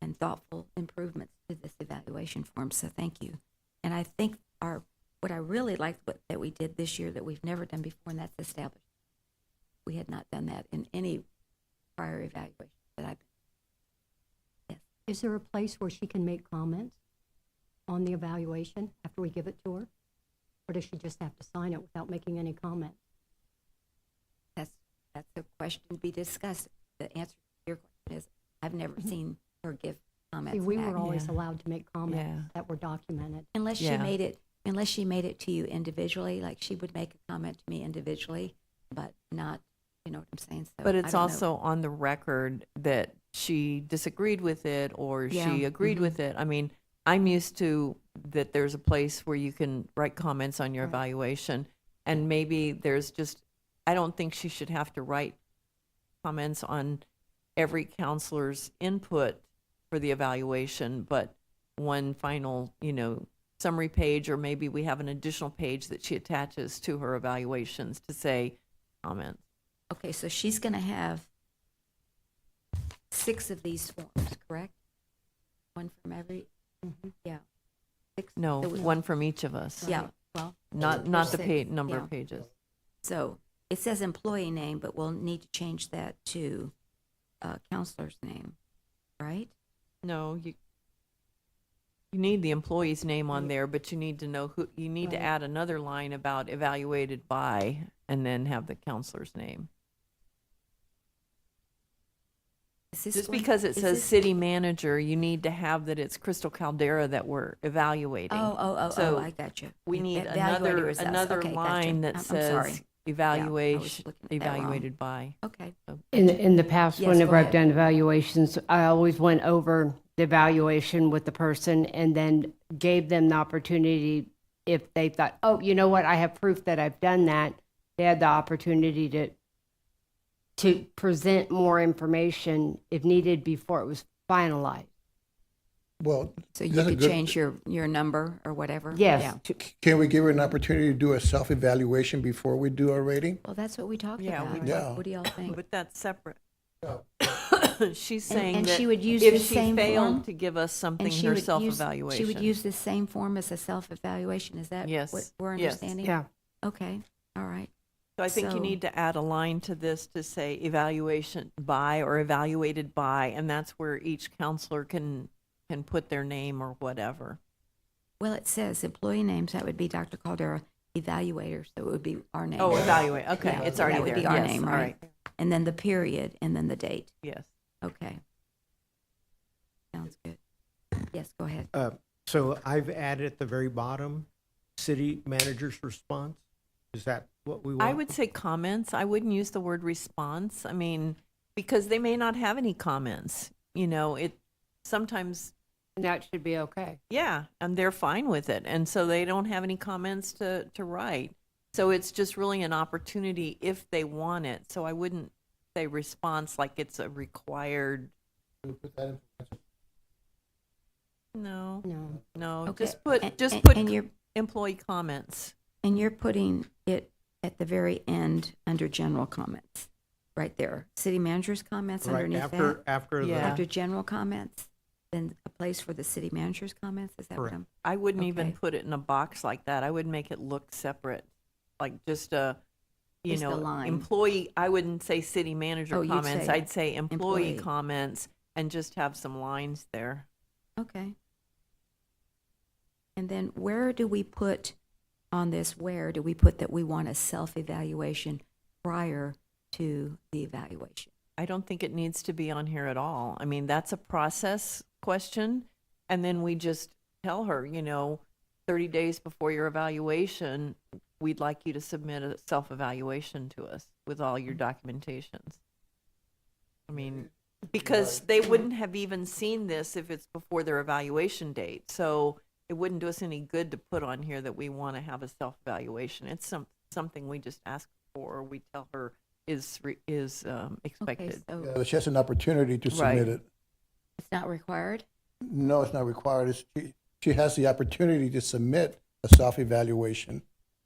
[SPEAKER 6] and thoughtful improvements to this evaluation form. So thank you. And I think what I really liked that we did this year that we've never done before, and that's established. We had not done that in any prior evaluation that I've been. Yes.
[SPEAKER 9] Is there a place where she can make comments on the evaluation after we give it to her? Or does she just have to sign it without making any comment?
[SPEAKER 6] That's a question to be discussed. The answer to your question is, I've never seen her give comments
[SPEAKER 9] See, we
[SPEAKER 6] back.
[SPEAKER 9] were always
[SPEAKER 2] Yeah.
[SPEAKER 9] allowed to make comments
[SPEAKER 2] Yeah.
[SPEAKER 9] that were documented.
[SPEAKER 6] Unless she
[SPEAKER 2] Yeah.
[SPEAKER 6] made it to you individually, like she would make a comment to me individually, but not, you know what I'm saying? So
[SPEAKER 2] But
[SPEAKER 6] I
[SPEAKER 2] it's
[SPEAKER 6] don't know.
[SPEAKER 2] also on the record that she disagreed with it or
[SPEAKER 6] Yeah.
[SPEAKER 2] she agreed with it. I mean, I'm used to that there's a place where you can write comments on your
[SPEAKER 9] Right.
[SPEAKER 2] evaluation. And maybe there's just, I don't think she should have to write comments on every counselor's input for the evaluation, but one final, summary page, or maybe we have an additional page that she attaches to her evaluations to say comments.
[SPEAKER 6] Okay, so she's going to have 6 of these forms, correct? One from every, yeah. 6.
[SPEAKER 2] No,
[SPEAKER 6] So we-
[SPEAKER 2] one from each of us.
[SPEAKER 6] Yeah, well.
[SPEAKER 2] Not
[SPEAKER 6] there's
[SPEAKER 2] the
[SPEAKER 6] 6,
[SPEAKER 2] number
[SPEAKER 6] yeah.
[SPEAKER 2] of pages.
[SPEAKER 6] So it says employee name, but we'll need to change that to counselor's name, right?
[SPEAKER 2] No, you need the employee's name on there, but you need to know who, you need to
[SPEAKER 9] Right.
[SPEAKER 2] add another line about evaluated by, and then have the counselor's name.
[SPEAKER 6] Is this
[SPEAKER 2] Just
[SPEAKER 6] going-
[SPEAKER 2] because it
[SPEAKER 6] is
[SPEAKER 2] says
[SPEAKER 6] this-
[SPEAKER 2] city manager, you need to have that it's Crystal Caldera that we're evaluating.
[SPEAKER 6] Oh,
[SPEAKER 2] So
[SPEAKER 6] I got you.
[SPEAKER 2] we need
[SPEAKER 6] Evaluator is us.
[SPEAKER 2] another
[SPEAKER 6] Okay, gotcha.
[SPEAKER 2] line that
[SPEAKER 6] I'm sorry.
[SPEAKER 2] says
[SPEAKER 6] was
[SPEAKER 2] evaluation,
[SPEAKER 6] looking at that wrong.
[SPEAKER 2] evaluated by.
[SPEAKER 6] Okay,
[SPEAKER 10] In the past,
[SPEAKER 6] Yes,
[SPEAKER 10] whenever
[SPEAKER 6] go
[SPEAKER 10] I've
[SPEAKER 6] ahead.
[SPEAKER 10] done evaluations, I always went over the evaluation with the person and then gave them the opportunity, if they thought, oh, you know what, I have proof that I've done that, they had the opportunity to present more information if needed before it was finalized.
[SPEAKER 3] Well,
[SPEAKER 6] so you
[SPEAKER 3] that's a
[SPEAKER 6] could
[SPEAKER 3] good-
[SPEAKER 6] change your number or whatever?
[SPEAKER 10] Yes.
[SPEAKER 6] Yeah.
[SPEAKER 3] Can we give her an opportunity to do a self-evaluation before we do our rating?
[SPEAKER 6] Well, that's what we talked
[SPEAKER 2] Yeah,
[SPEAKER 6] about.
[SPEAKER 2] we
[SPEAKER 6] What-
[SPEAKER 3] Yeah.
[SPEAKER 6] What do y'all think?
[SPEAKER 2] But that's separate. She's saying
[SPEAKER 6] and
[SPEAKER 2] that
[SPEAKER 6] she would use
[SPEAKER 2] if
[SPEAKER 6] the
[SPEAKER 2] she
[SPEAKER 6] same
[SPEAKER 2] failed
[SPEAKER 6] form?
[SPEAKER 2] to give us something,
[SPEAKER 6] And she
[SPEAKER 2] her
[SPEAKER 6] would use,
[SPEAKER 2] self-evaluation.
[SPEAKER 6] she would use the same form as a self-evaluation, is that
[SPEAKER 2] Yes,
[SPEAKER 6] what we're
[SPEAKER 2] yes.
[SPEAKER 6] understanding?
[SPEAKER 10] Yeah.
[SPEAKER 6] Okay, all right.
[SPEAKER 2] So I think you
[SPEAKER 6] So-
[SPEAKER 2] need to add a line to this to say evaluation by or evaluated by, and that's where each counselor can put their name or whatever.
[SPEAKER 6] Well, it says employee names, that would be Dr. Caldera, evaluator, so it would be our name.
[SPEAKER 2] Oh, evaluate, okay,
[SPEAKER 6] Yeah,
[SPEAKER 2] it's
[SPEAKER 6] that
[SPEAKER 2] already
[SPEAKER 6] would
[SPEAKER 2] there.
[SPEAKER 6] be our
[SPEAKER 2] Yes,
[SPEAKER 6] name,
[SPEAKER 2] all
[SPEAKER 6] right? And then the period, and then the date.
[SPEAKER 2] Yes.
[SPEAKER 6] Okay. Sounds good. Yes, go ahead.
[SPEAKER 7] So I've added at the very bottom, city manager's response. Is that what we want?
[SPEAKER 2] I would say comments. I wouldn't use the word response. I mean, because they may not have any comments. sometimes,
[SPEAKER 10] And that should be okay.
[SPEAKER 2] yeah, and they're fine with it. And so they don't have any comments to write. So it's just really an opportunity if they want it. So I wouldn't say response like it's a required,
[SPEAKER 3] We put that in.
[SPEAKER 2] no,
[SPEAKER 9] No.
[SPEAKER 2] no,
[SPEAKER 6] Okay.
[SPEAKER 2] just put,
[SPEAKER 6] And-
[SPEAKER 2] just
[SPEAKER 6] and-
[SPEAKER 2] put
[SPEAKER 6] and you're-
[SPEAKER 2] employee comments.
[SPEAKER 6] And you're putting it at the very end under general comments, right there. City manager's comments
[SPEAKER 7] Right
[SPEAKER 6] underneath
[SPEAKER 7] after,
[SPEAKER 6] that.
[SPEAKER 7] after the.
[SPEAKER 2] Yeah.
[SPEAKER 6] After general comments, then a place for the city manager's comments, is that what
[SPEAKER 7] Correct.
[SPEAKER 6] I'm?
[SPEAKER 2] I wouldn't even
[SPEAKER 6] Okay.
[SPEAKER 2] put it in a box like that. I would make it look separate, like just a, you
[SPEAKER 6] Just a
[SPEAKER 2] know,
[SPEAKER 6] line.
[SPEAKER 2] employee. I wouldn't say city manager
[SPEAKER 6] Oh, you'd
[SPEAKER 2] comments.
[SPEAKER 6] say
[SPEAKER 2] I'd say employee
[SPEAKER 6] employee.
[SPEAKER 2] comments and just have some lines there.
[SPEAKER 6] Okay. And then where do we put on this, where do we put that we want a self-evaluation prior to the evaluation?
[SPEAKER 2] I don't think it needs to be on here at all. I mean, that's a process question. And then we just tell her, you know, 30 days before your evaluation, we'd like you to submit a self-evaluation to us with all your documentations. I mean, because they wouldn't have even seen this if it's before their evaluation date. So it wouldn't do us any good to put on here that we want to have a self-evaluation. It's something we just ask for, or we tell her is
[SPEAKER 6] Okay,
[SPEAKER 2] expected.
[SPEAKER 6] so
[SPEAKER 3] Yeah, but she has an opportunity to
[SPEAKER 2] Right.
[SPEAKER 3] submit it.
[SPEAKER 6] it's not required?
[SPEAKER 3] No, it's not required. She has the opportunity to submit a self-evaluation,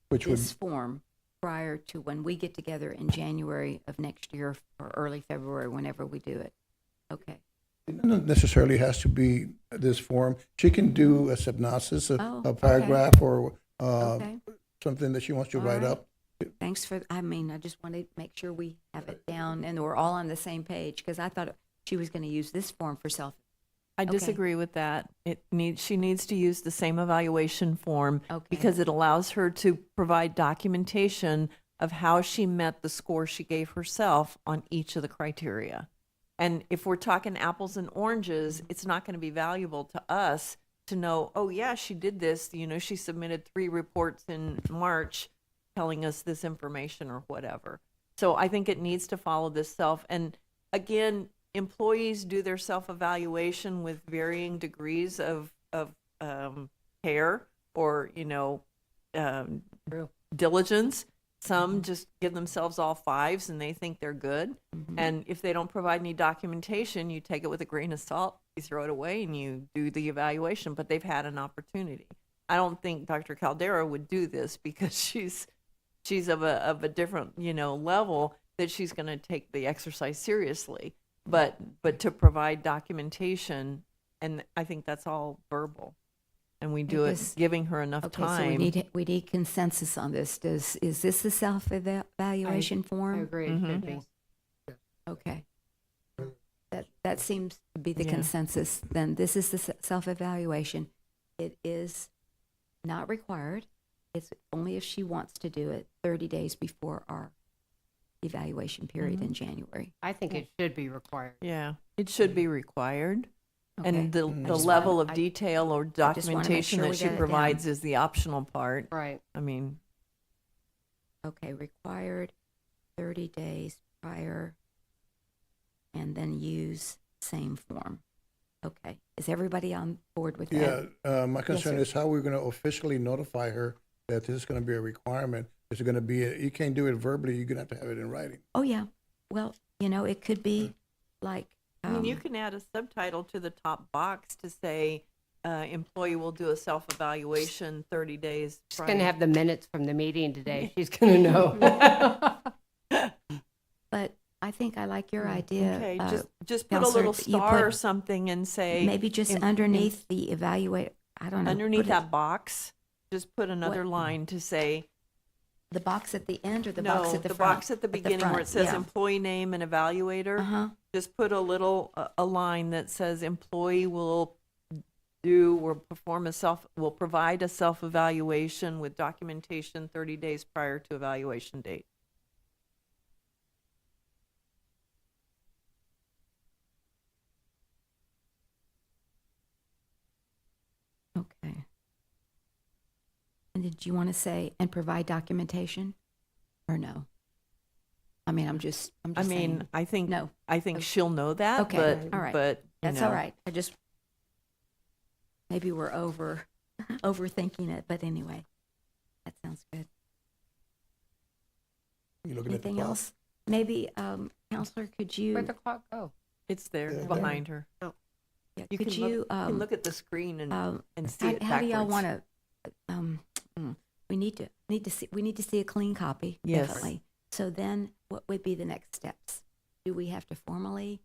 [SPEAKER 3] which would,
[SPEAKER 6] This form prior to when we get together in January of next year or early February, whenever we do it. Okay.
[SPEAKER 3] it doesn't necessarily has to be this form. She can do a synopsis,
[SPEAKER 6] Oh,
[SPEAKER 3] a
[SPEAKER 6] okay.
[SPEAKER 3] paragraph, or
[SPEAKER 6] Okay.
[SPEAKER 3] something that she wants to
[SPEAKER 6] All
[SPEAKER 3] write
[SPEAKER 6] right.
[SPEAKER 3] up.
[SPEAKER 6] Thanks for, I mean, I just wanted to make sure we have it down and we're all on the same page, because I thought she was going to use this form for self.
[SPEAKER 2] I
[SPEAKER 6] Okay.
[SPEAKER 2] disagree with that. She needs to use the same evaluation form
[SPEAKER 6] Okay.
[SPEAKER 2] because it allows her to provide documentation of how she met the score she gave herself on each of the criteria. And if we're talking apples and oranges, it's not going to be valuable to us to know, oh yeah, she did this, you know, she submitted 3 reports in March telling us this information or whatever. So I think it needs to follow this self. And again, employees do their self-evaluation with varying degrees of care or, you know, diligence. Some just give themselves all 5s and they think they're good. And if they don't provide any documentation, you take it with a grain of salt, you throw it away and you do the evaluation, but they've had an opportunity. I don't think Dr. Caldera would do this because she's of a different, you know, level that she's going to take the exercise seriously. But to provide documentation, and I think that's all verbal, and we do it
[SPEAKER 6] guess-
[SPEAKER 2] giving her enough
[SPEAKER 6] Okay, so
[SPEAKER 2] time.
[SPEAKER 6] we need consensus on this. Is this the self-evaluation
[SPEAKER 10] I
[SPEAKER 6] form?
[SPEAKER 10] agree, it should be.
[SPEAKER 6] Okay. That seems to be the
[SPEAKER 2] Yeah.
[SPEAKER 6] consensus. Then this is the self-evaluation. It is not required. It's only if she wants to do it 30 days before our evaluation period in January.
[SPEAKER 10] I think it should be required.
[SPEAKER 2] Yeah, it should be required.
[SPEAKER 6] Okay.
[SPEAKER 2] And the
[SPEAKER 6] just
[SPEAKER 2] level
[SPEAKER 6] wanna-
[SPEAKER 2] of detail or
[SPEAKER 6] just wanna make
[SPEAKER 2] documentation
[SPEAKER 6] sure
[SPEAKER 2] that
[SPEAKER 6] we
[SPEAKER 2] she
[SPEAKER 6] got it down.
[SPEAKER 2] provides is the optional part.
[SPEAKER 10] Right.
[SPEAKER 2] I mean,
[SPEAKER 6] Okay, required 30 days prior, and then use same form. Okay, is everybody on board with that?
[SPEAKER 3] Yeah, my concern
[SPEAKER 6] sir.
[SPEAKER 3] is how we're going to officially notify her that this is going to be a requirement. Is it going to be, you can't do it verbally, you're going to have it in writing.
[SPEAKER 6] Oh, yeah. Well, you know, it could be like,
[SPEAKER 2] I mean, you
[SPEAKER 6] um,
[SPEAKER 2] can add a subtitle to the top box to say, employee will do a self-evaluation 30 days
[SPEAKER 10] She's
[SPEAKER 2] prior.
[SPEAKER 10] going to have the minutes from the meeting today. She's going to know.
[SPEAKER 6] but I think I like your idea.
[SPEAKER 2] Okay, just put a
[SPEAKER 6] Counselor,
[SPEAKER 2] little
[SPEAKER 6] you
[SPEAKER 2] star or
[SPEAKER 6] put-
[SPEAKER 2] something and say.
[SPEAKER 6] Maybe just
[SPEAKER 2] em-
[SPEAKER 6] underneath the evaluate, I don't know.
[SPEAKER 2] Underneath
[SPEAKER 6] put it-
[SPEAKER 2] that box, just put another
[SPEAKER 6] What-
[SPEAKER 2] line to say,
[SPEAKER 6] The box at the end or the box
[SPEAKER 2] no,
[SPEAKER 6] at the
[SPEAKER 2] the
[SPEAKER 6] front?
[SPEAKER 2] box at the beginning where it
[SPEAKER 6] front,
[SPEAKER 2] says
[SPEAKER 6] yeah.
[SPEAKER 2] employee name and evaluator.
[SPEAKER 6] Uh-huh.
[SPEAKER 2] Just put a little, a line that says employee will do or will provide a self-evaluation with documentation 30 days prior to evaluation date.
[SPEAKER 6] Okay. And did you want to say, and provide documentation? Or no? I mean, I'm just
[SPEAKER 2] I
[SPEAKER 6] saying.
[SPEAKER 2] mean, I think
[SPEAKER 6] No.
[SPEAKER 2] she'll know that,
[SPEAKER 6] Okay,
[SPEAKER 2] but,
[SPEAKER 6] all right.
[SPEAKER 2] but, you
[SPEAKER 6] That's all
[SPEAKER 2] know,
[SPEAKER 6] right. I just maybe we're overthinking it, but anyway, that sounds good.
[SPEAKER 3] You looking at the
[SPEAKER 6] Anything
[SPEAKER 3] clock?
[SPEAKER 6] else? Maybe, Counselor, could
[SPEAKER 10] Where'd
[SPEAKER 6] you,
[SPEAKER 10] the clock go?
[SPEAKER 2] It's there
[SPEAKER 3] Yeah.
[SPEAKER 2] behind her.
[SPEAKER 6] yeah,
[SPEAKER 2] You
[SPEAKER 6] could
[SPEAKER 2] can
[SPEAKER 6] you,
[SPEAKER 2] look, you can look at the screen and see it
[SPEAKER 6] how do y'all
[SPEAKER 2] backwards.
[SPEAKER 6] want to, we need to see a clean copy,
[SPEAKER 2] Yes.
[SPEAKER 6] definitely. So then, what would be the next steps? Do we have to formally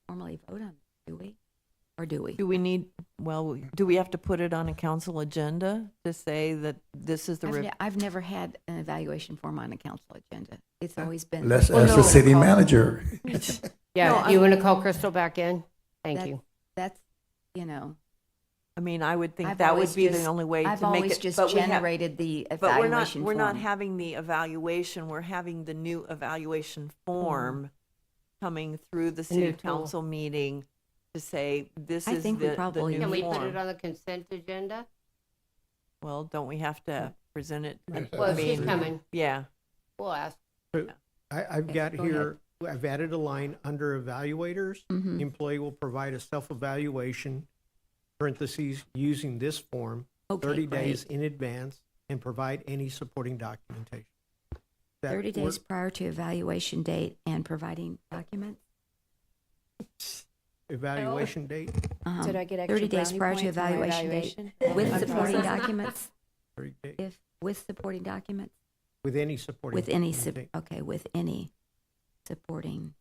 [SPEAKER 6] vote on it, do we? Or do we?
[SPEAKER 2] Do we need, well, do we have to put it on a council agenda to say that this is the,
[SPEAKER 6] I've never had an evaluation form on a council agenda. It's always been.
[SPEAKER 3] Let's
[SPEAKER 10] Well,
[SPEAKER 3] ask
[SPEAKER 10] no,
[SPEAKER 3] the city
[SPEAKER 10] call-
[SPEAKER 3] manager.
[SPEAKER 10] Yeah, you want to call Crystal back in? Thank
[SPEAKER 6] That-
[SPEAKER 10] you.
[SPEAKER 6] That's, you know,
[SPEAKER 2] I mean, I would think
[SPEAKER 6] I've
[SPEAKER 2] that would
[SPEAKER 6] always
[SPEAKER 2] be the
[SPEAKER 6] just-
[SPEAKER 2] only way
[SPEAKER 6] I've
[SPEAKER 2] to make
[SPEAKER 6] always
[SPEAKER 2] it.
[SPEAKER 6] just
[SPEAKER 2] but we have-
[SPEAKER 6] generated the
[SPEAKER 2] But we're not,
[SPEAKER 6] evaluation
[SPEAKER 2] we're not
[SPEAKER 6] form.
[SPEAKER 2] having the evaluation, we're having the new evaluation form coming through the
[SPEAKER 10] new
[SPEAKER 2] city
[SPEAKER 10] tool.
[SPEAKER 2] council meeting to say, this
[SPEAKER 6] I
[SPEAKER 2] is
[SPEAKER 6] think we
[SPEAKER 2] the
[SPEAKER 6] probably
[SPEAKER 2] new
[SPEAKER 10] Can we
[SPEAKER 2] form.
[SPEAKER 10] put it on the consent agenda?
[SPEAKER 2] Well, don't we have to present it?
[SPEAKER 3] Yes,
[SPEAKER 10] Well,
[SPEAKER 3] I
[SPEAKER 10] she's
[SPEAKER 3] mean-
[SPEAKER 10] coming.
[SPEAKER 2] Yeah,
[SPEAKER 10] We'll ask.
[SPEAKER 7] I've
[SPEAKER 6] Okay,
[SPEAKER 7] got
[SPEAKER 6] go ahead.
[SPEAKER 7] here, I've added a line under evaluators.
[SPEAKER 6] Mhm.
[SPEAKER 7] The employee will provide a self-evaluation, parentheses, using this form,
[SPEAKER 6] Okay,
[SPEAKER 7] 30 days
[SPEAKER 6] great.
[SPEAKER 7] in advance, and provide any supporting documentation. That
[SPEAKER 6] 30 days
[SPEAKER 7] work?
[SPEAKER 6] prior to evaluation date and providing documents?
[SPEAKER 7] Evaluation date,
[SPEAKER 4] Did I get extra
[SPEAKER 6] 30 days
[SPEAKER 4] brownie
[SPEAKER 6] prior to
[SPEAKER 4] points for my
[SPEAKER 6] evaluation date
[SPEAKER 4] evaluation?
[SPEAKER 6] with
[SPEAKER 2] I'm
[SPEAKER 6] supporting
[SPEAKER 2] sorry.
[SPEAKER 6] documents?
[SPEAKER 7] 30 days,
[SPEAKER 6] If, with supporting documents?
[SPEAKER 7] with any supporting.
[SPEAKER 6] With any,
[SPEAKER 7] documentation.
[SPEAKER 6] okay, with any supporting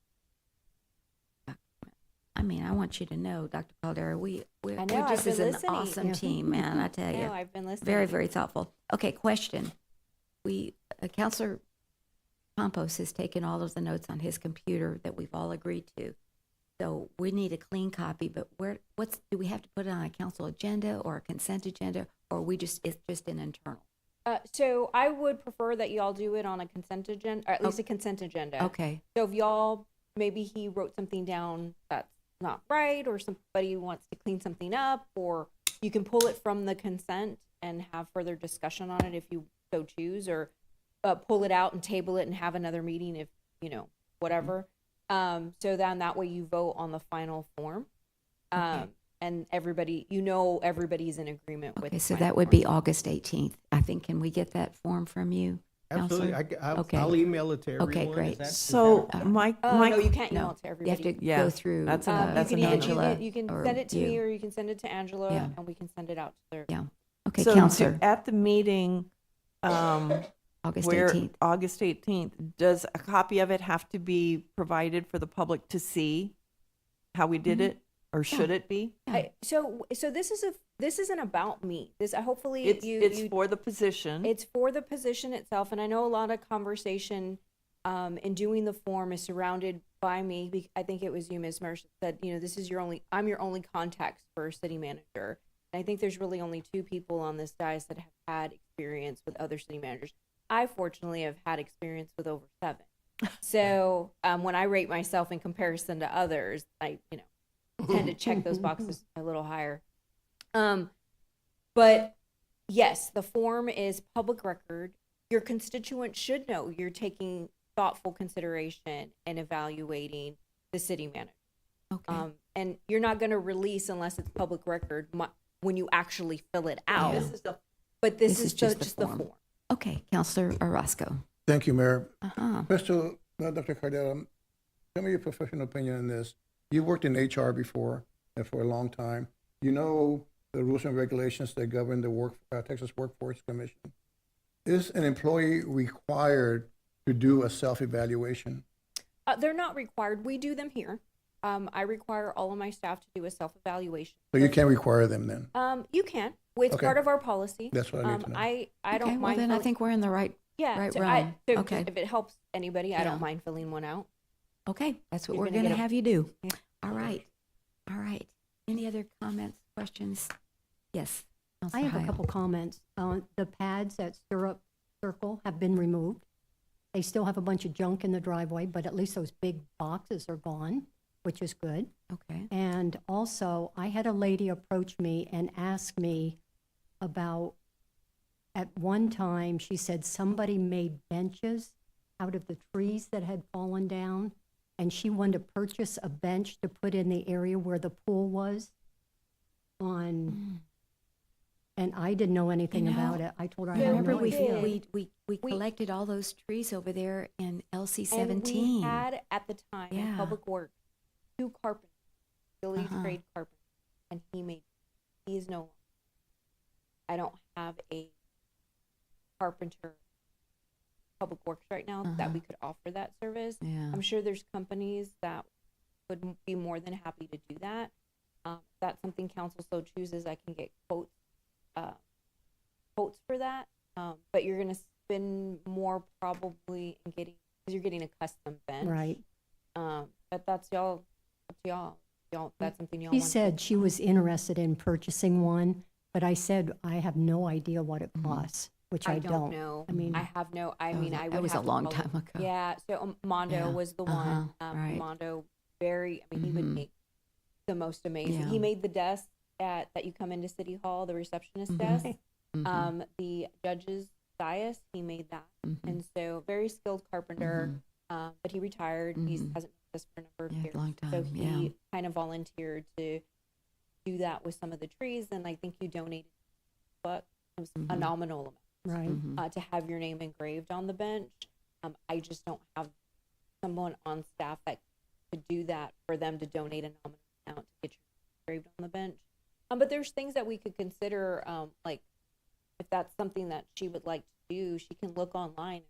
[SPEAKER 6] document. I mean, I want you to know, Dr. Caldera, we're
[SPEAKER 4] I know,
[SPEAKER 6] just
[SPEAKER 4] I've been
[SPEAKER 6] as an
[SPEAKER 4] listening.
[SPEAKER 6] awesome team, man, I tell you.
[SPEAKER 4] No, I've been listening.
[SPEAKER 6] Very, very thoughtful. Okay, question. Counselor Campos has taken all of the notes on his computer that we've all agreed to. So we need a clean copy, but do we have to put it on a council agenda or a consent agenda, or it's just an internal?
[SPEAKER 4] So I would prefer that y'all do it on a consent agenda, or at least a consent agenda.
[SPEAKER 6] Okay,
[SPEAKER 4] So if y'all, maybe he wrote something down that's not right, or somebody wants to clean something up, or you can pull it from the consent and have further discussion on it if you so choose, or pull it out and table it and have another meeting if, whatever. So then that way you vote on the final form. And everybody, everybody's in agreement with.
[SPEAKER 6] okay,
[SPEAKER 4] the
[SPEAKER 6] so
[SPEAKER 4] final
[SPEAKER 6] that would
[SPEAKER 4] form.
[SPEAKER 6] be August 18th. I think, can we get that form from you?
[SPEAKER 7] Absolutely,
[SPEAKER 6] Counselor? Okay.
[SPEAKER 7] I'll email it to
[SPEAKER 6] Okay,
[SPEAKER 7] everyone.
[SPEAKER 6] great.
[SPEAKER 2] so
[SPEAKER 6] Uh,
[SPEAKER 2] my,
[SPEAKER 4] No, you can't
[SPEAKER 6] No,
[SPEAKER 4] email it to
[SPEAKER 6] You have
[SPEAKER 4] everybody.
[SPEAKER 6] to
[SPEAKER 2] Yeah,
[SPEAKER 6] go through
[SPEAKER 2] that's
[SPEAKER 4] You can
[SPEAKER 6] Angela.
[SPEAKER 4] you can
[SPEAKER 6] or
[SPEAKER 4] send it to me,
[SPEAKER 6] you.
[SPEAKER 4] or you can send it to Angela,
[SPEAKER 6] Yeah.
[SPEAKER 4] and we can send it out to their.
[SPEAKER 6] Yeah, okay,
[SPEAKER 2] so
[SPEAKER 6] Counselor,
[SPEAKER 2] at the meeting,
[SPEAKER 6] August
[SPEAKER 2] where
[SPEAKER 6] 18th.
[SPEAKER 2] August 18th, does a copy of it have to be provided for the public to see how we did it, or should it be?
[SPEAKER 6] Yeah.
[SPEAKER 4] So this isn't about me. Hopefully
[SPEAKER 2] It's for the position.
[SPEAKER 4] it's for the position itself, and I know a lot of conversation in doing the form is surrounded by me. I think it was you, Ms. Mercer, said, I'm your only contact for city manager. And I think there's really only two people on this dais that have had experience with other city managers. I fortunately have had experience with over 7. So when I rate myself in comparison to others, I tend to check those boxes a little higher. But yes, the form is public record. Your constituents should know you're taking thoughtful consideration and evaluating the city manager.
[SPEAKER 6] Okay.
[SPEAKER 4] And you're not going to release unless it's public record when you actually fill it out.
[SPEAKER 6] Yeah.
[SPEAKER 4] This
[SPEAKER 6] This
[SPEAKER 4] is
[SPEAKER 6] is just
[SPEAKER 4] just
[SPEAKER 6] the
[SPEAKER 4] the
[SPEAKER 6] form.
[SPEAKER 4] form.
[SPEAKER 6] Okay, Counselor Orozco.
[SPEAKER 3] Thank you, Mayor.
[SPEAKER 6] Uh-huh.
[SPEAKER 3] Crystal, Dr. Cardell, tell me your professional opinion on this. You worked in HR before, and for a long time. You know the rules and regulations that govern the Texas Workforce Commission. Is an employee required to do a self-evaluation?
[SPEAKER 4] They're not required. We do them here. I require all of my staff to do a self-evaluation.
[SPEAKER 3] So you can't require them then?
[SPEAKER 4] You can. It's
[SPEAKER 3] Okay.
[SPEAKER 4] part of our policy.
[SPEAKER 3] That's what I need to know.
[SPEAKER 4] I
[SPEAKER 6] Okay,
[SPEAKER 4] don't
[SPEAKER 6] well,
[SPEAKER 4] mind.
[SPEAKER 6] then I
[SPEAKER 4] filling-
[SPEAKER 6] think we're in the right,
[SPEAKER 4] yeah.
[SPEAKER 6] right
[SPEAKER 4] so
[SPEAKER 6] realm.
[SPEAKER 4] so
[SPEAKER 6] Okay.
[SPEAKER 4] if it helps anybody, I
[SPEAKER 6] Yeah.
[SPEAKER 4] don't mind filling one out.
[SPEAKER 6] okay, that's what
[SPEAKER 4] You're
[SPEAKER 6] we're
[SPEAKER 4] gonna
[SPEAKER 6] going to
[SPEAKER 4] get a-
[SPEAKER 6] have you do.
[SPEAKER 4] Yeah.
[SPEAKER 6] All right. All right. Any other comments, questions? Yes.
[SPEAKER 9] I
[SPEAKER 6] Counselor
[SPEAKER 9] have a
[SPEAKER 6] Hyle.
[SPEAKER 9] couple comments. The pads at Stirrup Circle have been removed. They still have a bunch of junk in the driveway, but at least those big boxes are gone, which is good.
[SPEAKER 6] Okay.
[SPEAKER 9] And also, I had a lady approach me and ask me about, at one time, she said somebody made benches out of the trees that had fallen down, and she wanted to purchase a bench to put in the area where the pool was. on, and I didn't know anything
[SPEAKER 6] You know,
[SPEAKER 9] about it. I told her I
[SPEAKER 4] Yeah,
[SPEAKER 9] had
[SPEAKER 6] Remember,
[SPEAKER 9] no
[SPEAKER 6] we,
[SPEAKER 9] idea.
[SPEAKER 6] we collected all those trees over there in LC
[SPEAKER 4] And
[SPEAKER 6] 17.
[SPEAKER 4] we had at the time in
[SPEAKER 6] Yeah.
[SPEAKER 4] Public Works 2 carpenters, Billy
[SPEAKER 6] Uh-huh.
[SPEAKER 4] Trade Carpenter, and he is no longer. I don't have a carpenter Public Works right now that we could offer that service.
[SPEAKER 6] Yeah.
[SPEAKER 4] I'm sure there's companies that would be more than happy to do that. If that's something council so chooses, I can get quotes for that. But you're gonna spend more probably in getting, because you're getting a custom bench.
[SPEAKER 9] Right.
[SPEAKER 4] But that's y'all, up to y'all. That's something y'all
[SPEAKER 9] She
[SPEAKER 4] want.
[SPEAKER 9] said she was interested in purchasing one, but I said I have no idea what it costs, which I don't.
[SPEAKER 4] know.
[SPEAKER 9] I mean,
[SPEAKER 4] I have no, I
[SPEAKER 6] Oh,
[SPEAKER 4] mean,
[SPEAKER 6] that-
[SPEAKER 4] I
[SPEAKER 6] that
[SPEAKER 4] would
[SPEAKER 6] was a
[SPEAKER 4] have to
[SPEAKER 6] long
[SPEAKER 4] follow-
[SPEAKER 6] time ago.
[SPEAKER 4] Yeah, so Mondo
[SPEAKER 6] Yeah.
[SPEAKER 4] was the
[SPEAKER 6] Uh-huh,
[SPEAKER 4] one.
[SPEAKER 6] right.
[SPEAKER 4] Mondo, very, I mean, he would
[SPEAKER 6] Mhm.
[SPEAKER 4] make the most amazing.
[SPEAKER 6] Yeah.
[SPEAKER 4] He made the desk that you come into City Hall, the receptionist desk.
[SPEAKER 6] Mhm.
[SPEAKER 4] The judge's dais, he made that.
[SPEAKER 6] Mhm.
[SPEAKER 4] And so very skilled carpenter, but he retired. He
[SPEAKER 6] Mhm.
[SPEAKER 4] hasn't been with us for a number of
[SPEAKER 6] Yeah,
[SPEAKER 4] years.
[SPEAKER 6] long
[SPEAKER 4] So
[SPEAKER 6] time,
[SPEAKER 4] he
[SPEAKER 6] yeah.
[SPEAKER 4] kind of volunteered to do that with some of the trees, and I think you donated, but it was a
[SPEAKER 6] Mhm.
[SPEAKER 4] nominal amount
[SPEAKER 9] right.
[SPEAKER 6] Mhm.
[SPEAKER 4] to have your name engraved on the bench. I just don't have someone on staff that could do that for them to donate a nominal amount to get your name engraved on the bench. But there's things that we could consider, like if that's something that she would like to do, she can look online,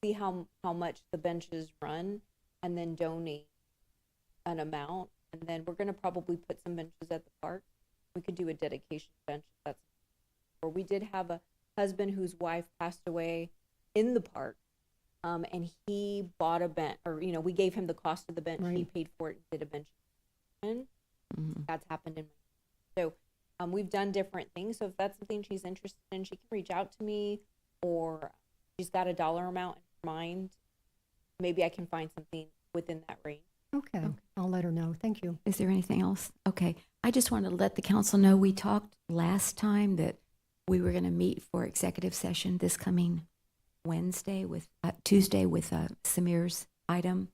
[SPEAKER 4] see how much the benches run, and then donate an amount. And then we're gonna probably put some benches at the park. We could do a dedication bench. Or we did have a husband whose wife passed away in the park, and he bought a bench, or we gave him the cost of the bench. He
[SPEAKER 9] Right.
[SPEAKER 4] paid for it and did a bench. And
[SPEAKER 6] Mhm.
[SPEAKER 4] that's happened in. So we've done different things. So if that's something she's interested in, she can reach out to me, or she's got a dollar amount in her mind. Maybe I can find something within that range.
[SPEAKER 9] Okay, I'll let her know. Thank you.
[SPEAKER 6] Is there anything else? Okay. I just wanted to let the council know, we talked last time that we were going to meet for executive session this coming Tuesday with Samir's item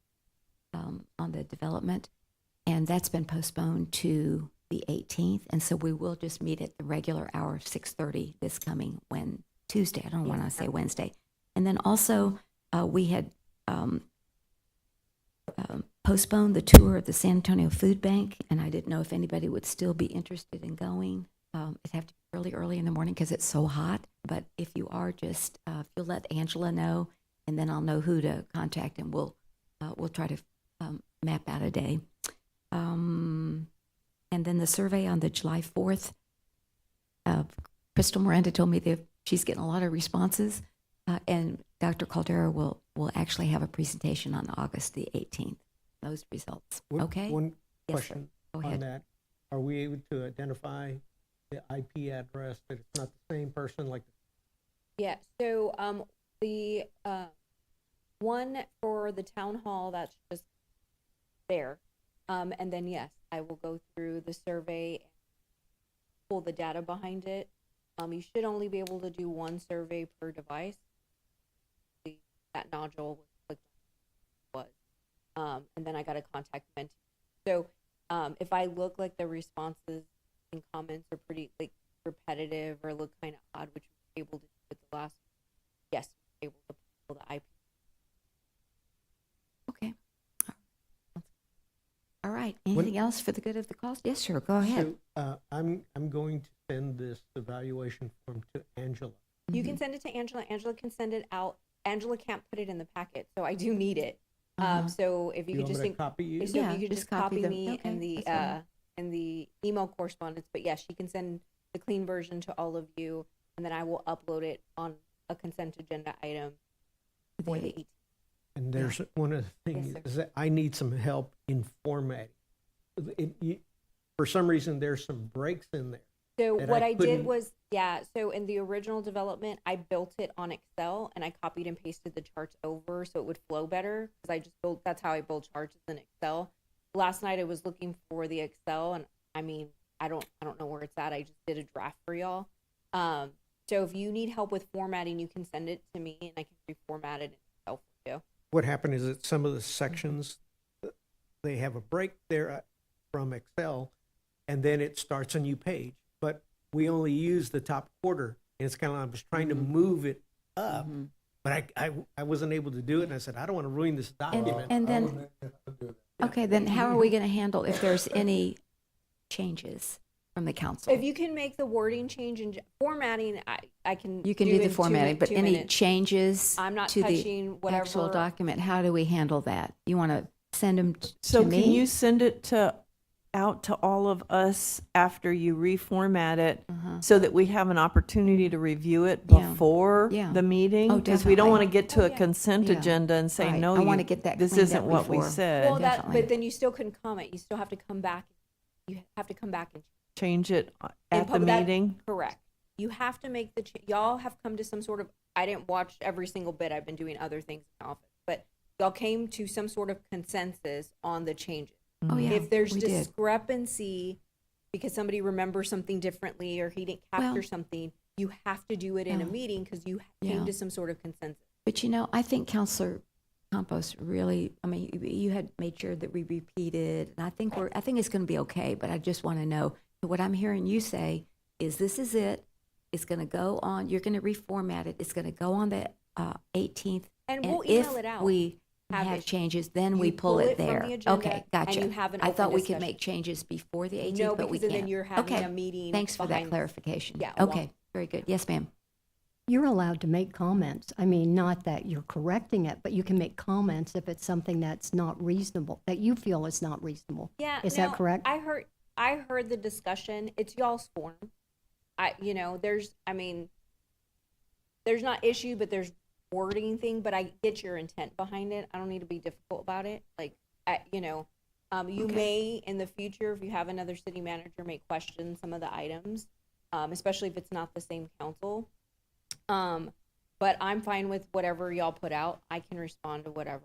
[SPEAKER 6] on the development. And that's been postponed to the 18th. And so we will just meet at the regular hour of 6:30 this coming Tuesday. I don't want to say Wednesday. And then also, we had postponed the tour of the San Antonio Food Bank, and I didn't know if anybody would still be interested in going. It'd have to be early in the morning because it's so hot. But if you are, just if you'll let Angela know, and then I'll know who to contact, and we'll try to map out a day. And then the survey on the July 4th, Crystal Miranda told me that she's getting a lot of responses, and Dr. Caldera will actually have a presentation on August the 18th, those results. Okay?
[SPEAKER 7] One
[SPEAKER 6] Yes, sir.
[SPEAKER 7] question
[SPEAKER 6] Go
[SPEAKER 7] on
[SPEAKER 6] ahead.
[SPEAKER 7] that. Are we able to identify the IP address, that it's not the same person, like,
[SPEAKER 4] Yeah, so the one for the town hall, that's just there. And then, yes, I will go through the survey and pull the data behind it. You should only be able to do one survey per device. That nodule was clicked on, and then I got to contact Menti. So if I look like the responses and comments are pretty repetitive or look kind of odd, which we were able to do with the last, yes, we were able to pull the IP.
[SPEAKER 6] Okay. All right. Anything else for the good of the cause? Yes, sir. Go ahead.
[SPEAKER 7] So, I'm going to send this evaluation form to Angela.
[SPEAKER 4] You can send it to Angela. Angela can send it out. Angela can't put it in the packet, so I do need it. So if you
[SPEAKER 7] You
[SPEAKER 4] could
[SPEAKER 7] want
[SPEAKER 4] just
[SPEAKER 7] me to copy you?
[SPEAKER 4] so
[SPEAKER 6] Yeah,
[SPEAKER 4] if you could
[SPEAKER 6] just
[SPEAKER 4] just copy
[SPEAKER 6] copy them.
[SPEAKER 4] me
[SPEAKER 6] Okay,
[SPEAKER 4] in the email correspondence. But yes, she can send the clean version to all of you, and then I will upload it on a consent agenda item for the 18th.
[SPEAKER 7] And there's one of the things
[SPEAKER 4] sir.
[SPEAKER 7] is that I need some help in formatting. For some reason, there's some breaks in there.
[SPEAKER 4] So
[SPEAKER 7] that
[SPEAKER 4] what
[SPEAKER 7] I
[SPEAKER 4] I did
[SPEAKER 7] couldn't-
[SPEAKER 4] was, so in the original development, I built it on Excel and I copied and pasted the charts over so it would flow better, because I just built, that's how I build charts, in Excel. Last night I was looking for the Excel, and I mean, I don't know where it's at. I just did a draft for y'all. So if you need help with formatting, you can send it to me and I can reformat it in Excel for you.
[SPEAKER 7] What happened is that some of the sections, they have a break there. from Excel, and then it starts a new page. But we only use the top quarter, and it's kind of, I was trying to move it up, but I wasn't able to do it, and I said, I don't want to ruin this document.
[SPEAKER 6] And then, okay, then how are we going to handle if there's any changes from the council?
[SPEAKER 4] If you can make the wording change and formatting, I can.
[SPEAKER 6] You can do the
[SPEAKER 4] in
[SPEAKER 6] formatting, but
[SPEAKER 4] 2
[SPEAKER 6] any
[SPEAKER 4] minutes.
[SPEAKER 6] changes
[SPEAKER 4] I'm not
[SPEAKER 6] to
[SPEAKER 4] touching
[SPEAKER 6] the
[SPEAKER 4] whatever.
[SPEAKER 6] actual document, how do we handle that? You want to send them
[SPEAKER 2] So
[SPEAKER 6] to
[SPEAKER 2] can
[SPEAKER 6] me?
[SPEAKER 2] you send it out to all of us after you reformat it so that we have an opportunity to review it
[SPEAKER 6] Yeah.
[SPEAKER 2] before
[SPEAKER 6] Yeah.
[SPEAKER 2] the meeting?
[SPEAKER 6] Oh,
[SPEAKER 2] Because we don't want to
[SPEAKER 6] definitely.
[SPEAKER 2] get to a
[SPEAKER 4] yeah.
[SPEAKER 2] consent
[SPEAKER 6] Yeah.
[SPEAKER 2] agenda and say,
[SPEAKER 6] Right.
[SPEAKER 2] no,
[SPEAKER 6] I wanna
[SPEAKER 2] you-
[SPEAKER 6] get that
[SPEAKER 2] this
[SPEAKER 6] cleaned
[SPEAKER 2] isn't
[SPEAKER 6] up
[SPEAKER 2] what we
[SPEAKER 6] before.
[SPEAKER 2] said.
[SPEAKER 4] Well,
[SPEAKER 6] Definitely.
[SPEAKER 4] but then you still couldn't comment. You still have to come back. You have to come back and
[SPEAKER 2] Change it
[SPEAKER 4] in
[SPEAKER 2] at the
[SPEAKER 4] public- that-
[SPEAKER 2] meeting?
[SPEAKER 4] Correct. You have to make y'all have come to some sort of, I didn't watch every single bit. I've been doing other things in the office, but y'all came to some sort of consensus on the changes.
[SPEAKER 6] Oh, yeah,
[SPEAKER 4] If there's
[SPEAKER 6] we did.
[SPEAKER 4] discrepancy because somebody remembers something differently or he didn't capture
[SPEAKER 6] Well,
[SPEAKER 4] something, you have to do it in a
[SPEAKER 6] yeah.
[SPEAKER 4] meeting because you
[SPEAKER 6] Yeah.
[SPEAKER 4] came to some sort of consensus.
[SPEAKER 6] But you know, I think Counselor Campos really, I mean, you had made sure that we repeated, and I think it's going to be okay, but I just want to know, what I'm hearing you say is this is it, it's going to go on, you're going to reformat it, it's going to go on the 18th.
[SPEAKER 4] And we'll email
[SPEAKER 6] if
[SPEAKER 4] it out.
[SPEAKER 6] we
[SPEAKER 4] Have
[SPEAKER 6] have
[SPEAKER 4] it.
[SPEAKER 6] changes, then
[SPEAKER 4] You
[SPEAKER 6] we pull it
[SPEAKER 4] from
[SPEAKER 6] there.
[SPEAKER 4] the agenda,
[SPEAKER 6] Okay,
[SPEAKER 4] and
[SPEAKER 6] gotcha.
[SPEAKER 4] you have an
[SPEAKER 6] I thought
[SPEAKER 4] open
[SPEAKER 6] we could
[SPEAKER 4] discussion.
[SPEAKER 6] make changes before the 18th,
[SPEAKER 4] No,
[SPEAKER 6] but we
[SPEAKER 4] because then
[SPEAKER 6] can't.
[SPEAKER 4] you're having
[SPEAKER 6] Okay.
[SPEAKER 4] a meeting.
[SPEAKER 6] Thanks for that
[SPEAKER 4] behind-
[SPEAKER 6] clarification.
[SPEAKER 4] Yeah,
[SPEAKER 6] Okay, very good. Yes, ma'am.
[SPEAKER 9] You're allowed to make comments. I mean, not that you're correcting it, but you can make comments if it's something that's not reasonable, that you feel is not reasonable.
[SPEAKER 4] Yeah.
[SPEAKER 9] Is
[SPEAKER 4] now,
[SPEAKER 9] that correct?
[SPEAKER 4] I heard the discussion. It's y'all's form. There's not issue, but there's wording thing, but I get your intent behind it. I don't need to be difficult about it. You
[SPEAKER 6] Okay.
[SPEAKER 4] may in the future, if you have another city manager, may question some of the items, especially if it's not the same council. But I'm fine with whatever y'all put out. I can respond to whatever.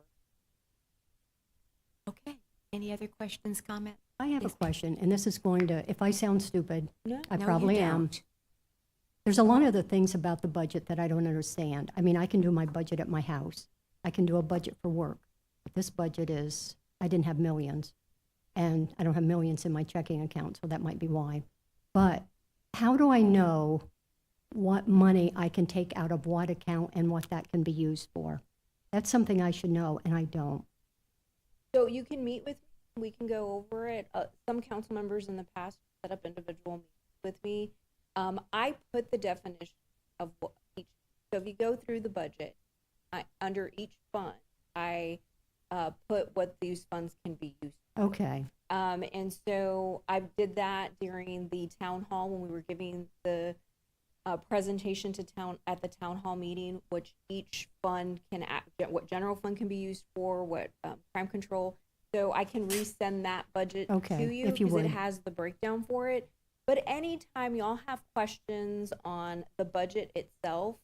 [SPEAKER 6] Okay. Any other questions, comments?
[SPEAKER 9] I have a
[SPEAKER 6] Yes, ma'am.
[SPEAKER 9] question, and this is going to, if I sound stupid,
[SPEAKER 4] No.
[SPEAKER 9] I
[SPEAKER 6] No, you
[SPEAKER 9] probably am.
[SPEAKER 6] don't.
[SPEAKER 9] There's a lot of the things about the budget that I don't understand. I mean, I can do my budget at my house. I can do a budget for work. But this budget is, I didn't have millions. And I don't have millions in my checking account, so that might be why. But how do I know what money I can take out of what account and what that can be used for? That's something I should know, and I don't.
[SPEAKER 4] So you can meet with me. We can go over it. Some council members in the past set up individual meetings with me. I put the definition of what each. So if you go through the budget, under each fund, I put what these funds can be used.
[SPEAKER 9] Okay,
[SPEAKER 4] And so I did that during the town hall when we were giving the presentation to at the town hall meeting, which each fund can what general fund can be used for, what crime control. So I can resend that budget
[SPEAKER 9] Okay,
[SPEAKER 4] to you
[SPEAKER 9] if you
[SPEAKER 4] because it
[SPEAKER 9] would.
[SPEAKER 4] has the breakdown for it. But anytime y'all have questions on the budget itself,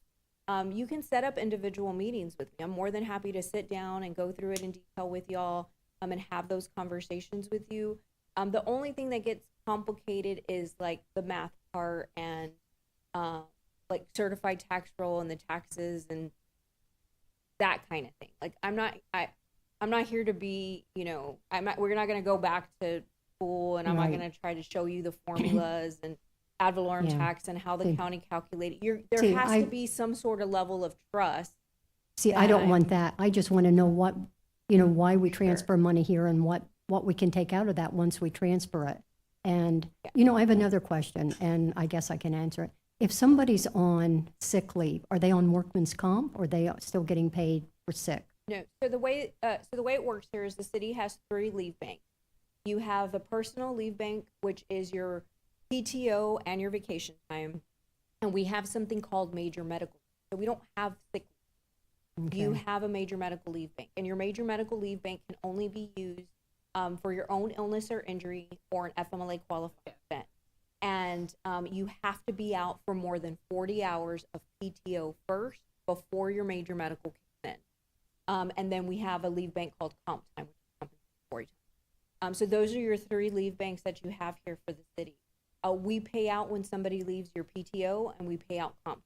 [SPEAKER 4] you can set up individual meetings with me. I'm more than happy to sit down and go through it in detail with y'all and have those conversations with you. The only thing that gets complicated is like the math part and like certified tax roll and the taxes and that kind of thing. Like I'm not here to be, we're not going to go back to school and I'm not
[SPEAKER 9] Right.
[SPEAKER 4] going to try to show you the formulas and ad valorem
[SPEAKER 9] Yeah.
[SPEAKER 4] tax and how the
[SPEAKER 9] See-
[SPEAKER 4] county calculated. There
[SPEAKER 9] See,
[SPEAKER 4] has
[SPEAKER 9] I-
[SPEAKER 4] to be some sort of level of trust.
[SPEAKER 9] see, I don't
[SPEAKER 4] Right.
[SPEAKER 9] want that. I just want to know what, why we transfer money here and what we can take out of that once we transfer it. And, I have another question, and I guess I can answer it. If somebody's on sick leave, are they on workman's comp, or are they still getting paid for sick?
[SPEAKER 4] No. So the way it works here is the city has 3 leave banks. You have a personal leave bank, which is your PTO and your vacation time, and we have something called major medical. So we don't have sick leave. You
[SPEAKER 9] Okay.
[SPEAKER 4] have a major medical leave bank, and your major medical leave bank can only be used for your own illness or injury or an FMLA qualified event. And you have to be out for more than 40 hours of PTO first before your major medical kicks in. And then we have a leave bank called comp time, which is compensatory time. So those are your 3 leave banks that you have here for the city. We pay out when somebody leaves your PTO, and we pay out comp time.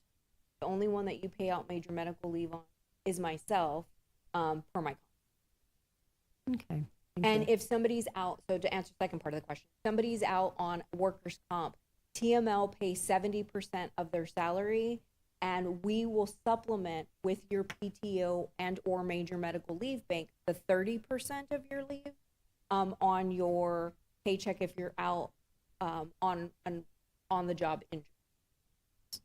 [SPEAKER 4] The only one that you pay out major medical leave on is myself, per my contract.
[SPEAKER 9] Okay,
[SPEAKER 4] And if somebody's out, so to answer the second part of the question, somebody's out on workers' comp, TML pays 70% of their salary, and we will supplement with your PTO and or major medical leave bank the 30% of your leave on your paycheck if you're out on the job injury.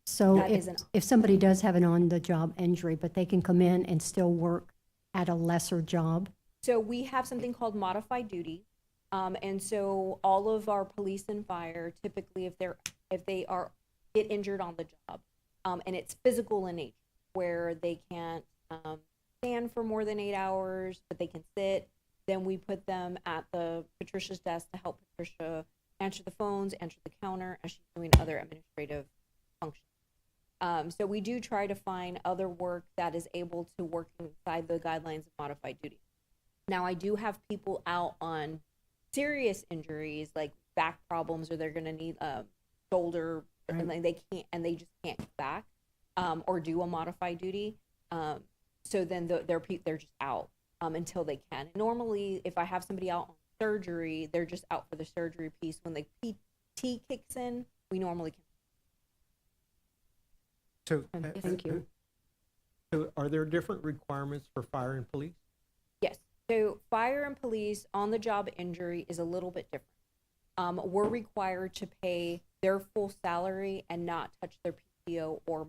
[SPEAKER 9] So
[SPEAKER 4] That
[SPEAKER 9] if,
[SPEAKER 4] isn't-
[SPEAKER 9] if somebody does have an on-the-job injury, but they can come in and still work at a lesser job?
[SPEAKER 4] So we have something called modified duty. And so all of our police and fire, typically if they get injured on the job, and it's physical in nature, where they can't stand for more than 8 hours, but they can sit, then we put them at Patricia's desk to help Patricia answer the phones, answer the counter, as she's doing other administrative functions. So we do try to find other work that is able to work inside the guidelines of modified duty. Now, I do have people out on serious injuries like back problems, or they're going to need shoulder, and they can't, and they just can't get back, or do a modified duty. So then they're just out until they can. Normally, if I have somebody out on surgery, they're just out for the surgery piece. When the PT kicks in, we normally can.
[SPEAKER 7] So,
[SPEAKER 9] Thank you.
[SPEAKER 7] So are there different requirements for fire and police?
[SPEAKER 4] Yes. So fire and police on the job injury is a little bit different. We're required to pay their full salary and not touch their PTO or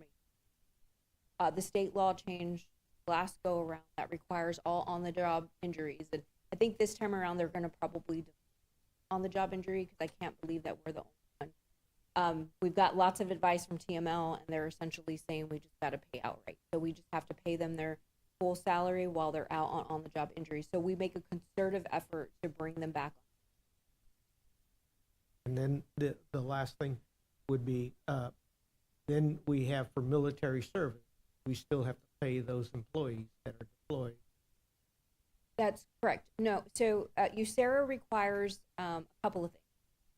[SPEAKER 4] the state law changed last go around that requires all on the job injuries. And I think this time around they're going to probably do on the job injury, because I can't believe that we're the only one. We've got lots of advice from TML, and they're essentially saying we just got to pay outright. So we just have to pay them their full salary while they're out on the job injury. So we make a concerted effort to bring them back.
[SPEAKER 7] And then the last thing would be, then we have for military service, we still have to pay those employees that are deployed.
[SPEAKER 4] That's correct. No, so USERRA requires a couple of things.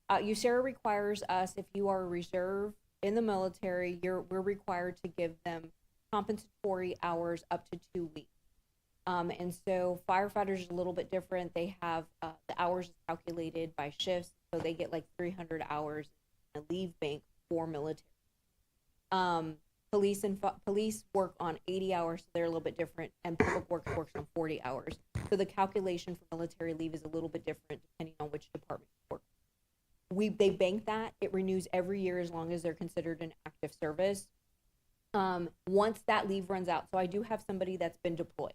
[SPEAKER 4] USERRA requires us, if you are a reserve in the military, we're required to give them compensatory hours up to 2 weeks. And so firefighters is a little bit different. They have the hours calculated by shifts, so they get like 300 hours in a leave bank for military. Police work on 80 hours, so they're a little bit different, and public works works on 40 hours. So the calculation for military leave is a little bit different depending on which department you work. They bank that. It renews every year as long as they're considered an active service. Once that leave runs out, so I do have somebody that's been deployed,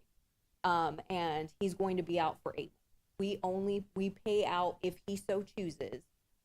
[SPEAKER 4] and he's going to be out for 8 months. We pay out, if he so chooses,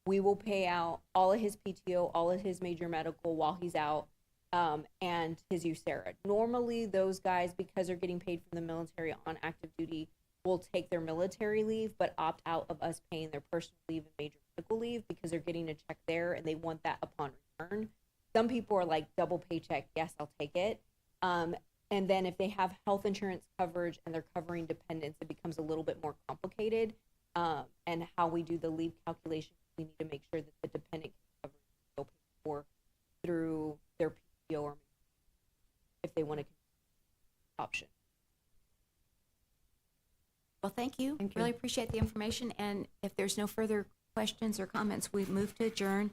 [SPEAKER 4] we will pay out all of his PTO, all of his major medical while he's out, and his USERRA. Normally those guys, because they're getting paid from the military on active duty, will take their military leave, but opt out of us paying their personal leave and major medical leave, because they're getting a check there and they want that upon return. Some people are like, double paycheck, yes, I'll take it. And then if they have health insurance coverage and they're covering dependents, it becomes a little bit more complicated. And how we do the leave calculation, we need to make sure that the dependent can cover still pay for through their PTO, or if they want to option.
[SPEAKER 6] Well, thank you.
[SPEAKER 9] Thank you.
[SPEAKER 6] Really appreciate the information. And if there's no further questions or comments, we move to adjourn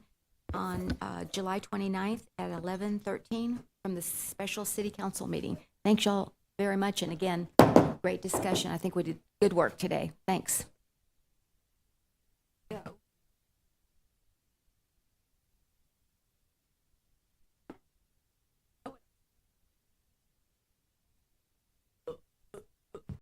[SPEAKER 6] on July 29th at 11:13 from the special city council meeting. Thanks y'all very much. And again, great discussion. I think we did good work today. Thanks.